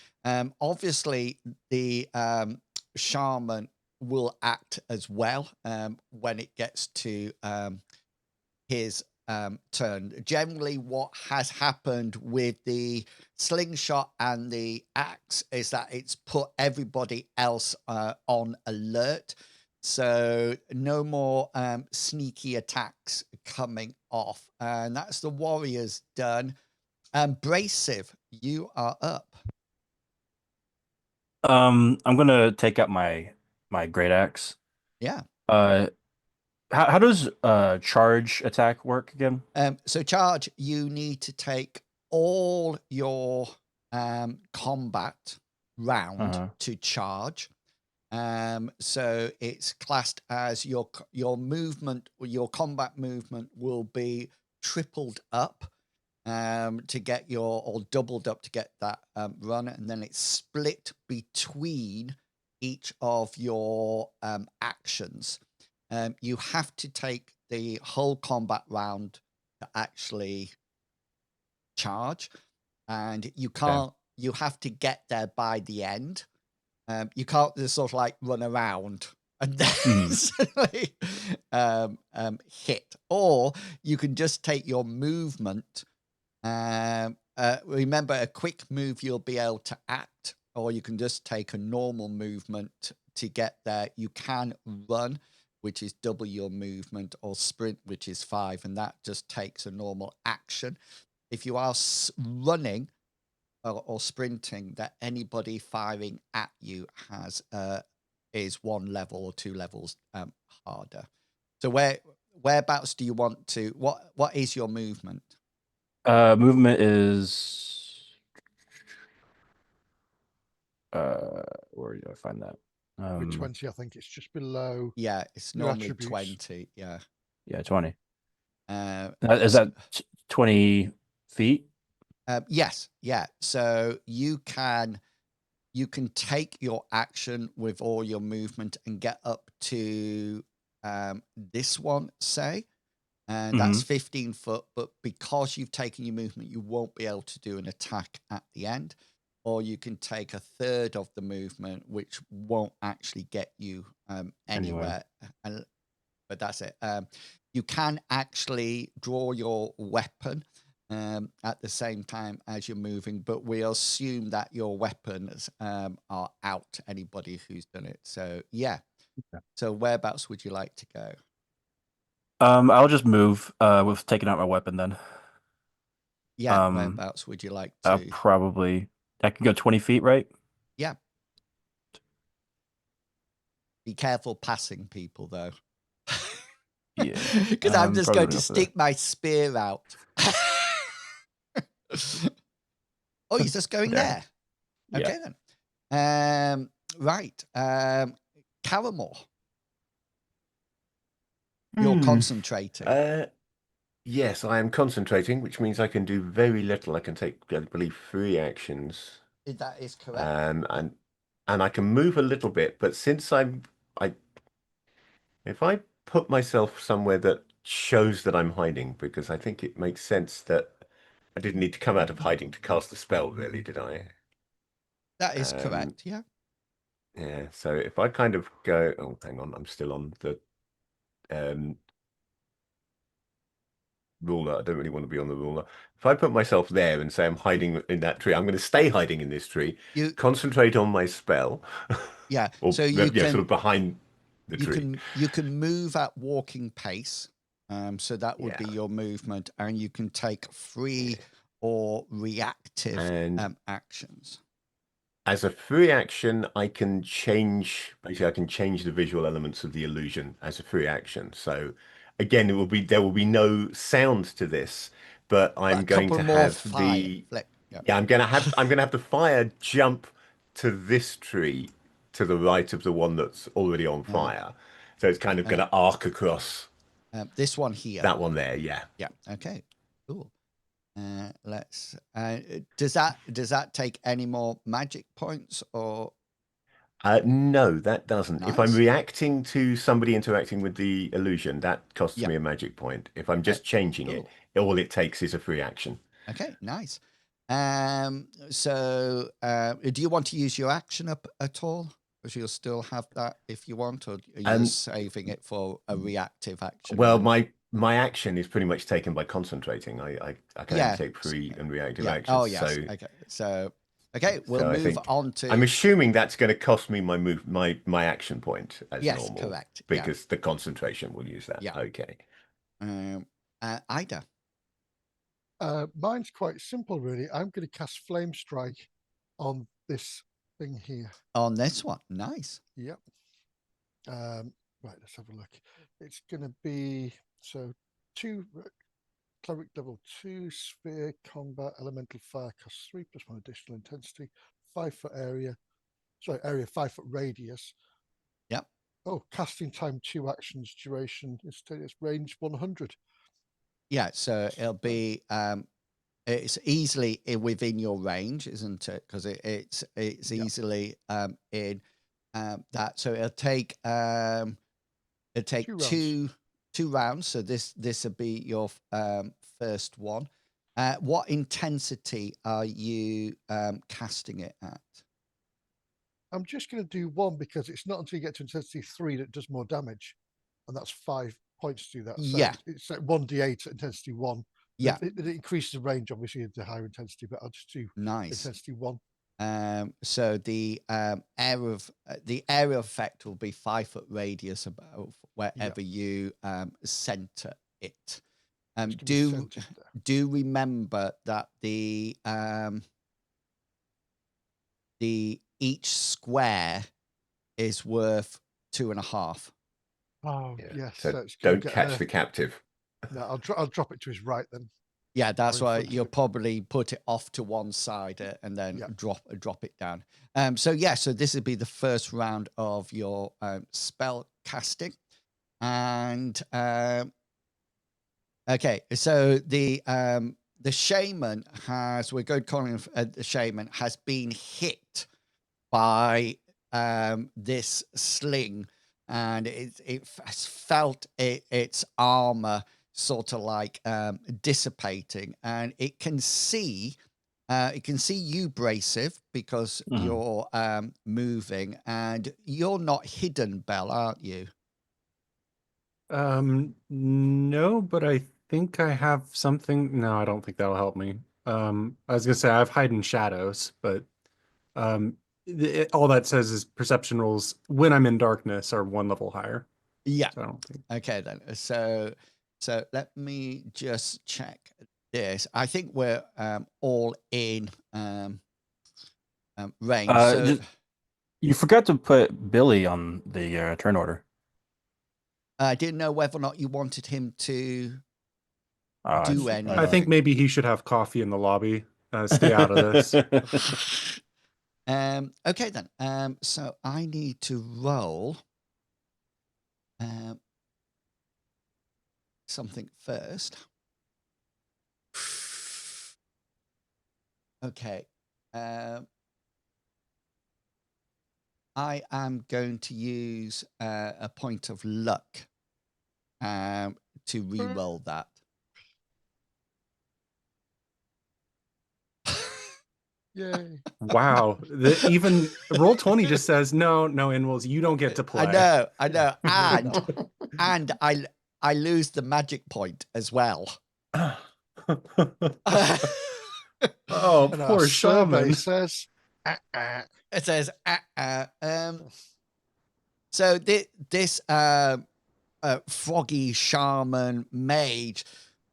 Speaker 2: Obviously, the shaman will act as well when it gets to his turn. Generally, what has happened with the slingshot and the axe is that it's put everybody else on alert. So no more sneaky attacks coming off. And that's the warriors done. Abrasive, you are up.
Speaker 4: I'm gonna take out my great axe.
Speaker 2: Yeah.
Speaker 4: How does charge attack work again?
Speaker 2: So charge, you need to take all your combat round
Speaker 4: Uh-huh.
Speaker 2: to charge. So it's classed as your movement, your combat movement will be tripled up to get your, or doubled up to get that run, and then it's split between each of your actions. You have to take the whole combat round to actually charge, and you can't. You have to get there by the end. You can't just sort of like run around and then suddenly hit, or you can just take your movement. Remember, a quick move you'll be able to act, or you can just take a normal movement to get there. You can run, which is double your movement, or sprint, which is 5, and that just takes a normal action. If you are running or sprinting, that anybody firing at you has is 1 level or 2 levels harder. So whereabouts do you want to? What is your movement?
Speaker 4: Movement is where do I find that?
Speaker 5: With 20, I think it's just below.
Speaker 2: Yeah, it's
Speaker 5: your
Speaker 2: normally
Speaker 5: attributes.
Speaker 2: 20. Yeah.
Speaker 4: Yeah, 20.
Speaker 2: Is
Speaker 4: Is that 20 feet?
Speaker 2: Yes. Yeah. So you can take your action with all your movement and get up to this one, say, and that's 15 foot. But because you've taken your movement, you won't be able to do an attack at the end. Or you can take a third of the movement, which won't actually get you anywhere. But that's it. You can actually draw your weapon at the same time as you're moving, but we assume that your weapons are out to anybody who's done it. So yeah. So whereabouts would you like to go?
Speaker 4: I'll just move with taking out my weapon then.
Speaker 2: Yeah, whereabouts would you like to?
Speaker 4: Probably I can go 20 feet, right?
Speaker 2: Yeah. Be careful passing people though.
Speaker 4: Yeah.
Speaker 2: Because I'm just
Speaker 4: probably
Speaker 2: going
Speaker 4: gonna
Speaker 2: to
Speaker 4: go for that.
Speaker 2: stick my spear out. Oh, he's just going
Speaker 4: Yeah.
Speaker 2: there. Okay then. Right. Caramel. You're concentrating.
Speaker 6: Yes, I am concentrating, which means I can do very little. I can take, I believe, 3 actions.
Speaker 2: That is correct.
Speaker 6: And I can move a little bit, but since if I put myself somewhere that shows that I'm hiding, because I think it makes sense that I didn't need to come out of hiding to cast the spell, really, did I?
Speaker 2: That is correct, yeah.
Speaker 6: Yeah, so if I kind of go, oh, hang on, I'm still on the ruler. I don't really want to be on the ruler. If I put myself there and say I'm hiding in that tree, I'm going to stay hiding in this tree, concentrate on my spell.
Speaker 2: Yeah,
Speaker 6: or,
Speaker 2: so you can
Speaker 6: sort of behind the tree.
Speaker 2: You can move at walking pace. So that would be your movement, and you can take free or reactive actions.
Speaker 6: As a free action, I can change, basically I can change the visual elements of the illusion as a free action. So again, there will be no sound to this, but I'm going to have I'm going to have the fire jump to this tree to the right of the one that's already on fire. So it's kind of going to arc across
Speaker 2: this one here.
Speaker 6: That one there, yeah.
Speaker 2: Yeah. Okay. Cool. Let's. Does that take any more magic points or?
Speaker 6: No, that doesn't.
Speaker 2: Nice.
Speaker 6: If I'm reacting to somebody interacting with the illusion, that costs me a magic point. If I'm just changing it, all it takes is a free action.
Speaker 2: Okay, nice. So, do you want to use your action up at all? Because you'll still have that if you want, or are you
Speaker 6: Um,
Speaker 2: just saving it for a reactive action?
Speaker 6: Well,
Speaker 2: then?
Speaker 6: my action is pretty much taken by concentrating. I can only
Speaker 2: Yeah.
Speaker 6: take free and reactive
Speaker 2: Yeah.
Speaker 6: actions.
Speaker 2: Oh, yes. Okay. So, okay, we'll
Speaker 6: I
Speaker 2: move
Speaker 6: think
Speaker 2: on
Speaker 6: I'm
Speaker 2: to.
Speaker 6: assuming that's going to cost me my action point as
Speaker 2: Yes,
Speaker 6: normal
Speaker 2: correct. Yeah.
Speaker 6: because the concentration will use that.
Speaker 2: Yeah.
Speaker 6: Okay.
Speaker 2: Ida.
Speaker 5: Mine's quite simple, really. I'm going to cast Flame Strike on this thing here.
Speaker 2: On this one. Nice.
Speaker 5: Yep. Right, let's have a look. It's going to be two cleric level 2 sphere combat elemental fire costs 3 plus 1 additional intensity, 5 foot area. Sorry, area 5 foot radius.
Speaker 2: Yep.
Speaker 5: Oh, casting time 2 actions, duration is range 100.
Speaker 2: Yeah. So it'll be it's easily within your range, isn't it? Because it's
Speaker 5: Yeah.
Speaker 2: easily in that. So it'll take 2 rounds. So this will be your first one. What intensity are you casting it at?
Speaker 5: I'm just going to do 1 because it's not until you get to intensity 3 that it does more damage, and that's 5 points to do that. So
Speaker 2: Yeah.
Speaker 5: it's at 1d8 at intensity 1.
Speaker 2: Yeah.
Speaker 5: It increases the range, obviously, the higher intensity, but I'll just do
Speaker 2: Nice.
Speaker 5: intensity 1.
Speaker 2: So the area effect will be 5 foot radius above wherever you center it. Do remember that the each square is worth 2.5.
Speaker 5: Oh,
Speaker 6: Yeah.
Speaker 5: yes.
Speaker 6: So don't catch the captive.
Speaker 5: No, I'll drop it to his right then.
Speaker 2: Yeah, that's
Speaker 5: in
Speaker 2: why
Speaker 5: front of
Speaker 2: you'll
Speaker 5: it.
Speaker 2: probably put it off to one side and then
Speaker 5: Yeah.
Speaker 2: drop it down. So this would be the first round of your spell casting, and okay. So the shaman we're going to call him the shaman has been hit by this sling, and it has felt its armor sort of like dissipating, and it can see you, Brasive, because you're moving, and you're not hidden, Bell, aren't you?
Speaker 3: No, but I think I have something. No, I don't think that'll help me. I was gonna say I have hide in shadows, but all that says is perception rolls when I'm in darkness are 1 level higher.
Speaker 2: Yeah.
Speaker 3: So I don't think.
Speaker 2: Okay then. So let me just check this. I think we're all in range.
Speaker 4: You forgot to put Billy on the turn order.
Speaker 2: I didn't know whether or not you wanted him to do anything.
Speaker 3: I think maybe he should have coffee in the lobby. Stay out of this.
Speaker 2: Okay then. So I need to roll something first. Okay. I am going to use a point of luck to re-roll that.
Speaker 5: Yay.
Speaker 3: Wow. Even roll 20 just says no Inwells, you don't get to play.
Speaker 2: I know. And I lose the magic point as well.
Speaker 3: Oh,
Speaker 5: And
Speaker 3: poor
Speaker 5: our survey
Speaker 3: shaman.
Speaker 5: says,
Speaker 2: It says, so this froggy shaman mage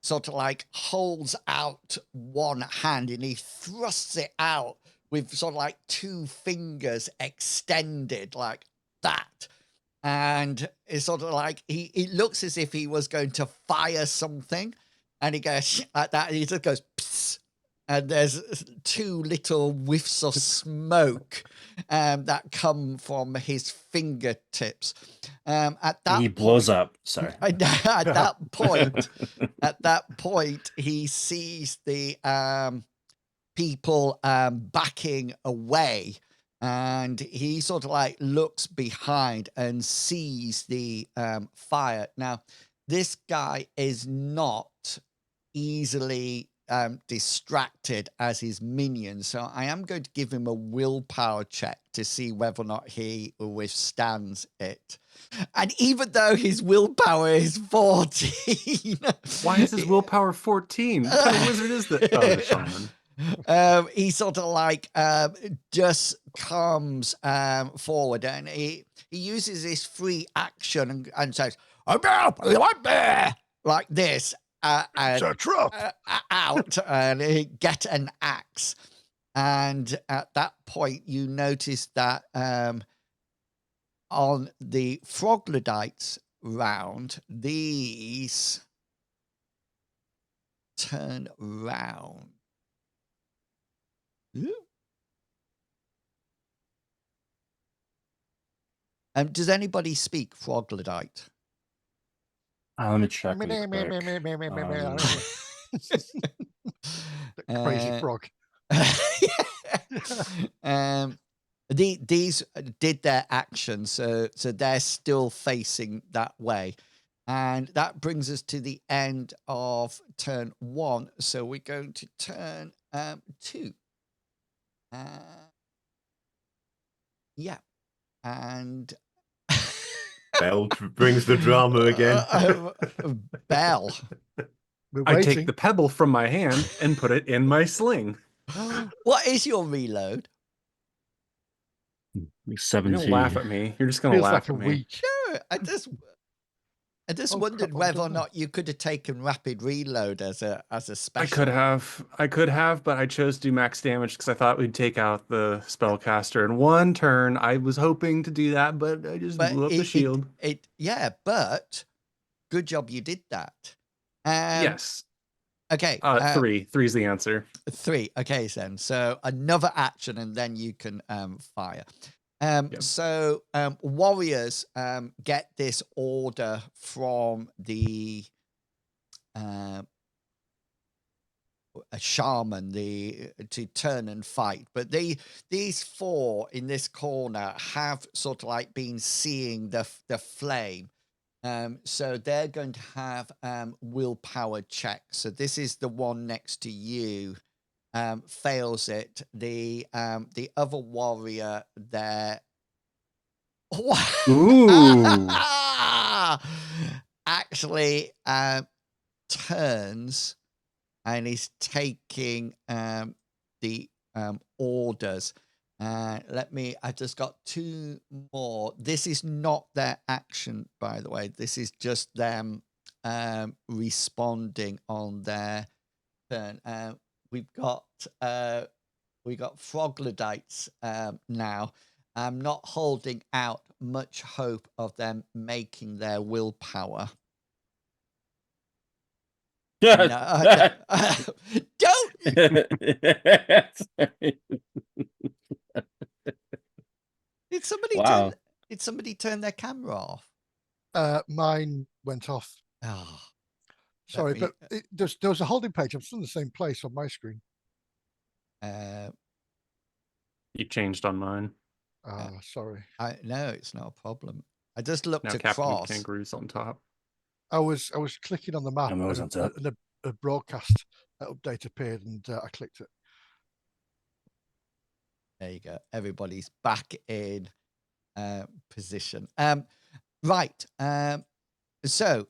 Speaker 2: sort of like holds out one hand and he thrusts it out with sort of like 2 fingers extended like that. And it's sort of like he looks as if he was going to fire something, and he goes like that, and he just goes, psst, and there's 2 little whiffs of smoke that come from his fingertips. At that
Speaker 4: he blows up. Sorry.
Speaker 2: at that point, he sees the people backing away, and he sort of like looks behind and sees the fire. Now, this guy is not easily distracted as his minion. So I am going to give him a willpower check to see whether or not he withstands it. And even though his willpower is 14,
Speaker 3: Why is his willpower 14? What kind of wizard is that? Oh, the shaman.
Speaker 2: He sort of like just comes forward, and he uses his free action and says, like this,
Speaker 5: It's
Speaker 2: and
Speaker 5: a trap.
Speaker 2: out, and he get an axe. And at that point, you notice that on the froglodytes round, these turn round. Does anybody speak froglodyte?
Speaker 4: Let me check.
Speaker 5: Me,
Speaker 4: Really
Speaker 5: me, me,
Speaker 4: quick.
Speaker 5: me, me, me, me, me. The
Speaker 2: Uh,
Speaker 5: crazy frog.
Speaker 2: These did their action, so they're still facing that way. And that brings us to the end of turn 1. So we're going to turn 2. Yeah. And
Speaker 6: Bell brings the drama again.
Speaker 2: Bell.
Speaker 5: We're
Speaker 3: I
Speaker 5: waiting.
Speaker 3: take the pebble from my hand and put it in my sling.
Speaker 2: What is your reload?
Speaker 4: Like
Speaker 3: You're
Speaker 4: 17.
Speaker 3: gonna laugh at me. You're just gonna
Speaker 5: Feels
Speaker 3: laugh
Speaker 5: like a
Speaker 3: at me.
Speaker 5: week.
Speaker 2: Sure. I just
Speaker 5: Oh,
Speaker 2: wondered
Speaker 5: crap, I'm
Speaker 2: whether or
Speaker 5: done now.
Speaker 2: not you could have taken rapid reload as a special.
Speaker 3: I could have, but I chose to do max damage because I thought we'd take out the spellcaster in one turn. I was hoping to do that, but I just
Speaker 2: But
Speaker 3: blew up the shield.
Speaker 2: but good job you did that.
Speaker 3: Yes.
Speaker 2: Okay.
Speaker 3: 3. 3's the answer.
Speaker 2: 3. Okay, then. So another action, and then you can fire. So warriors get this order from the a shaman to turn and fight, but these 4 in this corner have sort of like been seeing the flame, so they're going to have willpower checks. So this is the one next to you, fails it. The other warrior there
Speaker 4: Ooh.
Speaker 2: actually turns and is taking the orders. I just got 2 more. This is not their action, by the way. This is just them responding on their turn. We've got froglodytes now. I'm not holding out much hope of them making their willpower. No, don't. Did somebody
Speaker 4: Wow.
Speaker 2: turn their camera off?
Speaker 5: Mine went off.
Speaker 2: Oh,
Speaker 5: Sorry,
Speaker 2: me-
Speaker 5: but there was a holding page. I'm still in the same place on my screen.
Speaker 3: You changed on mine.
Speaker 5: Sorry.
Speaker 2: no, it's not a problem. I just looked
Speaker 3: Now Captain
Speaker 2: across.
Speaker 3: Kangaroo's on top.
Speaker 5: I was clicking on the map,
Speaker 4: I'm always on top.
Speaker 5: and a broadcast update appeared, and I clicked it.
Speaker 2: There you go. Everybody's back in position. Right. So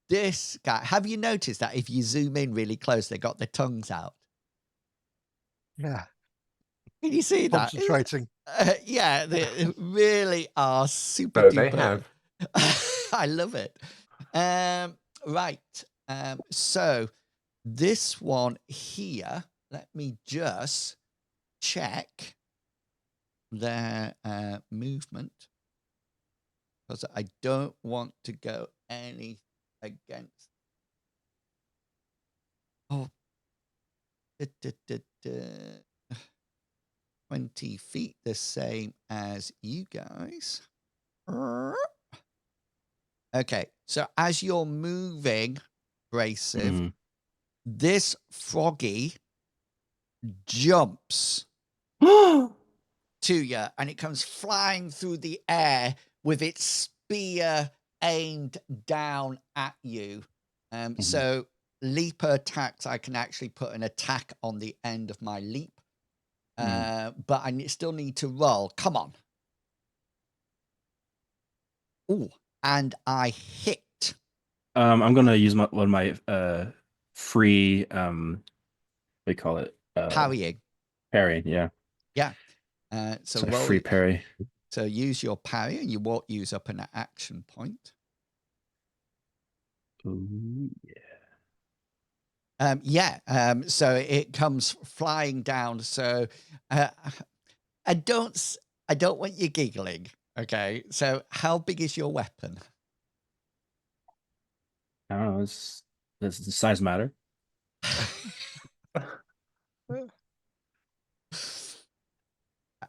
Speaker 2: this guy. Have you noticed that if you zoom in really close, they got their tongues out?
Speaker 5: Yeah.
Speaker 2: Can you see that?
Speaker 5: Concentrating.
Speaker 2: Yeah, they really are super
Speaker 6: So
Speaker 2: duper.
Speaker 6: they have.
Speaker 2: I love it. Right. So this one here, let me just check their movement, because I don't want to go any against. Oh, 20 feet, the same as you guys. Okay, so as you're moving, Brasive, this froggy jumps to you, and it comes flying through the air with its spear aimed down at you. So leaper attacks, I can actually put an attack on the end of my leap. But I still need to roll. Come on. Ooh, and I hit.
Speaker 4: I'm gonna use one of my free what do you call it?
Speaker 2: Parrying.
Speaker 4: Parrying, yeah.
Speaker 2: Yeah. So
Speaker 4: It's a
Speaker 2: roll.
Speaker 4: free parry.
Speaker 2: So use your parry, and you won't use up an action point.
Speaker 4: Ooh,
Speaker 2: So it comes flying down. So I don't want you giggling. Okay. So how big is your weapon?
Speaker 4: I don't know. Does the size matter?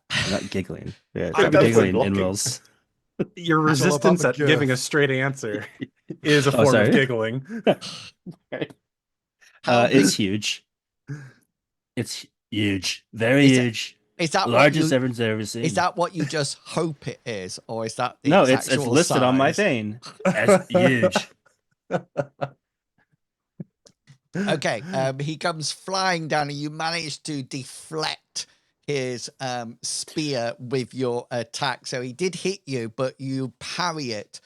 Speaker 4: I'm not giggling. Yeah,
Speaker 6: It
Speaker 4: stop
Speaker 6: does
Speaker 4: giggling,
Speaker 6: look blocking.
Speaker 4: Inwils.
Speaker 3: Your
Speaker 5: It's all about
Speaker 3: resistance
Speaker 5: the
Speaker 3: at giving a
Speaker 5: girth.
Speaker 3: straight answer is a
Speaker 4: Oh,
Speaker 3: form
Speaker 4: sorry.
Speaker 3: of giggling.
Speaker 2: How
Speaker 4: It's
Speaker 2: big-
Speaker 4: huge. It's huge. Very
Speaker 2: Is it-
Speaker 4: huge.
Speaker 2: Is that
Speaker 4: Largest
Speaker 2: what you?
Speaker 4: ever seen.
Speaker 2: Is that what you just hope it is, or is that the
Speaker 4: No, it's
Speaker 2: actual
Speaker 4: listed on my
Speaker 2: size?
Speaker 4: thing as huge.
Speaker 2: Okay, he comes flying down, and you manage to deflect his spear with your attack. So he did hit you, but you parry it.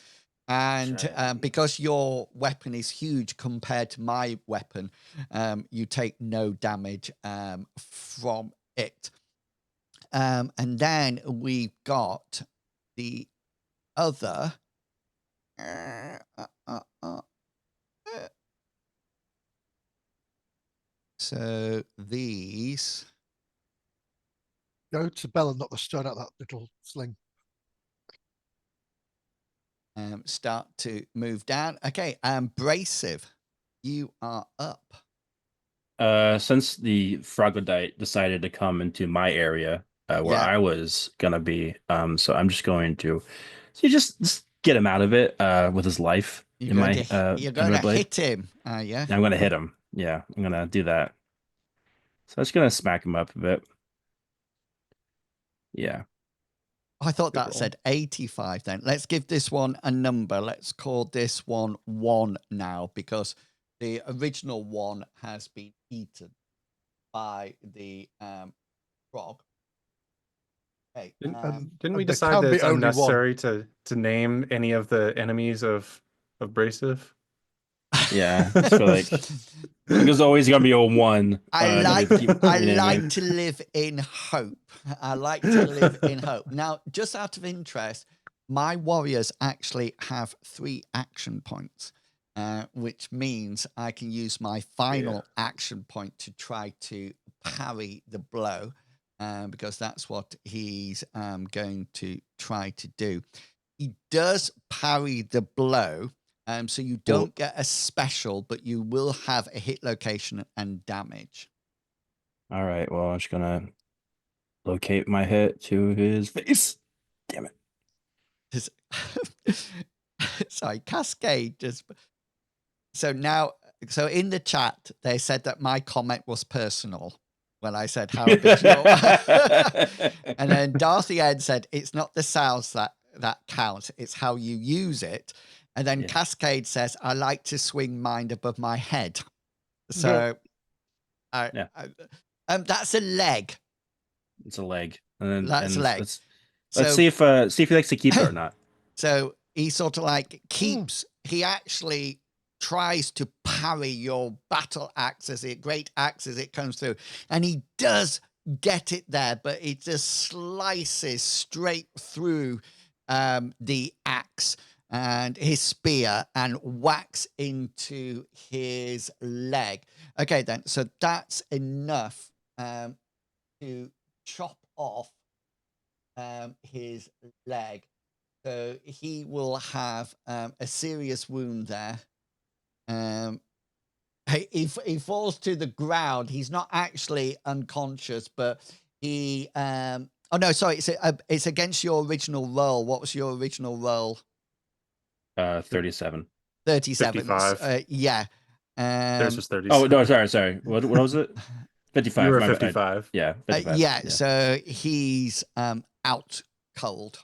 Speaker 2: And
Speaker 4: Right.
Speaker 2: because your weapon is huge compared to my weapon, you take no damage from it. And then we've got the other. So these
Speaker 5: Go to Bella, not the stone out that little sling.
Speaker 2: start to move down. Okay, abrasive, you are up.
Speaker 4: Since the froglodyte decided to come into my area where
Speaker 2: Yeah.
Speaker 4: I was gonna be, so I'm just going to just get him out of it with his life
Speaker 2: You're
Speaker 4: in
Speaker 2: going
Speaker 4: my
Speaker 2: to you're
Speaker 4: in
Speaker 2: going
Speaker 4: my
Speaker 2: to
Speaker 4: blade.
Speaker 2: hit him. Yeah.
Speaker 4: I'm gonna hit him. Yeah, I'm gonna do that. So I'm just gonna smack him up a bit. Yeah.
Speaker 2: I thought
Speaker 4: Good
Speaker 2: that
Speaker 4: roll.
Speaker 2: said 85 then. Let's give this one a number. Let's call this one 1 now, because the original one has been eaten by the frog. Okay.
Speaker 3: Didn't we
Speaker 5: and there
Speaker 3: decide
Speaker 5: can
Speaker 3: that
Speaker 5: be
Speaker 3: it's
Speaker 5: only one.
Speaker 3: unnecessary to name any of the enemies of Brasive?
Speaker 4: Yeah. I feel like there's always gonna be a one.
Speaker 2: I
Speaker 4: that
Speaker 2: like
Speaker 4: they keep
Speaker 2: I
Speaker 4: renaming.
Speaker 2: like to live in hope. I like to live in hope. Now, just out of interest, my warriors actually have 3 action points, which means I can use my final action point to try to parry the blow, because that's what he's going to try to do. He does parry the blow. So you don't get a special, but you will have a hit location and damage.
Speaker 4: All right. Well, I'm just gonna locate my hit to his face. Damn it.
Speaker 2: Sorry, Cascade just. So now, so in the chat, they said that my comment was personal when I said how big your. And then Darcy Ed said it's not the sounds that count; it's how you use it. And then
Speaker 4: Yeah.
Speaker 2: Cascade says, "I like to swing mine above my head." So, that's a leg.
Speaker 4: It's a leg. And then
Speaker 2: That's a leg.
Speaker 4: let's
Speaker 2: So,
Speaker 4: see if he likes to keep it or not.
Speaker 2: So he sort of like keeps. He actually tries to parry your battle axe great axe as it comes through, and he does get it there, but it just slices straight through the axe and his spear and whacks into his leg. Okay, then. So that's enough to chop off his leg. So he will have a serious wound there. He falls to the ground. He's not actually unconscious, but he. Oh no, sorry. It's against your original roll. What was your original roll?
Speaker 4: 37.
Speaker 2: 37.
Speaker 3: 55.
Speaker 2: Yeah.
Speaker 3: Theirs was 30.
Speaker 4: Oh no, sorry. What was it? 55.
Speaker 3: You were
Speaker 4: my bad.
Speaker 3: 55.
Speaker 4: Yeah, 55.
Speaker 2: Yeah. So he's out cold.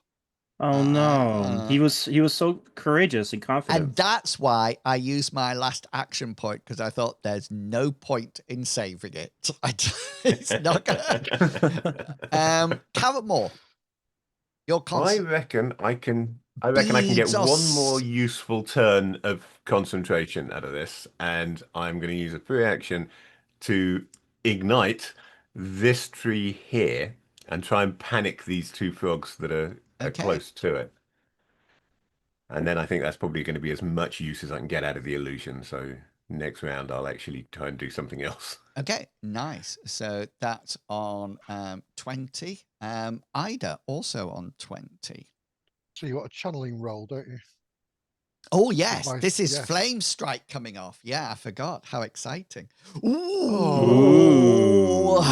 Speaker 4: Oh no. He was so courageous and confident.
Speaker 2: And that's why I used my last action point, because I thought there's no point in saving it. It's not gonna. Carrotmore, your
Speaker 6: I reckon I can. I reckon I can get
Speaker 2: Beads are
Speaker 6: one more useful turn of concentration out of this, and I'm going to use a free action to ignite this tree here and try and panic these two frogs that are
Speaker 2: Okay.
Speaker 6: close to it. And then I think that's probably going to be as much use as I can get out of the illusion. So next round, I'll actually try and do something else.
Speaker 2: Okay, nice. So that's on 20. Ida also on 20.
Speaker 5: So you got a channeling roll, don't you?
Speaker 2: Oh yes,
Speaker 5: my-
Speaker 2: this is
Speaker 5: yes.
Speaker 2: Flame Strike coming off. Yeah, I forgot. How exciting.
Speaker 5: Oh.
Speaker 2: Ooh.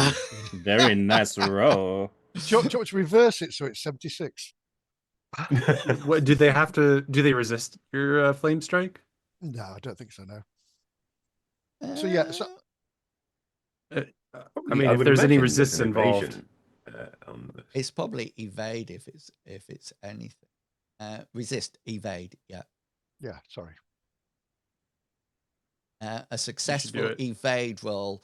Speaker 4: Very nice roll.
Speaker 5: Do you want to reverse it so it's 76?
Speaker 3: What did they have to? Do they resist your flame strike?
Speaker 5: No, I don't think so. No. So yeah, so
Speaker 3: I
Speaker 6: Probably,
Speaker 3: mean,
Speaker 6: I
Speaker 3: if
Speaker 6: would
Speaker 3: there's any
Speaker 6: imagine there's
Speaker 3: resist
Speaker 6: an
Speaker 3: involved.
Speaker 6: evasion, on this.
Speaker 2: It's probably evade if it's anything. Resist, evade. Yeah.
Speaker 5: yeah. Sorry.
Speaker 2: A successful
Speaker 3: it.
Speaker 2: evade roll.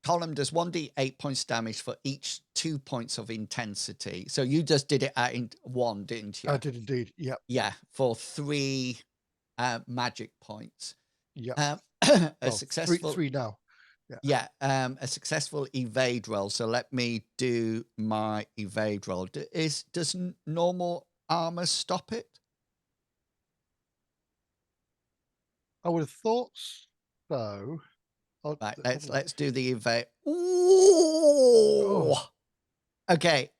Speaker 2: Column does 1d8 points damage for each 2 points of intensity. So you just did it at 1, didn't you?
Speaker 5: I did indeed. Yep.
Speaker 2: Yeah, for 3 magic points.
Speaker 5: Yep.
Speaker 2: A
Speaker 5: Well,
Speaker 2: successful
Speaker 5: three now.
Speaker 2: Yeah, a successful evade roll. So let me do my evade roll. Does normal armor stop it?
Speaker 5: I would have thought so.
Speaker 2: Right, let's do the evade. Ooh. Okay,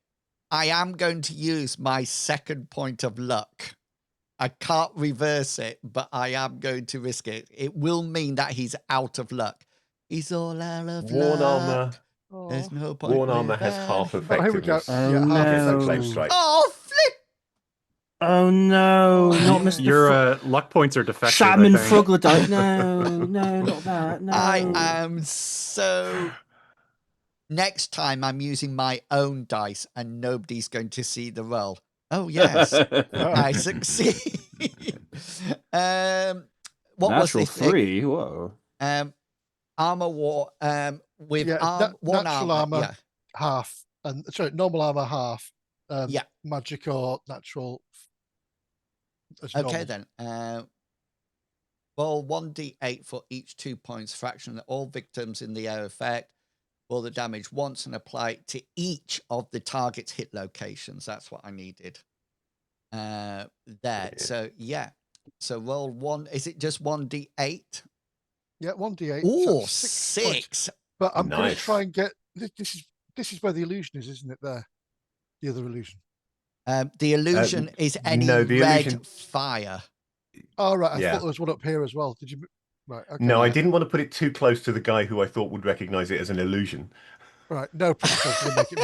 Speaker 2: I am going to use my second point of luck. I can't reverse it, but I am going to risk it. It will mean that he's out of luck. He's all out of
Speaker 6: Worn
Speaker 2: luck.
Speaker 6: armor.
Speaker 2: There's no point.
Speaker 6: Worn armor
Speaker 2: with
Speaker 6: has
Speaker 2: that.
Speaker 6: half
Speaker 5: Oh, here we go.
Speaker 6: effectiveness.
Speaker 4: Oh,
Speaker 5: Yeah, half
Speaker 6: against
Speaker 4: no.
Speaker 6: the flame
Speaker 5: effectiveness.
Speaker 6: strike.
Speaker 2: Oh, flip!
Speaker 4: Oh no,
Speaker 5: Oh,
Speaker 4: not
Speaker 5: yeah.
Speaker 4: Mr.
Speaker 3: Your luck points are defective.
Speaker 4: Shaman
Speaker 3: I think.
Speaker 4: froglodyte. No, not that. No.
Speaker 2: I am so. Next time I'm using my own dice and nobody's going to see the roll. Oh, yes, I succeed. What was
Speaker 4: Natural
Speaker 2: this thing?
Speaker 4: 3. Whoa.
Speaker 2: Armor war with
Speaker 5: Yeah,
Speaker 2: one
Speaker 5: natural
Speaker 2: armor.
Speaker 5: armor. Half and sorry, normal armor half.
Speaker 2: Yeah.
Speaker 5: Magic or natural.
Speaker 2: Okay, then. Roll 1d8 for each 2 points fraction. All victims in the air effect roll the damage once and apply it to each of the target's hit locations. That's what I needed. There. So yeah. So roll 1. Is it just 1d8?
Speaker 5: Yeah, 1d8.
Speaker 2: Oh,
Speaker 5: so
Speaker 2: 6.
Speaker 5: But I'm going to
Speaker 6: Nice.
Speaker 5: try and get this is where the illusion is, isn't it? There, the other illusion.
Speaker 2: The illusion is any
Speaker 6: no, the
Speaker 2: red
Speaker 6: illusion-
Speaker 2: fire.
Speaker 5: Oh right, I
Speaker 6: Yeah.
Speaker 5: thought there was one up here as well. Did you? Right. Okay.
Speaker 6: No, I
Speaker 5: yeah.
Speaker 6: didn't want to put it too close to the guy who I thought would recognize it as an illusion.
Speaker 5: Right. No problem. I was going to make it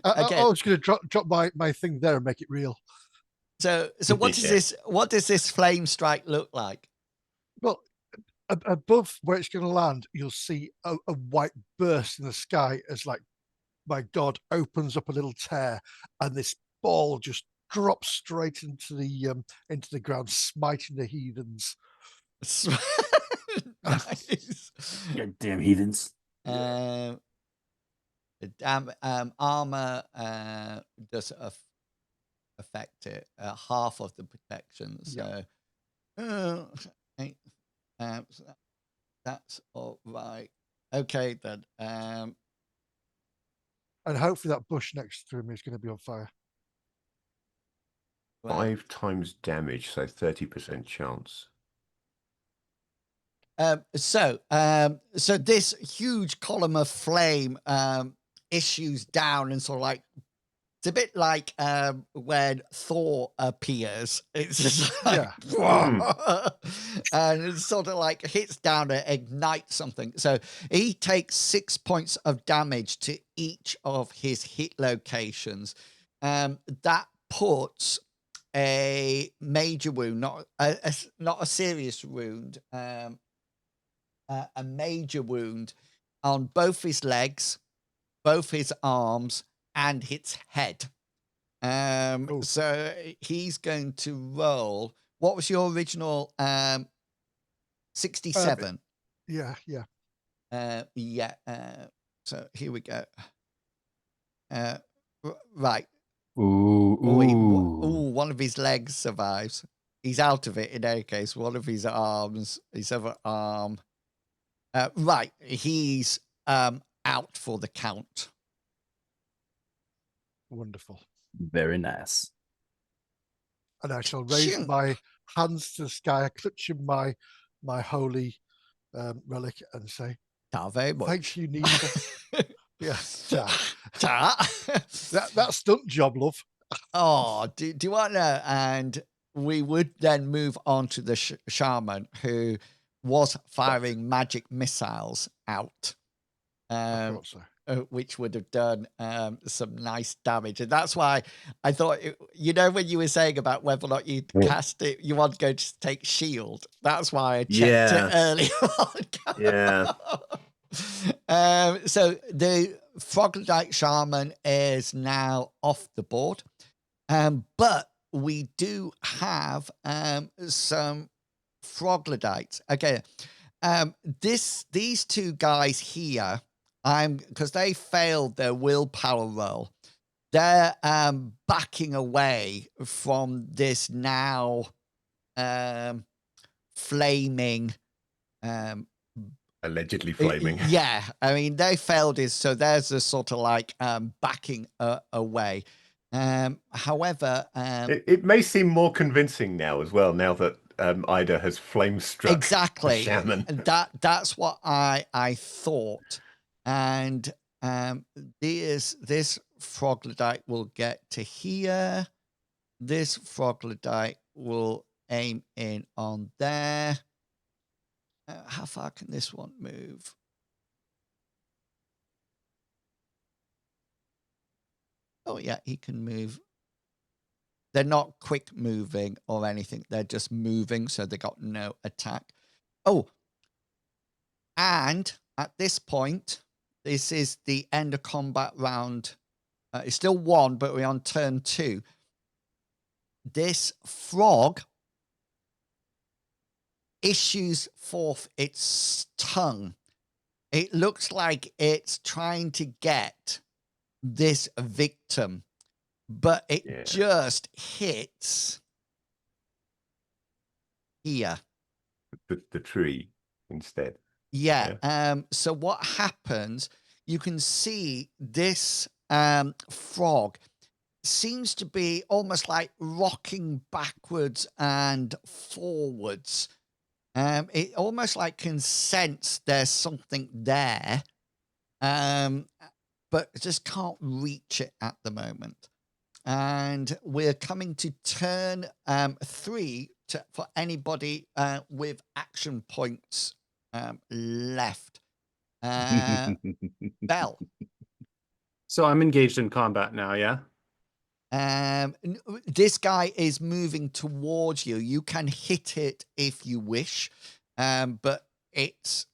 Speaker 5: real.
Speaker 2: Okay.
Speaker 5: I was going to drop my thing there and make it real.
Speaker 2: So what does
Speaker 6: Yeah.
Speaker 2: this? What does this flame strike look like?
Speaker 5: Well, above where it's going to land, you'll see a white burst in the sky as, like, my God, opens up a little tear, and this ball just drops straight into the ground, smiting the heathens.
Speaker 2: Nice.
Speaker 4: Goddamn heathens.
Speaker 2: Armor does affect it. Half of the protection. So, so that's all right. Okay then.
Speaker 5: And hopefully that bush next to him is going to be on fire.
Speaker 2: Right.
Speaker 6: 5 times damage, so 30% chance.
Speaker 2: So this huge column of flame issues down and sort of like, it's a bit like when Thor appears. It's just like, and it sort of like hits down and ignites something. So he takes 6 points of damage to each of his hit locations. That puts a major wound, not a serious wound, a major wound on both his legs, both his arms, and hits head.
Speaker 5: Oh.
Speaker 2: So he's going to roll. What was your original 67?
Speaker 5: Yeah.
Speaker 2: Yeah. So here we go. Right.
Speaker 4: Ooh,
Speaker 2: Oh,
Speaker 4: ooh.
Speaker 2: one of his legs survives. He's out of it in any case. One of his arms, his other arm. Right. He's out for the count.
Speaker 5: Wonderful.
Speaker 4: Very nice.
Speaker 5: And I shall raise
Speaker 2: Chunk.
Speaker 5: my hands to the sky, clutching my holy relic, and say,
Speaker 2: Ta very much.
Speaker 5: "Thank you, Neva." Yeah, ta.
Speaker 2: Ta.
Speaker 5: That stunt job, love.
Speaker 2: Oh, do you want to? And we would then move on to the shaman who was firing magic missiles out,
Speaker 5: Of course, sir.
Speaker 2: which would have done some nice damage. And that's why I thought, when you were saying about whether or not you'd cast it, you want to go to take shield. That's why I checked it earlier on.
Speaker 6: Yeah.
Speaker 2: So the Froglodyte Shaman is now off the board. But we do have some Froglodytes. Okay. These two guys here, because they failed their willpower roll, they're backing away from this now flaming
Speaker 6: Allegedly flaming.
Speaker 2: Yeah, I mean they failed it, so there's a sort of like backing away. However,
Speaker 6: It may seem more convincing now as well, now that Ida has flame struck
Speaker 2: exactly
Speaker 6: the shaman.
Speaker 2: that's what I thought. And this Froglodyte will get to here. This Froglodyte will aim in on there. How far can this one move? Oh, yeah, he can move. They're not quick moving or anything. They're just moving, so they got no attack. Oh, and at this point, this is the end of combat round. It's still 1, but we're on turn 2. This frog issues forth its tongue. It looks like it's trying to get this victim, but it just hits here.
Speaker 6: The tree instead.
Speaker 2: Yeah. So what happens, you can see this frog seems to be almost like rocking backwards and forwards. It almost like can sense there's something there, but just can't reach it at the moment. And we're coming to turn 3 for anybody with action points left. Bell.
Speaker 3: So I'm engaged in combat now, yeah?
Speaker 2: This guy is moving towards you. You can hit it if you wish, but it's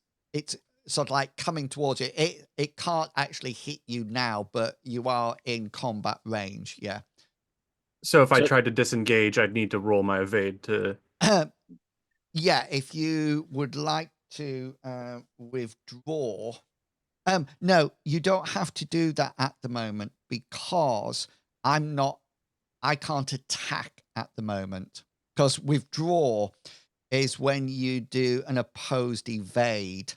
Speaker 2: sort of like coming towards you. It can't actually hit you now, but you are in combat range. Yeah.
Speaker 3: So if I tried to disengage, I'd need to roll my evade to...
Speaker 2: Yeah, if you would like to withdraw. No, you don't have to do that at the moment because I can't attack at the moment. Because withdraw is when you do an opposed evade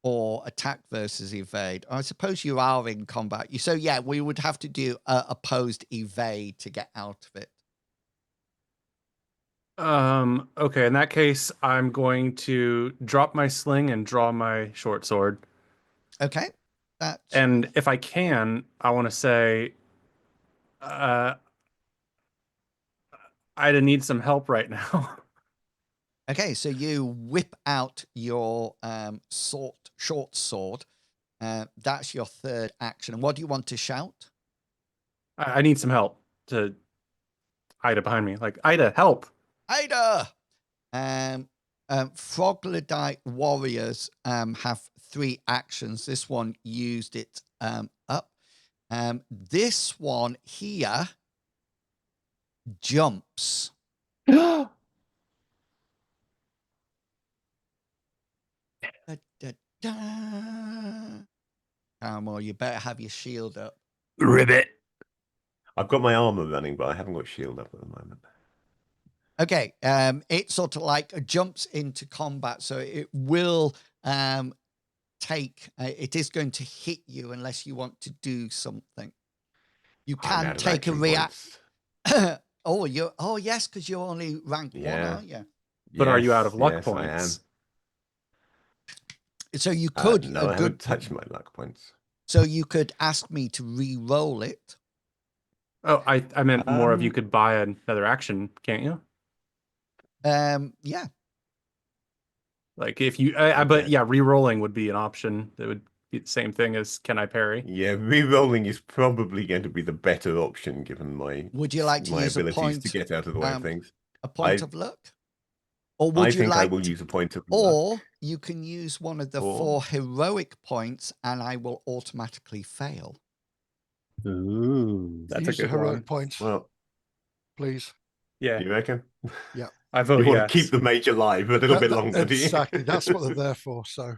Speaker 2: or attack versus evade. I suppose you are in combat. So yeah, we would have to do opposed evade to get out of it.
Speaker 3: Okay, in that case, I'm going to drop my sling and draw my short sword.
Speaker 2: Okay.
Speaker 3: And if I can, I want to say, Ida needs some help right now.
Speaker 2: Okay, so you whip out your short sword. That's your third action. And what do you want to shout?
Speaker 3: I need some help to Ida behind me. Like, Ida, help!
Speaker 2: Ida! Froglodyte warriors have 3 actions. This one used it up. This one here jumps. Da, da, da. Caramel, you better have your shield up.
Speaker 4: Ribbit.
Speaker 6: I've got my armor running, but I haven't got shield up at the moment.
Speaker 2: Okay, it sort of like jumps into combat, so it will take. It is going to hit you unless you want to do something. You
Speaker 6: I'm
Speaker 2: can
Speaker 6: out of
Speaker 2: take a
Speaker 6: action
Speaker 2: react.
Speaker 6: points.
Speaker 2: Oh yes, because you're only rank 1,
Speaker 6: Yeah.
Speaker 2: aren't you?
Speaker 3: But are you out
Speaker 6: Yes,
Speaker 3: of luck
Speaker 6: yes, I am.
Speaker 3: points?
Speaker 2: So you could
Speaker 6: No, I haven't touched my luck points.
Speaker 2: So you could ask me to re-roll it.
Speaker 3: Oh, I meant more of you
Speaker 6: Um,
Speaker 3: could buy another action, can't you?
Speaker 2: Yeah.
Speaker 3: Like if you, but yeah, re-rolling would be an option. That would be the same thing as can I parry?
Speaker 6: Yeah, re-rolling is probably going to be the better option given my
Speaker 2: Would you like to
Speaker 6: my
Speaker 2: use a
Speaker 6: abilities
Speaker 2: point,
Speaker 6: to get out of the way of things.
Speaker 2: a point
Speaker 6: I
Speaker 2: of luck? Or
Speaker 6: I
Speaker 2: would you
Speaker 6: think I
Speaker 2: like
Speaker 6: will
Speaker 2: to,
Speaker 6: use a point of luck.
Speaker 2: or you can use one of the
Speaker 6: Or-
Speaker 2: 4 heroic points and I will automatically fail.
Speaker 4: Ooh.
Speaker 3: That's
Speaker 5: Use
Speaker 3: a
Speaker 5: the
Speaker 3: good
Speaker 5: heroic
Speaker 3: one.
Speaker 5: points,
Speaker 6: Well,
Speaker 5: please.
Speaker 3: Yeah,
Speaker 6: you reckon?
Speaker 5: Yeah.
Speaker 3: I vote
Speaker 6: You want
Speaker 3: yes.
Speaker 6: to keep the mage alive a little bit longer, do you?
Speaker 5: Exactly. That's what they're there for. So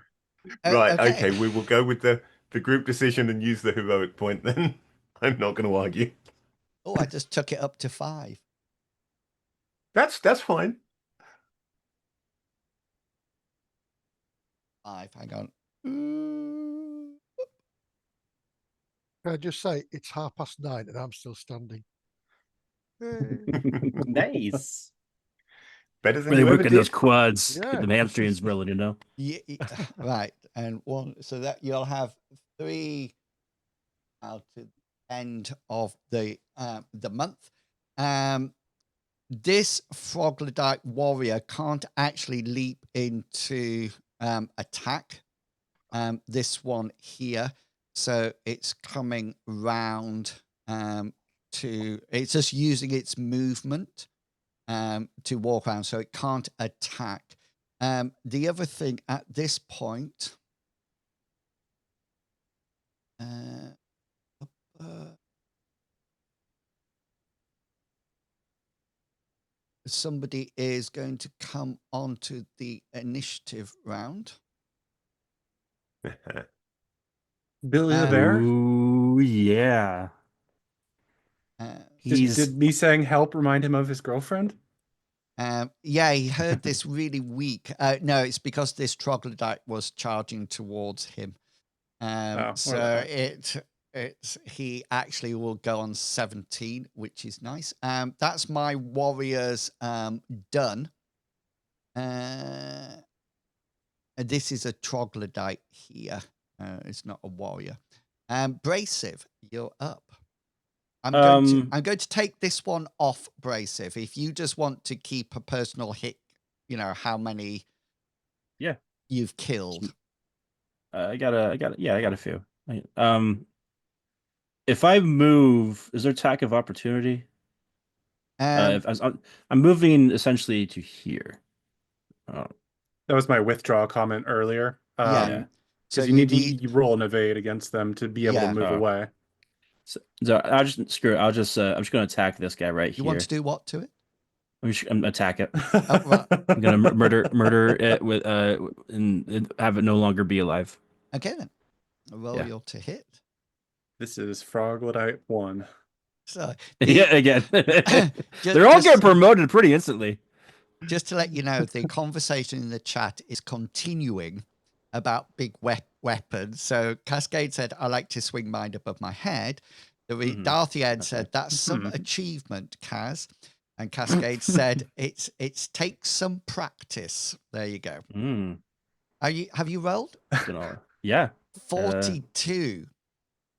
Speaker 6: Right, okay, we will go with the group decision and use the heroic point then. I'm not going to argue.
Speaker 2: Oh, I just took it up to 5.
Speaker 6: That's fine.
Speaker 2: 5. Hang on.
Speaker 5: can I just say it's 9:30 and I'm still standing.
Speaker 4: Nice.
Speaker 6: Better than
Speaker 4: Really
Speaker 6: you ever
Speaker 4: working
Speaker 6: did.
Speaker 4: those quads.
Speaker 5: Yeah.
Speaker 4: Get the hamstrings rolling, you know.
Speaker 2: Yeah, right. And 1, so that you'll have 3 out to the end of the month. This froglodyte warrior can't actually leap into attack. This one here, so it's coming round to. It's just using its movement to walk around, so it can't attack. The other thing at this point. Somebody is going to come onto the initiative round.
Speaker 3: Billy the Bear.
Speaker 4: Ooh, yeah.
Speaker 3: Did me saying help remind him of his girlfriend?
Speaker 2: Yeah, he heard this really weak. No, it's because this troglodyte was charging towards him. So he actually will go on 17, which is nice. That's my warriors done. This is a troglodyte here. It's not a warrior. Brasive, you're up. I'm going to take this one off, Brasive. If you just want to keep a personal hit, how many you've killed.
Speaker 4: I got a few. If I move, is there attack of opportunity? I'm moving essentially to here.
Speaker 3: That was my withdraw comment earlier.
Speaker 2: Yeah.
Speaker 3: So you need to roll an evade against them to be able to move away.
Speaker 4: So I'll just screw it. I'm just going to attack this guy right here.
Speaker 2: You want to do what to it?
Speaker 4: I'm gonna attack it.
Speaker 2: Oh, right.
Speaker 4: I'm gonna murder it with and have it no longer be alive.
Speaker 2: Okay then. Roll your to hit.
Speaker 3: This is Froglodyte 1.
Speaker 2: So
Speaker 4: yeah, again. They're all getting promoted pretty instantly.
Speaker 2: Just to let you know, the conversation in the chat is continuing about big weapons. So Cascade said, I like to swing mine above my head. Darthy Ed said, that's some achievement, Kaz. And Cascade said, it takes some practice. There you go. Have you rolled?
Speaker 4: Yeah.
Speaker 2: 42.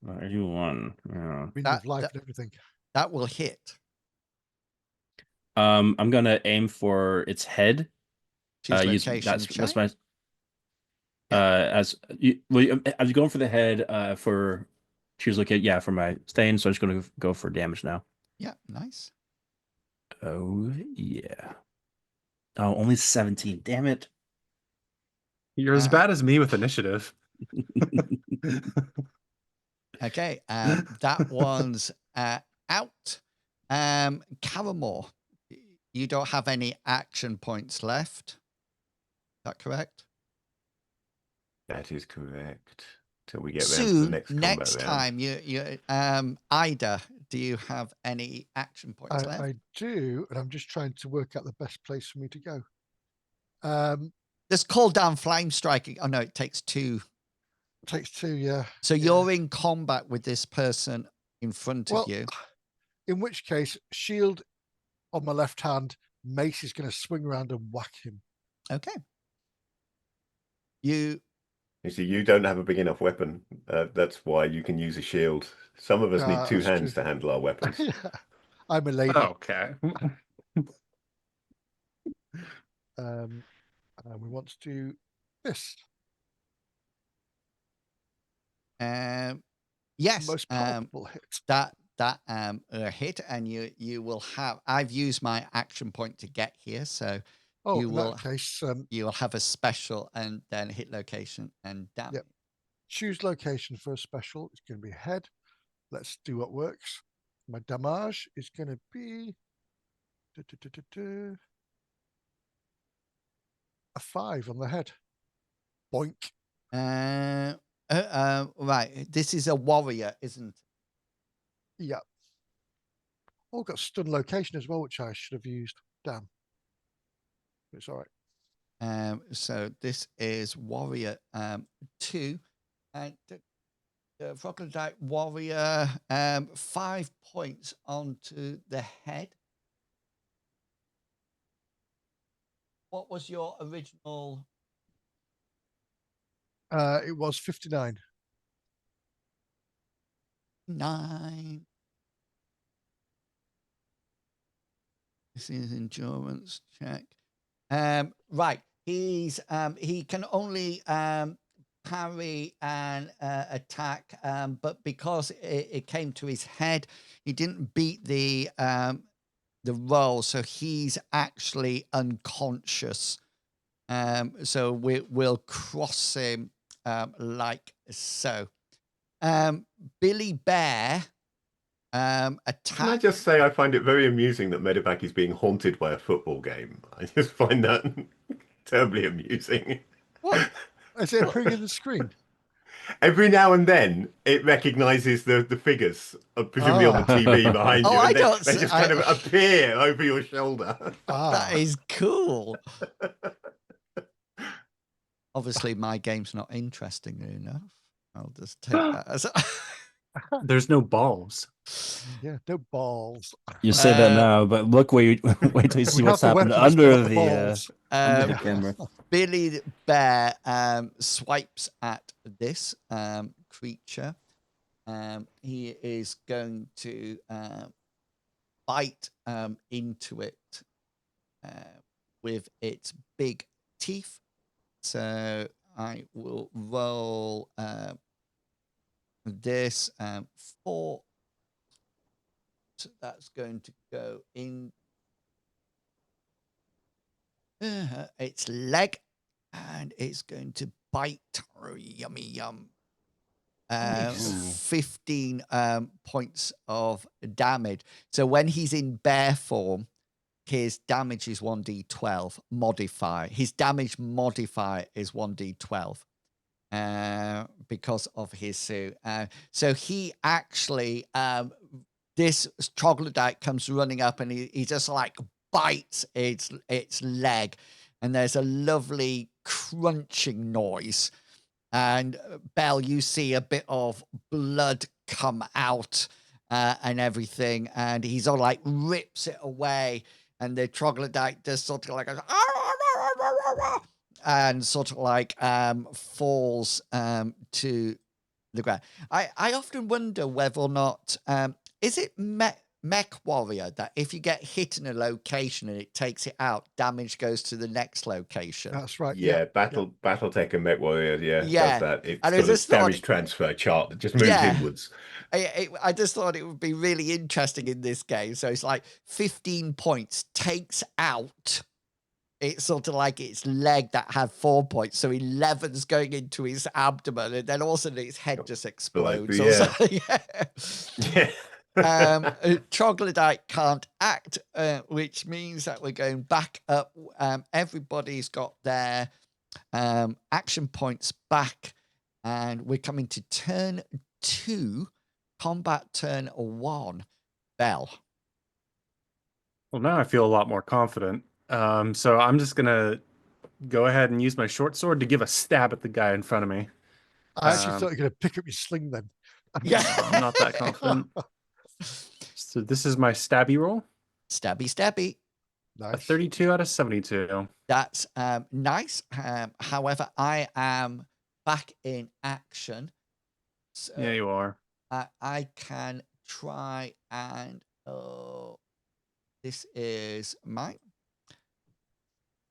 Speaker 4: 41. Yeah.
Speaker 5: Wind of life and everything.
Speaker 2: That will hit.
Speaker 4: I'm gonna aim for its head.
Speaker 2: Choose location.
Speaker 4: That's my. I was going for the head. For choose location. Yeah, for my stain. So I'm just gonna go for damage now.
Speaker 2: Yeah, nice.
Speaker 4: Oh yeah. Oh, only 17. Damn it.
Speaker 3: You're as bad as me with initiative.
Speaker 2: Okay, that one's out. Caramore, you don't have any action points left. Is that correct?
Speaker 6: That is correct. Till we get round to the
Speaker 2: Soon,
Speaker 6: next combat
Speaker 2: next
Speaker 6: round.
Speaker 2: time, Ida, do you have any action points left?
Speaker 5: I do, and I'm just trying to work out the best place for me to go.
Speaker 2: Just call down flame striking. Oh no, it takes 2.
Speaker 5: Takes 2, yeah.
Speaker 2: So
Speaker 5: yeah.
Speaker 2: you're in combat with this person in front of you.
Speaker 5: In which case, shield on my left hand, mace is going to swing around and whack him.
Speaker 2: Okay. You
Speaker 6: see, you don't have a big enough weapon. That's why you can use a shield. Some of us need 2 hands to handle our weapons.
Speaker 5: Yeah. I'm a lady.
Speaker 3: Okay.
Speaker 5: And we want to do this.
Speaker 2: yes.
Speaker 5: Most palpable hit.
Speaker 2: That hit, and you will have. I've used my action point to get here, so
Speaker 5: in that case,
Speaker 2: you will have a special and then hit location and damage.
Speaker 5: Yep. Choose location for a special. It's going to be head. Let's do what works. My damage is going to be a 5 on the head. Boink.
Speaker 2: Right. This is a warrior, isn't it?
Speaker 5: Yeah. Oh, got stun location as well, which I should have used. Damn. It's all right.
Speaker 2: So this is warrior 2, and the froglodyte warrior 5 points onto the head. What was your original?
Speaker 5: It was 59.
Speaker 2: 9. This is endurance check. Right. He's he can only parry an attack, but because it came to his head, he didn't beat the roll, so he's actually unconscious. So we'll cross him like so. Billy Bear attack.
Speaker 6: Can I just say I find it very amusing that Medevac is being haunted by a football game. I just find that terribly amusing.
Speaker 5: What? Is it appearing on the screen?
Speaker 6: Every now and then, it recognises the figures, presumably on the TV behind you, and they just kind of appear over your shoulder.
Speaker 2: That is cool. Obviously, my game's not interesting enough. I'll just take that as
Speaker 3: There's no balls.
Speaker 5: Yeah, no balls.
Speaker 4: You say that now, but look wait till you see what's happening under the camera.
Speaker 2: Billy Bear swipes at this creature. He is going to bite into it with its big teeth. So I will roll this 4. So that's going to go in its leg, and it's going to bite. Yummy yum. 15 points of damage. So when he's in bear form, his damage is 1d12 modifier. His damage modifier is 1d12 because of his suit. So he actually, this troglodyte comes running up, and he just like bites its leg, and there's a lovely crunching noise. And Belle, you see a bit of blood come out and everything, and he's all like rips it away, and the troglodyte just sort of like goes, and sort of like falls to the ground. I often wonder whether or not is it mech warrior that if you get hit in a location and it takes it out, damage goes to the next location.
Speaker 5: That's right.
Speaker 6: Yeah, Battletech and Mech Warrior, does that. It's
Speaker 2: and
Speaker 6: got a damage transfer chart that just moves inwards.
Speaker 2: I just thought it would be really interesting in this game. So it's like 15 points takes out it's sort of like its leg that had 4 points, so 11's going into his abdomen, and then all of a sudden its head just explodes.
Speaker 6: through, yeah.
Speaker 2: Yeah.
Speaker 6: Yeah.
Speaker 2: Troglodyte can't act, which means that we're going back up. Everybody's got their action points back, and we're coming to turn 2, combat turn 1. Bell.
Speaker 3: Well, now I feel a lot more confident. So I'm just gonna go ahead and use my short sword to give a stab at the guy in front of me.
Speaker 5: I actually
Speaker 3: Um,
Speaker 5: thought you were going to pick up your sling then.
Speaker 2: Yeah.
Speaker 3: I'm not that confident. So this is my stabby roll.
Speaker 2: Stabby.
Speaker 3: A
Speaker 5: Nice.
Speaker 3: 32 out of 72.
Speaker 2: That's nice. However, I am back in action. So
Speaker 3: Yeah, you are.
Speaker 2: I can try and this is mine.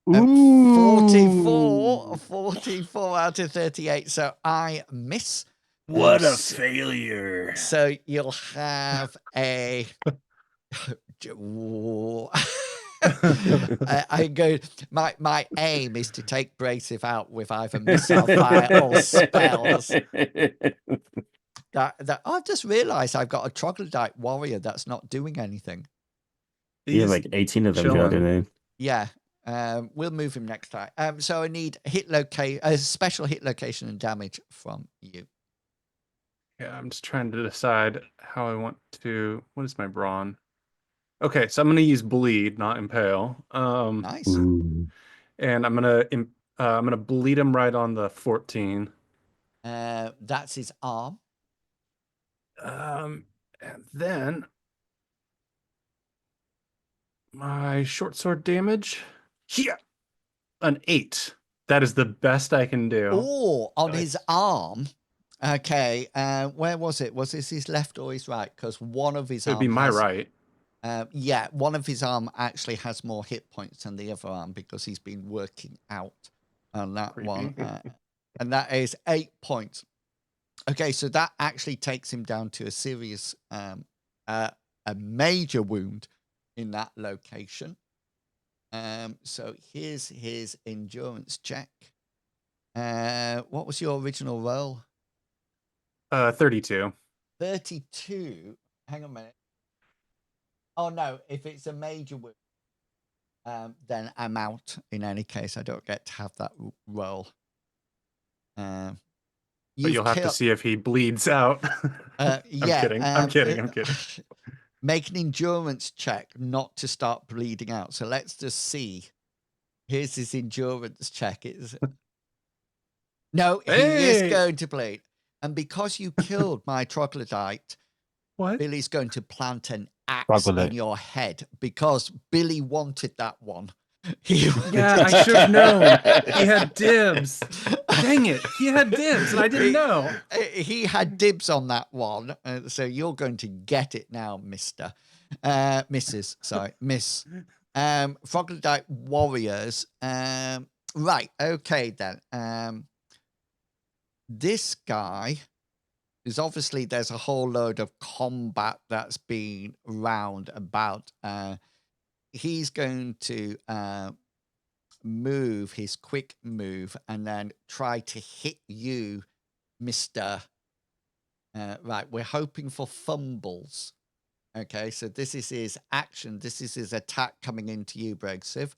Speaker 2: 44 out of 38. So I miss.
Speaker 4: What a failure.
Speaker 2: So you'll have a. I go. My aim is to take Brasive out with either missile fire or spells. That I've just realised I've got a troglodyte warrior that's not doing anything.
Speaker 4: You have
Speaker 3: He's
Speaker 4: like 18 of them
Speaker 3: chilling.
Speaker 4: going in.
Speaker 2: Yeah. We'll move him next time. So I need special hit location and damage from you.
Speaker 3: Yeah, I'm just trying to decide how I want to. What is my brawn? Okay, so I'm gonna use bleed, not impale.
Speaker 2: Nice.
Speaker 4: Ooh.
Speaker 3: And I'm gonna bleed him right on the 14.
Speaker 2: That's his arm.
Speaker 3: And then my short sword damage. Here, an 8. That is the best I can do.
Speaker 2: Oh, on
Speaker 3: Nice.
Speaker 2: his arm. Okay. Where was it? Was this his left or his right? Because one of his
Speaker 3: It would be
Speaker 2: arm
Speaker 3: my
Speaker 2: has,
Speaker 3: right.
Speaker 2: yeah, one of his arm actually has more hit points than the other arm because he's been working out on that
Speaker 3: Creepy.
Speaker 2: one. And that is 8 points. Okay, so that actually takes him down to a serious, a major wound in that location. So here's his endurance check. What was your original roll?
Speaker 3: 32.
Speaker 2: 32. Hang on a minute. Oh no, if it's a major wound, then I'm out. In any case, I don't get to have that roll.
Speaker 3: But you'll have to see if he bleeds out.
Speaker 2: Yeah,
Speaker 3: I'm kidding.
Speaker 2: Make an endurance check not to start bleeding out. So let's just see. Here's his endurance check. No, he is
Speaker 3: Hey!
Speaker 2: going to bleed. And because you killed my troglodyte,
Speaker 3: What?
Speaker 2: Billy's going to plant an axe
Speaker 4: Troglodyte.
Speaker 2: in your head because Billy wanted that one.
Speaker 3: Yeah, I should have known. He had dibs. Dang it. He had dibs and I didn't know.
Speaker 2: He had dibs on that one. So you're going to get it now, Mr. Mrs. Sorry, Miss. Froglodyte warriors. Right. Okay, then. This guy is obviously there's a whole load of combat that's been round about. He's going to move his quick move and then try to hit you, Mr. Right, we're hoping for fumbles. Okay, so this is his action. This is his attack coming into you, Bragsiv.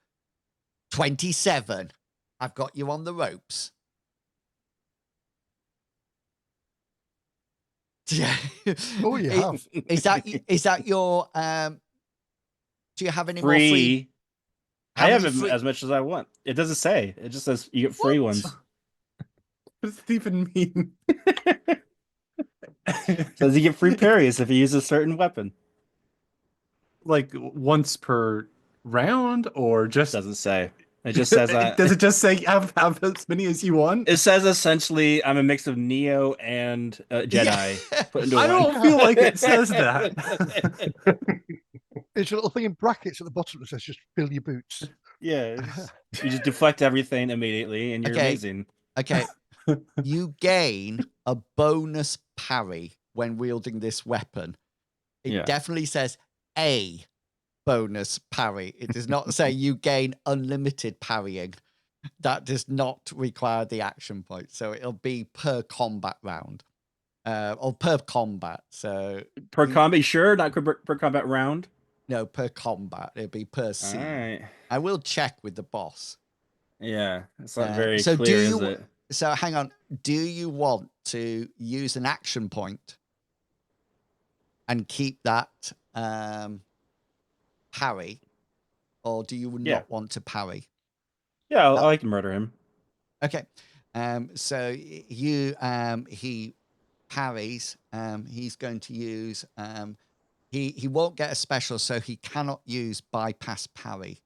Speaker 2: 27. I've got you on the ropes.
Speaker 5: Oh, you have.
Speaker 2: Is that your do you have any more
Speaker 4: Free.
Speaker 2: free? How
Speaker 4: I have
Speaker 2: many free-
Speaker 4: as much as I want. It doesn't say. It just says you get free ones.
Speaker 3: What does it even mean?
Speaker 4: Says you get free parries if you use a certain weapon.
Speaker 3: Like once per round or just
Speaker 4: Doesn't say. It just says
Speaker 3: Does it just say have as many as you want?
Speaker 4: It says essentially I'm a mix of Neo and Jedi put into
Speaker 3: I
Speaker 4: one.
Speaker 3: don't feel like it says that.
Speaker 5: It's a little thing in brackets at the bottom that says just fill your boots.
Speaker 4: Yeah, you just deflect everything immediately, and you're
Speaker 2: Okay.
Speaker 4: amazing.
Speaker 2: Okay. You gain a bonus parry when wielding this weapon. It
Speaker 4: Yeah.
Speaker 2: definitely says a bonus parry. It does not say you gain unlimited parrying. That does not require the action point. So it'll be per combat round. Or per combat. So
Speaker 4: Per combat, sure, not per combat round.
Speaker 2: no, per combat. It'll be per
Speaker 4: All
Speaker 2: scene.
Speaker 4: right.
Speaker 2: I will check with the boss.
Speaker 4: Yeah, it's not very
Speaker 2: so
Speaker 4: clear, is it?
Speaker 2: So hang on. Do you want to use an action point and keep that parry, or do you
Speaker 4: Yeah.
Speaker 2: not want to parry?
Speaker 4: Yeah, I like to murder him.
Speaker 2: Okay. So you he parries. He's going to use he won't get a special, so he cannot use bypass parry.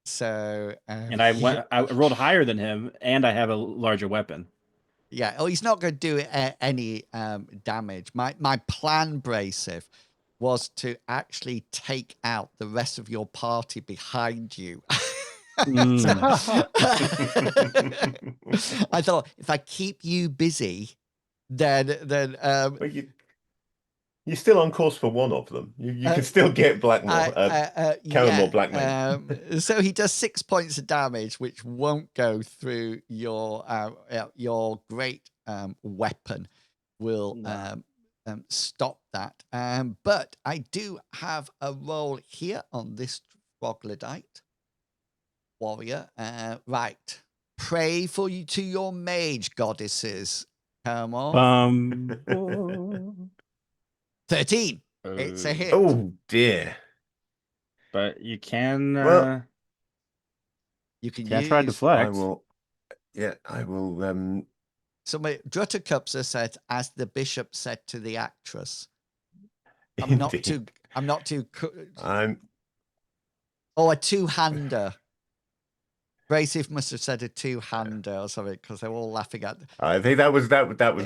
Speaker 2: So
Speaker 4: And I rolled higher than him, and I have a larger weapon.
Speaker 2: yeah. Oh, he's not going to do any damage. My plan, Bracif, was to actually take out the rest of your party behind you. I thought if I keep you busy, then
Speaker 6: Well, you're still on course for one of them. You can still get Blackmore, Caramel Blackmane.
Speaker 2: So he does 6 points of damage, which won't go through your great weapon. Will stop that. But I do have a roll here on this troglodyte warrior. Right. Pray for you to your mage goddesses. Come on. 13. It's a hit.
Speaker 6: Oh dear.
Speaker 4: But you can
Speaker 6: Well,
Speaker 2: you can
Speaker 4: try to
Speaker 2: use.
Speaker 4: deflect.
Speaker 6: I will. Yeah, I will.
Speaker 2: Somebody, Druttercupsa said, as the bishop said to the actress. I'm not too. Oh, a two-hander. Bracif must have said a two-hander or something because they're all laughing at.
Speaker 6: I think that was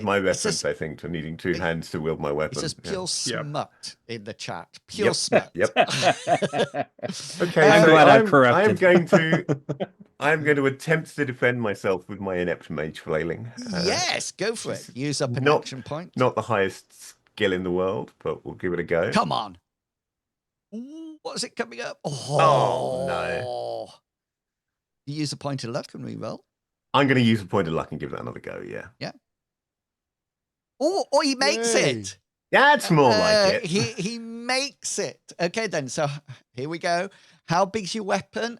Speaker 6: my reference. I think to needing two hands to wield my weapon.
Speaker 2: It's just pure smut in the chat. Pure smut.
Speaker 6: Yep. Okay,
Speaker 4: I'm glad I'm corrupted.
Speaker 6: I'm going to attempt to defend myself with my inept mage flailing.
Speaker 2: Yes, go for it. Use up an action point.
Speaker 6: Not the highest skill in the world, but we'll give it a go.
Speaker 2: Come on. What's it coming up?
Speaker 6: Oh no.
Speaker 2: You use a point of luck and reroll.
Speaker 6: I'm going to use a point of luck and give that another go. Yeah.
Speaker 2: Yeah. Oh, he makes it.
Speaker 6: That's more like it.
Speaker 2: He makes it. Okay, then. So here we go. How big's your weapon?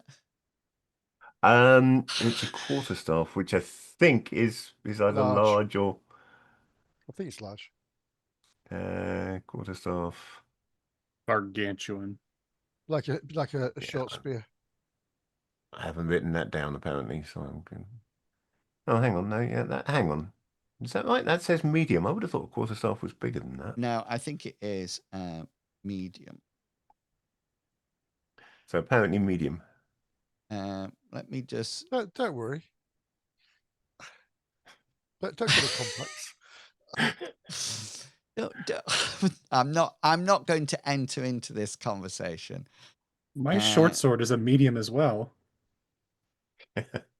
Speaker 6: It's a quarterstaff, which I think is either large or.
Speaker 5: I think it's large.
Speaker 6: Quarterstaff.
Speaker 3: Gargantuan.
Speaker 5: Like a short spear.
Speaker 6: I haven't written that down apparently, so I'm going. Oh, hang on, no, yeah, hang on. Is that right? That says medium. I would have thought a quarterstaff was bigger than that.
Speaker 2: No, I think it is medium.
Speaker 6: So apparently medium.
Speaker 2: Let me just.
Speaker 5: Don't worry. Don't get a complex.
Speaker 2: I'm not going to enter into this conversation.
Speaker 3: My short sword is a medium as well.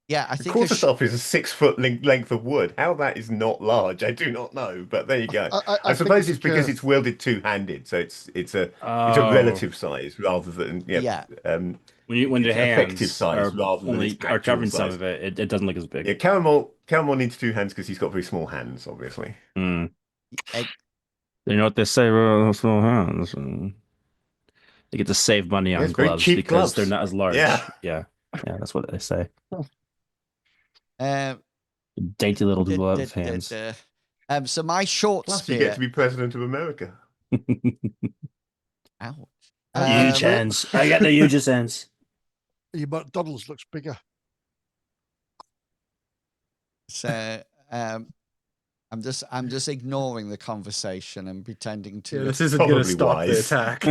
Speaker 2: Yeah, I think
Speaker 6: quarterstaff is a 6 foot length of wood. How that is not large, I do not know. But there you go. I suppose it's because it's wielded two-handed, so it's a relative size rather than
Speaker 4: when your hands are covering some of it, it doesn't look as big.
Speaker 6: Yeah, Caramel needs two hands because he's got very small hands, obviously.
Speaker 4: You know what they say about small hands? They get to save money on gloves because they're not as large. Yeah, that's what they say. Dainty little glove hands.
Speaker 2: So my short spear.
Speaker 6: You get to be president of America.
Speaker 2: Ouch.
Speaker 4: Huge hands. I got the hugest hands.
Speaker 5: Your McDonald's looks bigger.
Speaker 2: So I'm just ignoring the conversation and pretending to.
Speaker 3: Yeah, this isn't going to stop the attack.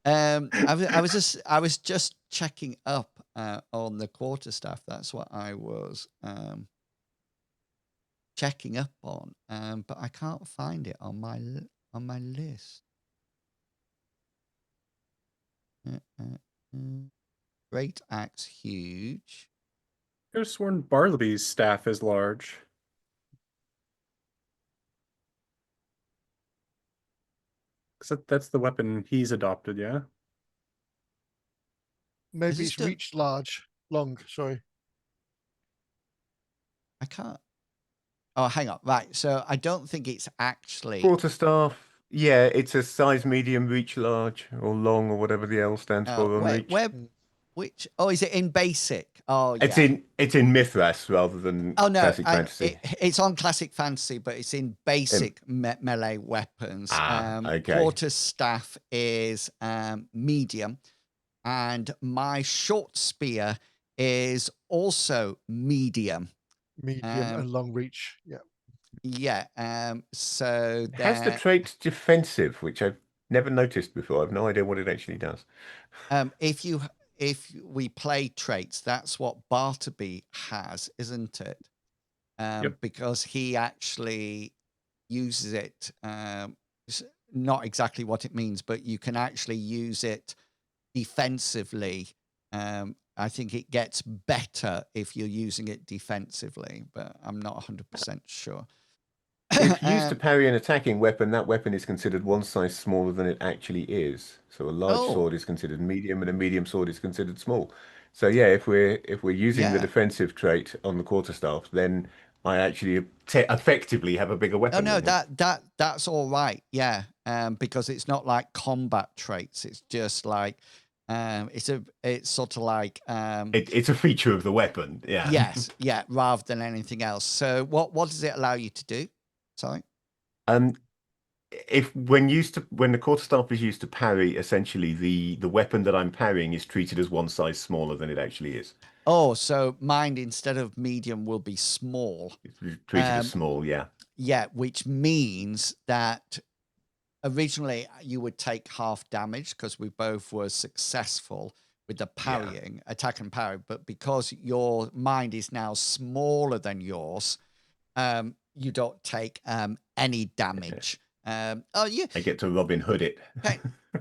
Speaker 2: I was just checking up on the quarterstaff. That's what I was checking up on, but I can't find it on my list. Great axe, huge.
Speaker 3: I could have sworn Bartleby's staff is large. 'Cause that's the weapon he's adopted, yeah?
Speaker 5: Maybe
Speaker 2: this
Speaker 5: it's
Speaker 2: done-
Speaker 5: reach long. Sorry.
Speaker 2: I can't. Oh, hang on. Right. So I don't think it's actually.
Speaker 6: Quarterstaff. Yeah, it's a size medium, reach large, or long, or whatever the L stands for on reach.
Speaker 2: Which? Oh, is it in basic? Oh,
Speaker 6: It's
Speaker 2: yeah.
Speaker 6: in Mithras rather than
Speaker 2: Oh no,
Speaker 6: classic fantasy.
Speaker 2: it's on classic fantasy, but it's in basic melee weapons.
Speaker 6: Okay.
Speaker 2: Quarterstaff is medium, and my short spear is also medium.
Speaker 5: Medium and long reach. Yeah.
Speaker 2: Yeah. So
Speaker 6: It has the trait defensive, which I've never noticed before. I've no idea what it actually does.
Speaker 2: If we play traits, that's what Bartleby has, isn't it?
Speaker 3: Yep.
Speaker 2: Because he actually uses it. Not exactly what it means, but you can actually use it defensively. I think it gets better if you're using it defensively, but I'm not 100% sure.
Speaker 6: If used to parry an attacking weapon, that weapon is considered one size smaller than it actually is. So a large sword is considered medium, and a medium sword is considered small. So yeah, if we're using the defensive trait on the quarterstaff, then I actually effectively have a bigger weapon.
Speaker 2: Oh no,
Speaker 6: than him.
Speaker 2: that's all right. Yeah, because it's not like combat traits. It's just like it's sort of like
Speaker 6: it's a feature of the weapon. Yeah.
Speaker 2: Yes, yeah, rather than anything else. So what does it allow you to do? Sorry.
Speaker 6: If when the quarterstaff is used to parry, essentially the weapon that I'm parrying is treated as one size smaller than it actually is.
Speaker 2: Oh, so mine instead of medium will be small.
Speaker 6: It's treated as small, yeah.
Speaker 2: Yeah, which means that originally you would take half damage because we both were successful with the parrying, attack and parry. But because your mind is now smaller than yours, you don't take any damage.
Speaker 6: I get to Robin Hood it.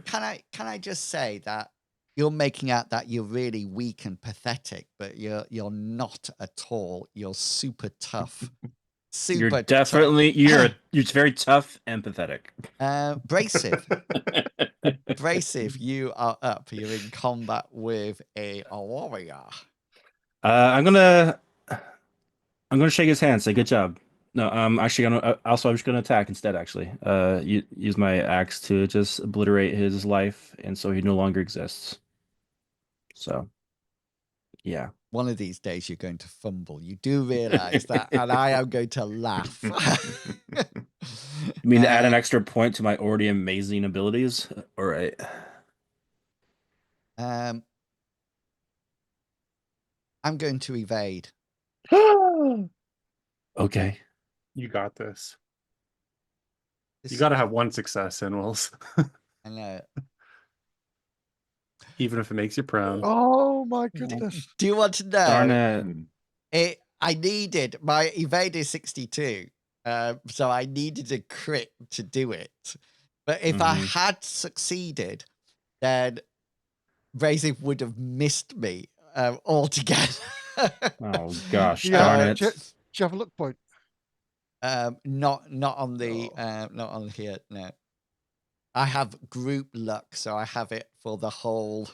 Speaker 2: Can I just say that you're making out that you're really weak and pathetic, but you're not at all. You're super tough.
Speaker 4: You're definitely you're very tough and pathetic.
Speaker 2: Brasive. Brasive, you are up. You're in combat with a warrior.
Speaker 4: I'm gonna shake his hand. Say good job. No, actually, I'm just gonna attack instead. Actually, use my axe to just obliterate his life, and so he no longer exists. So, yeah.
Speaker 2: One of these days you're going to fumble. You do realize that, and I am going to laugh.
Speaker 4: You mean to add an extra point to my already amazing abilities? All right.
Speaker 2: I'm going to evade.
Speaker 4: Okay.
Speaker 3: You got this.
Speaker 2: This-
Speaker 3: You got to have one success, Inwills.
Speaker 2: I know.
Speaker 3: Even if it makes you proud.
Speaker 5: Oh my goodness.
Speaker 2: Do you want to know?
Speaker 4: Darn it.
Speaker 2: I needed my evade is 62. So I needed a crit to do it. But if I had succeeded, then Brasive would have missed me altogether.
Speaker 4: Oh gosh,
Speaker 5: Yeah,
Speaker 4: darn it.
Speaker 5: do you have a look point?
Speaker 2: Not on the not on here. No, I have group luck, so I have it for the whole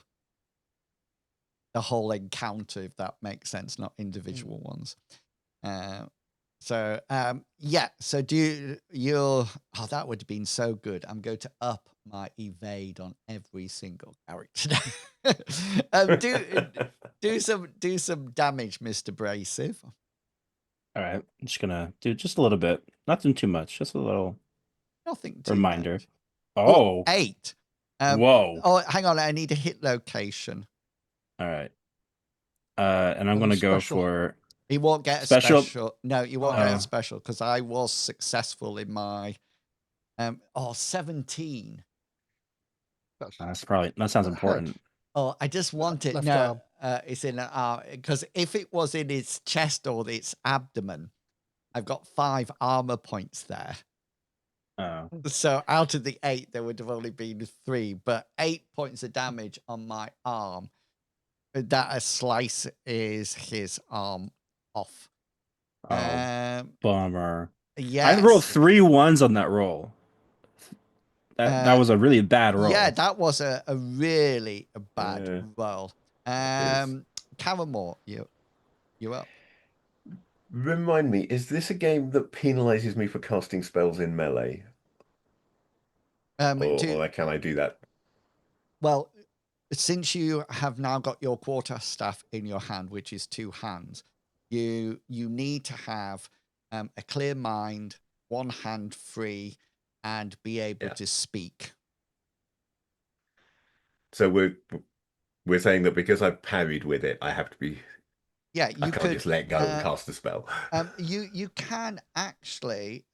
Speaker 2: encounter, if that makes sense, not individual ones. So do you oh, that would have been so good. I'm going to up my evade on every single character. Do some damage, Mr. Brasive.
Speaker 4: All right, I'm just gonna do just a little bit, not doing too much, just a little
Speaker 2: Nothing too
Speaker 4: reminder.
Speaker 2: much.
Speaker 4: Oh,
Speaker 2: 8.
Speaker 4: Whoa.
Speaker 2: Oh, hang on, I need a hit location.
Speaker 4: All right. And I'm gonna go for.
Speaker 2: He won't get
Speaker 4: Special?
Speaker 2: a special. No, you won't get a special because I was successful in my 17.
Speaker 4: That sounds important.
Speaker 2: Oh, I just want it.
Speaker 5: Left
Speaker 2: No,
Speaker 5: arm.
Speaker 2: it's in because if it was in its chest or its abdomen, I've got 5 armor points there.
Speaker 4: Oh.
Speaker 2: So out of the 8, there would have only been 3, but 8 points of damage on my arm. That a slice is his arm off.
Speaker 4: Oh, bummer.
Speaker 2: Yeah,
Speaker 4: I rolled 3 1s on that roll. That was a really bad roll.
Speaker 2: Yeah, that was a really bad
Speaker 6: Yeah,
Speaker 2: roll.
Speaker 6: is.
Speaker 2: Caramore, you up?
Speaker 6: Remind me, is this a game that penalizes me for casting spells in melee? Or can I do that?
Speaker 2: Well, since you have now got your quarterstaff in your hand, which is 2 hands, you need to have a clear mind, 1 hand free, and be able
Speaker 6: Yeah.
Speaker 2: to speak.
Speaker 6: So we're saying that because I've parried with it, I have to be.
Speaker 2: Yeah,
Speaker 6: I
Speaker 2: you
Speaker 6: can't
Speaker 2: could
Speaker 6: just let go and cast the spell.
Speaker 2: you can actually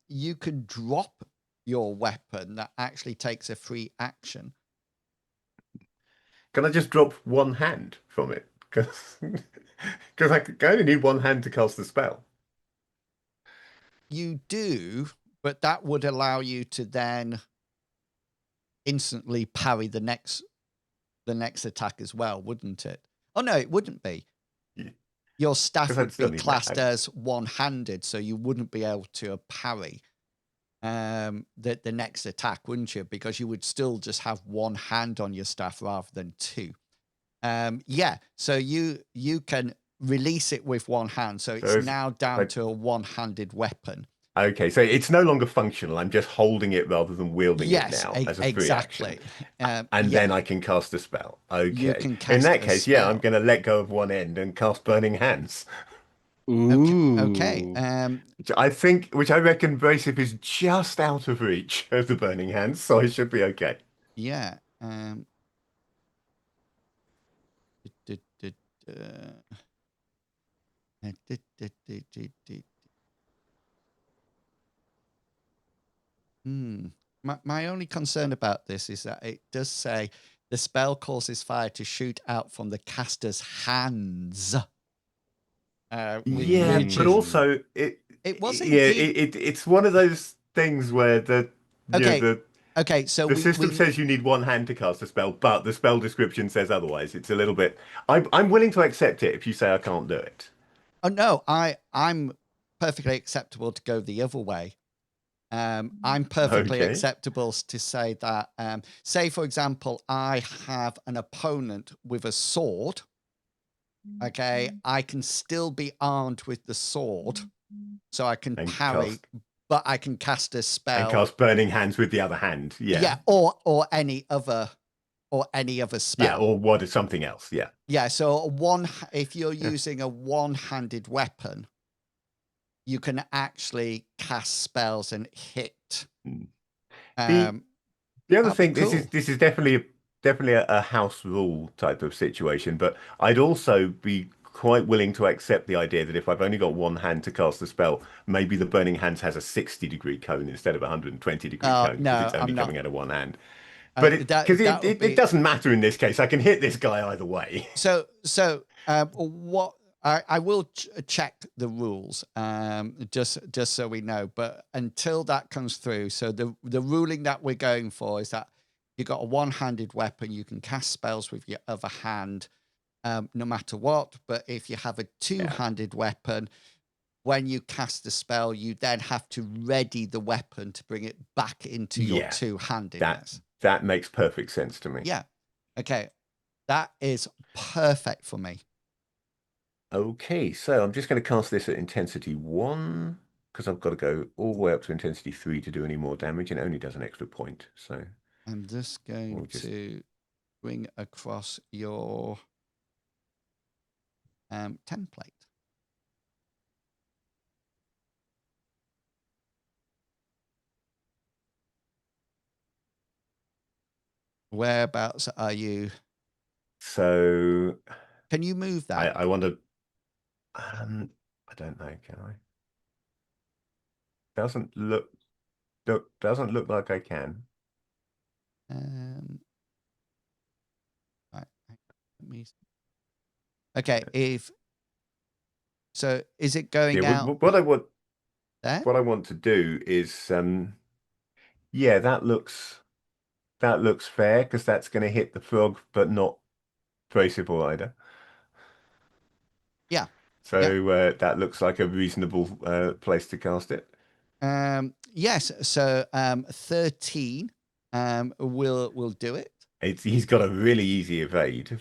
Speaker 2: you can drop your weapon that actually takes a free action.
Speaker 6: Can I just drop 1 hand from it? Because I only need 1 hand to cast the spell.
Speaker 2: You do, but that would allow you to then instantly parry the next attack as well, wouldn't it? Oh no, it wouldn't be.
Speaker 6: Yeah.
Speaker 2: Your staff
Speaker 6: 'Cause I'd
Speaker 2: would
Speaker 6: still
Speaker 2: be
Speaker 6: need
Speaker 2: classed
Speaker 6: that.
Speaker 2: as one-handed, so you wouldn't be able to parry the next attack, wouldn't you? Because you would still just have 1 hand on your staff rather than 2. Yeah, so you can release it with 1 hand, so it's
Speaker 6: So
Speaker 2: now down to a 1-handed weapon.
Speaker 6: Okay, so it's no longer functional. I'm just holding it rather than wielding it
Speaker 2: Yes,
Speaker 6: now as a free action.
Speaker 2: exactly.
Speaker 6: And
Speaker 2: Yeah,
Speaker 6: then I can cast a spell.
Speaker 2: you
Speaker 6: Okay.
Speaker 2: can
Speaker 6: In
Speaker 2: cast
Speaker 6: that
Speaker 2: a
Speaker 6: case, yeah, I'm
Speaker 2: spell.
Speaker 6: going to let go of 1 end and cast Burning Hands.
Speaker 2: Okay.
Speaker 4: Ooh.
Speaker 6: Which I reckon Bracip is just out of reach of the Burning Hands, so I should be okay.
Speaker 2: Yeah. du- du- du- du- du- du- du- du- My only concern about this is that it does say the spell causes fire to shoot out from the caster's hands.
Speaker 6: Yeah,
Speaker 2: Which
Speaker 6: but
Speaker 2: is
Speaker 6: also
Speaker 2: it wasn't
Speaker 6: yeah,
Speaker 2: give.
Speaker 6: it's one of those things where
Speaker 2: Okay.
Speaker 6: the
Speaker 2: Okay. So
Speaker 6: the system says you need 1 hand to cast a spell, but the spell description says otherwise. It's a little bit. I'm willing to accept it if you say I can't do it.
Speaker 2: Oh no, I'm perfectly acceptable to go the other way. I'm perfectly
Speaker 6: Okay.
Speaker 2: acceptable to say that, say, for example, I have an opponent with a sword. Okay, I can still be armed with the sword, so I can
Speaker 6: And
Speaker 2: parry, but I can cast a spell.
Speaker 6: And cast Burning Hands with the other hand. Yeah.
Speaker 2: Yeah, or any other spell.
Speaker 6: Yeah, or what is something else. Yeah.
Speaker 2: Yeah, so if you're using a 1-handed weapon, you can actually cast spells and hit.
Speaker 6: The other thing,
Speaker 2: cool.
Speaker 6: this is definitely a house rule type of situation, but I'd also be quite willing to accept the idea that if I've only got 1 hand to cast a spell, maybe the Burning Hands has a 60-degree cone instead of a 120-degree cone because
Speaker 2: No,
Speaker 6: it's only
Speaker 2: I'm not.
Speaker 6: coming out of 1 hand. But it doesn't matter in this case. I can hit this guy either way.
Speaker 2: So what I will check the rules just so we know. But until that comes through, so the ruling that we're going for is that you got a 1-handed weapon, you can cast spells with your other hand, no matter what. But if you have a 2-handed weapon, when you cast the spell, you then have to ready the weapon to bring it back into your 2-handedness.
Speaker 6: That makes perfect sense to me.
Speaker 2: Yeah. Okay. That is perfect for me.
Speaker 6: Okay, so I'm just going to cast this at intensity 1 because I've got to go all the way up to intensity 3 to do any more damage, and it only does an extra point. So
Speaker 2: I'm just going to bring across your template. Whereabouts are you?
Speaker 6: So
Speaker 2: can you move that?
Speaker 6: I wonder. I don't know. Can I? Doesn't look like I can.
Speaker 2: Right. Let me. Okay. Is it going out?
Speaker 6: What I want to do is yeah, that looks fair because that's going to hit the frog, but not traceable either.
Speaker 2: Yeah.
Speaker 6: So that looks like a reasonable place to cast it.
Speaker 2: Yes. So 13 will do it.
Speaker 6: He's got a really easy evade,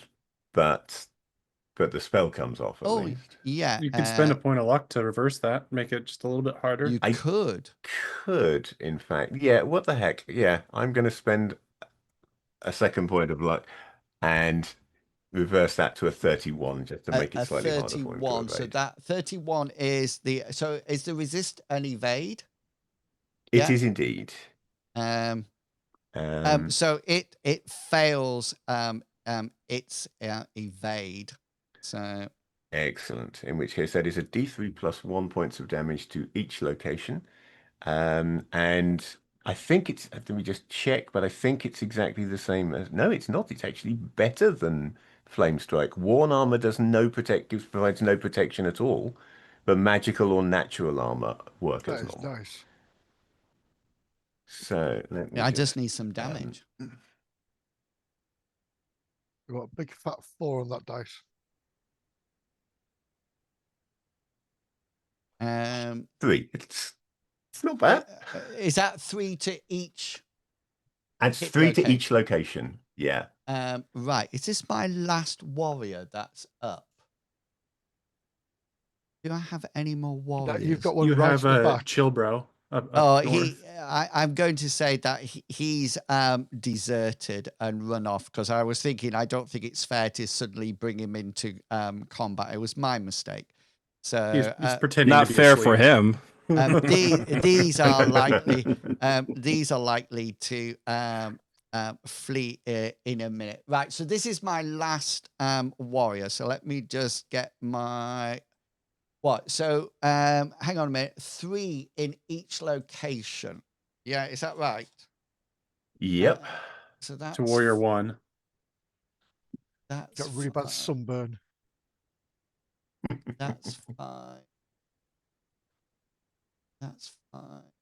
Speaker 6: but the spell comes off at
Speaker 2: Oh,
Speaker 6: least.
Speaker 2: yeah.
Speaker 3: You could spend a point of luck to reverse that, make it just a little bit harder.
Speaker 2: You
Speaker 6: I-
Speaker 2: could.
Speaker 6: Could, in fact. Yeah, what the heck? Yeah, I'm going to spend a second point of luck and reverse that to a 31 just to make it
Speaker 2: A
Speaker 6: slightly harder for him to
Speaker 2: 31. So
Speaker 6: evade.
Speaker 2: that 31 is the resist and evade.
Speaker 6: It
Speaker 2: Yeah.
Speaker 6: is indeed.
Speaker 2: So it fails its evade. So
Speaker 6: Excellent. In which case that is a D3 plus 1 points of damage to each location. And I think it's, let me just check, but I think it's exactly the same as, no, it's not. It's actually better than Flame Strike. Worn armor provides no protection at all, but magical or natural armor work
Speaker 5: That
Speaker 6: as
Speaker 5: is
Speaker 6: normal.
Speaker 5: nice.
Speaker 6: So let me
Speaker 2: I just need some damage.
Speaker 5: You got a big fat 4 on that dice.
Speaker 6: 3. It's not bad.
Speaker 2: Is that 3 to each?
Speaker 6: Adds
Speaker 2: hit
Speaker 6: 3 to each location. Yeah.
Speaker 2: Right. Is this my last warrior that's up? Do I have any more warriors?
Speaker 5: You've got one
Speaker 3: You
Speaker 5: right
Speaker 3: have
Speaker 5: in the
Speaker 3: a
Speaker 5: back.
Speaker 3: Chilbro up
Speaker 2: Oh,
Speaker 3: north.
Speaker 2: I'm going to say that he's deserted and run off, because I was thinking I don't think it's fair to suddenly bring him into combat. It was my mistake. So
Speaker 3: He's pretending
Speaker 4: Not
Speaker 3: to be
Speaker 4: fair for
Speaker 3: asleep.
Speaker 4: him.
Speaker 2: these are likely to flee in a minute. Right. So this is my last warrior. So let me just get my what? So hang on a minute. 3 in each location. Yeah, is that right?
Speaker 6: Yep.
Speaker 2: So that's
Speaker 3: To Warrior 1.
Speaker 2: That's
Speaker 5: Got really bad
Speaker 2: fine.
Speaker 5: sunburn.
Speaker 2: That's fine. That's fine.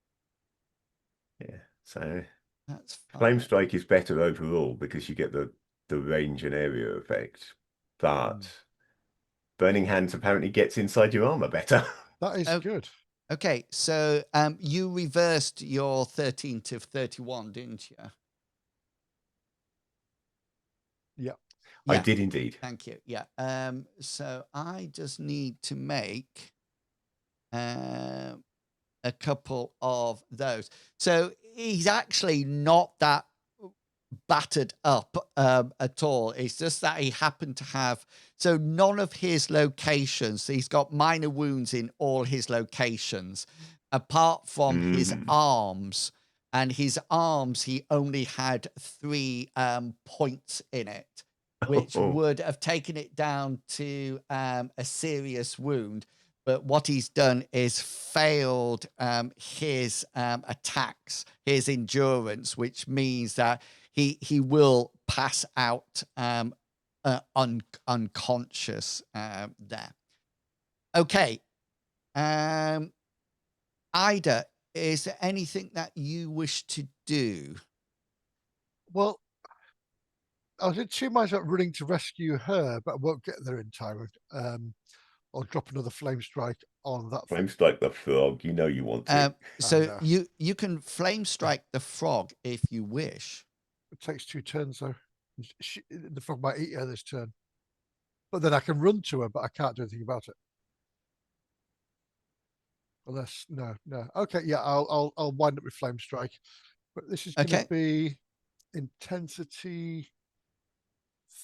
Speaker 6: Yeah. So
Speaker 2: That's fine.
Speaker 6: Flame Strike is better overall because you get the range and area effect, but Burning Hands apparently gets inside your armor better.
Speaker 5: That is
Speaker 2: Oh.
Speaker 5: good.
Speaker 2: Okay, so you reversed your 13 to 31, didn't you?
Speaker 5: Yeah.
Speaker 6: I did indeed.
Speaker 2: Thank you. Yeah. So I just need to make a couple of those. So he's actually not that battered up at all. It's just that he happened to have, so none of his locations, he's got minor wounds in all his locations apart from his arms, and his arms he only had 3 points in it, which would have taken it down to a serious wound. But what he's done is failed his attacks, his endurance, which means that he will pass out unconscious there. Okay. Ida, is there anything that you wish to do?
Speaker 5: Well, I was in 2 minds about running to rescue her, but I won't get there in time. I'll drop another flame strike on that.
Speaker 6: Flame Strike the frog. You know you want to.
Speaker 2: So you can flame strike the frog if you wish.
Speaker 5: It takes 2 turns though. The frog might eat her this turn, but then I can run to her, but I can't do anything about it. Unless no. Okay, yeah, I'll wind up with flame strike, but this is going to be intensity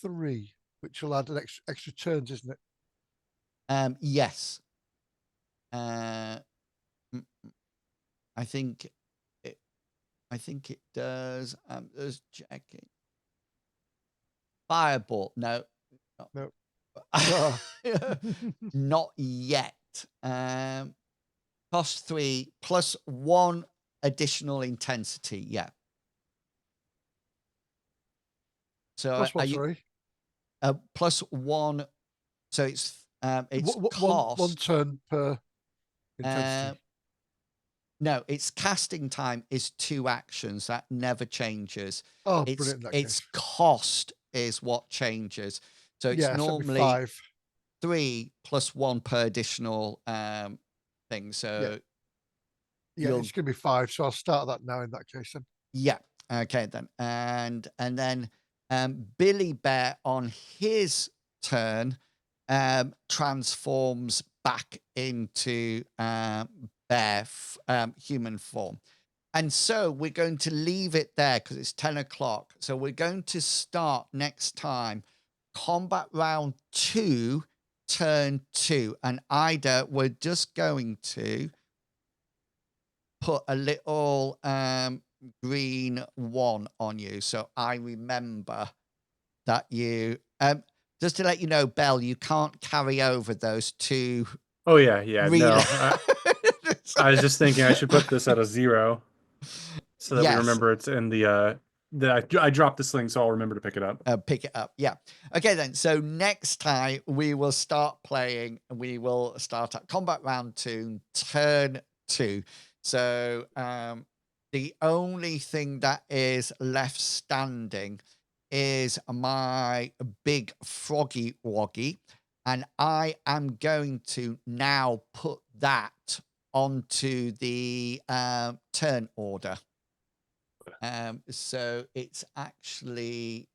Speaker 5: 3, which will add an extra turns, isn't it?
Speaker 2: Yes. I think it does. There's checking. Fireball. No. Not yet. Cost 3 plus 1 additional intensity. Yeah. So
Speaker 5: plus 1, sorry.
Speaker 2: Plus 1. So it's
Speaker 5: cost 1 turn per intensity.
Speaker 2: No, its casting time is 2 actions. That never changes.
Speaker 5: Oh, brilliant!
Speaker 2: Its cost is what changes. So it's normally
Speaker 5: 5.
Speaker 2: 3 plus 1 per additional thing. So
Speaker 5: yeah, it's going to be 5. So I'll start that now in that case then.
Speaker 2: Yeah. Okay, then. And then Billy Bear on his turn transforms back into human form. And so we're going to leave it there because it's 10 o'clock. So we're going to start next time combat round 2, turn 2. And Ida, we're just going to put a little green 1 on you. So I remember that you, just to let you know, Belle, you can't carry over those 2
Speaker 3: Oh yeah, no.
Speaker 2: relay.
Speaker 3: I was just thinking I should put this at a 0 so that we
Speaker 2: Yes.
Speaker 3: remember it's in the that I dropped this thing, so I'll remember to pick it up.
Speaker 2: Pick it up. Yeah. Okay, then. So next time we will start playing. We will start at combat round 2, turn 2. So the only thing that is left standing is my big froggy woggy, and I am going to now put that onto the turn order. So it's actually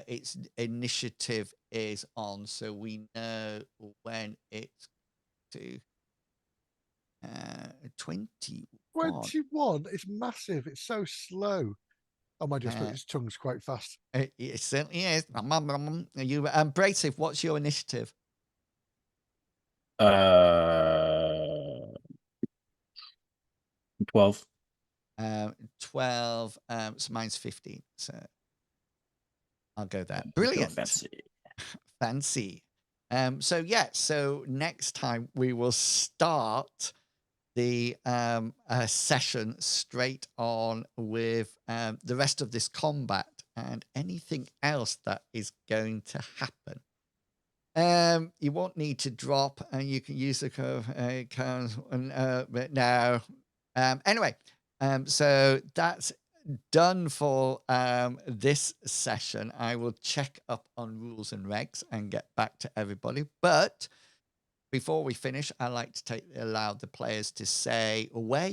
Speaker 2: its initiative is on, so we know when it's to 21.
Speaker 5: 21. It's massive. It's so slow. Oh, my just its tongue's quite fast.
Speaker 2: It certainly is. You, Bracey, what's your initiative?
Speaker 4: 12.
Speaker 2: 12. So mine's 15. So I'll go there. Brilliant. Fancy. So yeah. So next time we will start the session straight on with the rest of this combat and anything else that is going to happen. You won't need to drop, and you can use the curve but now. Anyway, so that's done for this session. I will check up on rules and regs and get back to everybody. But before we finish, I like to allow the players to say where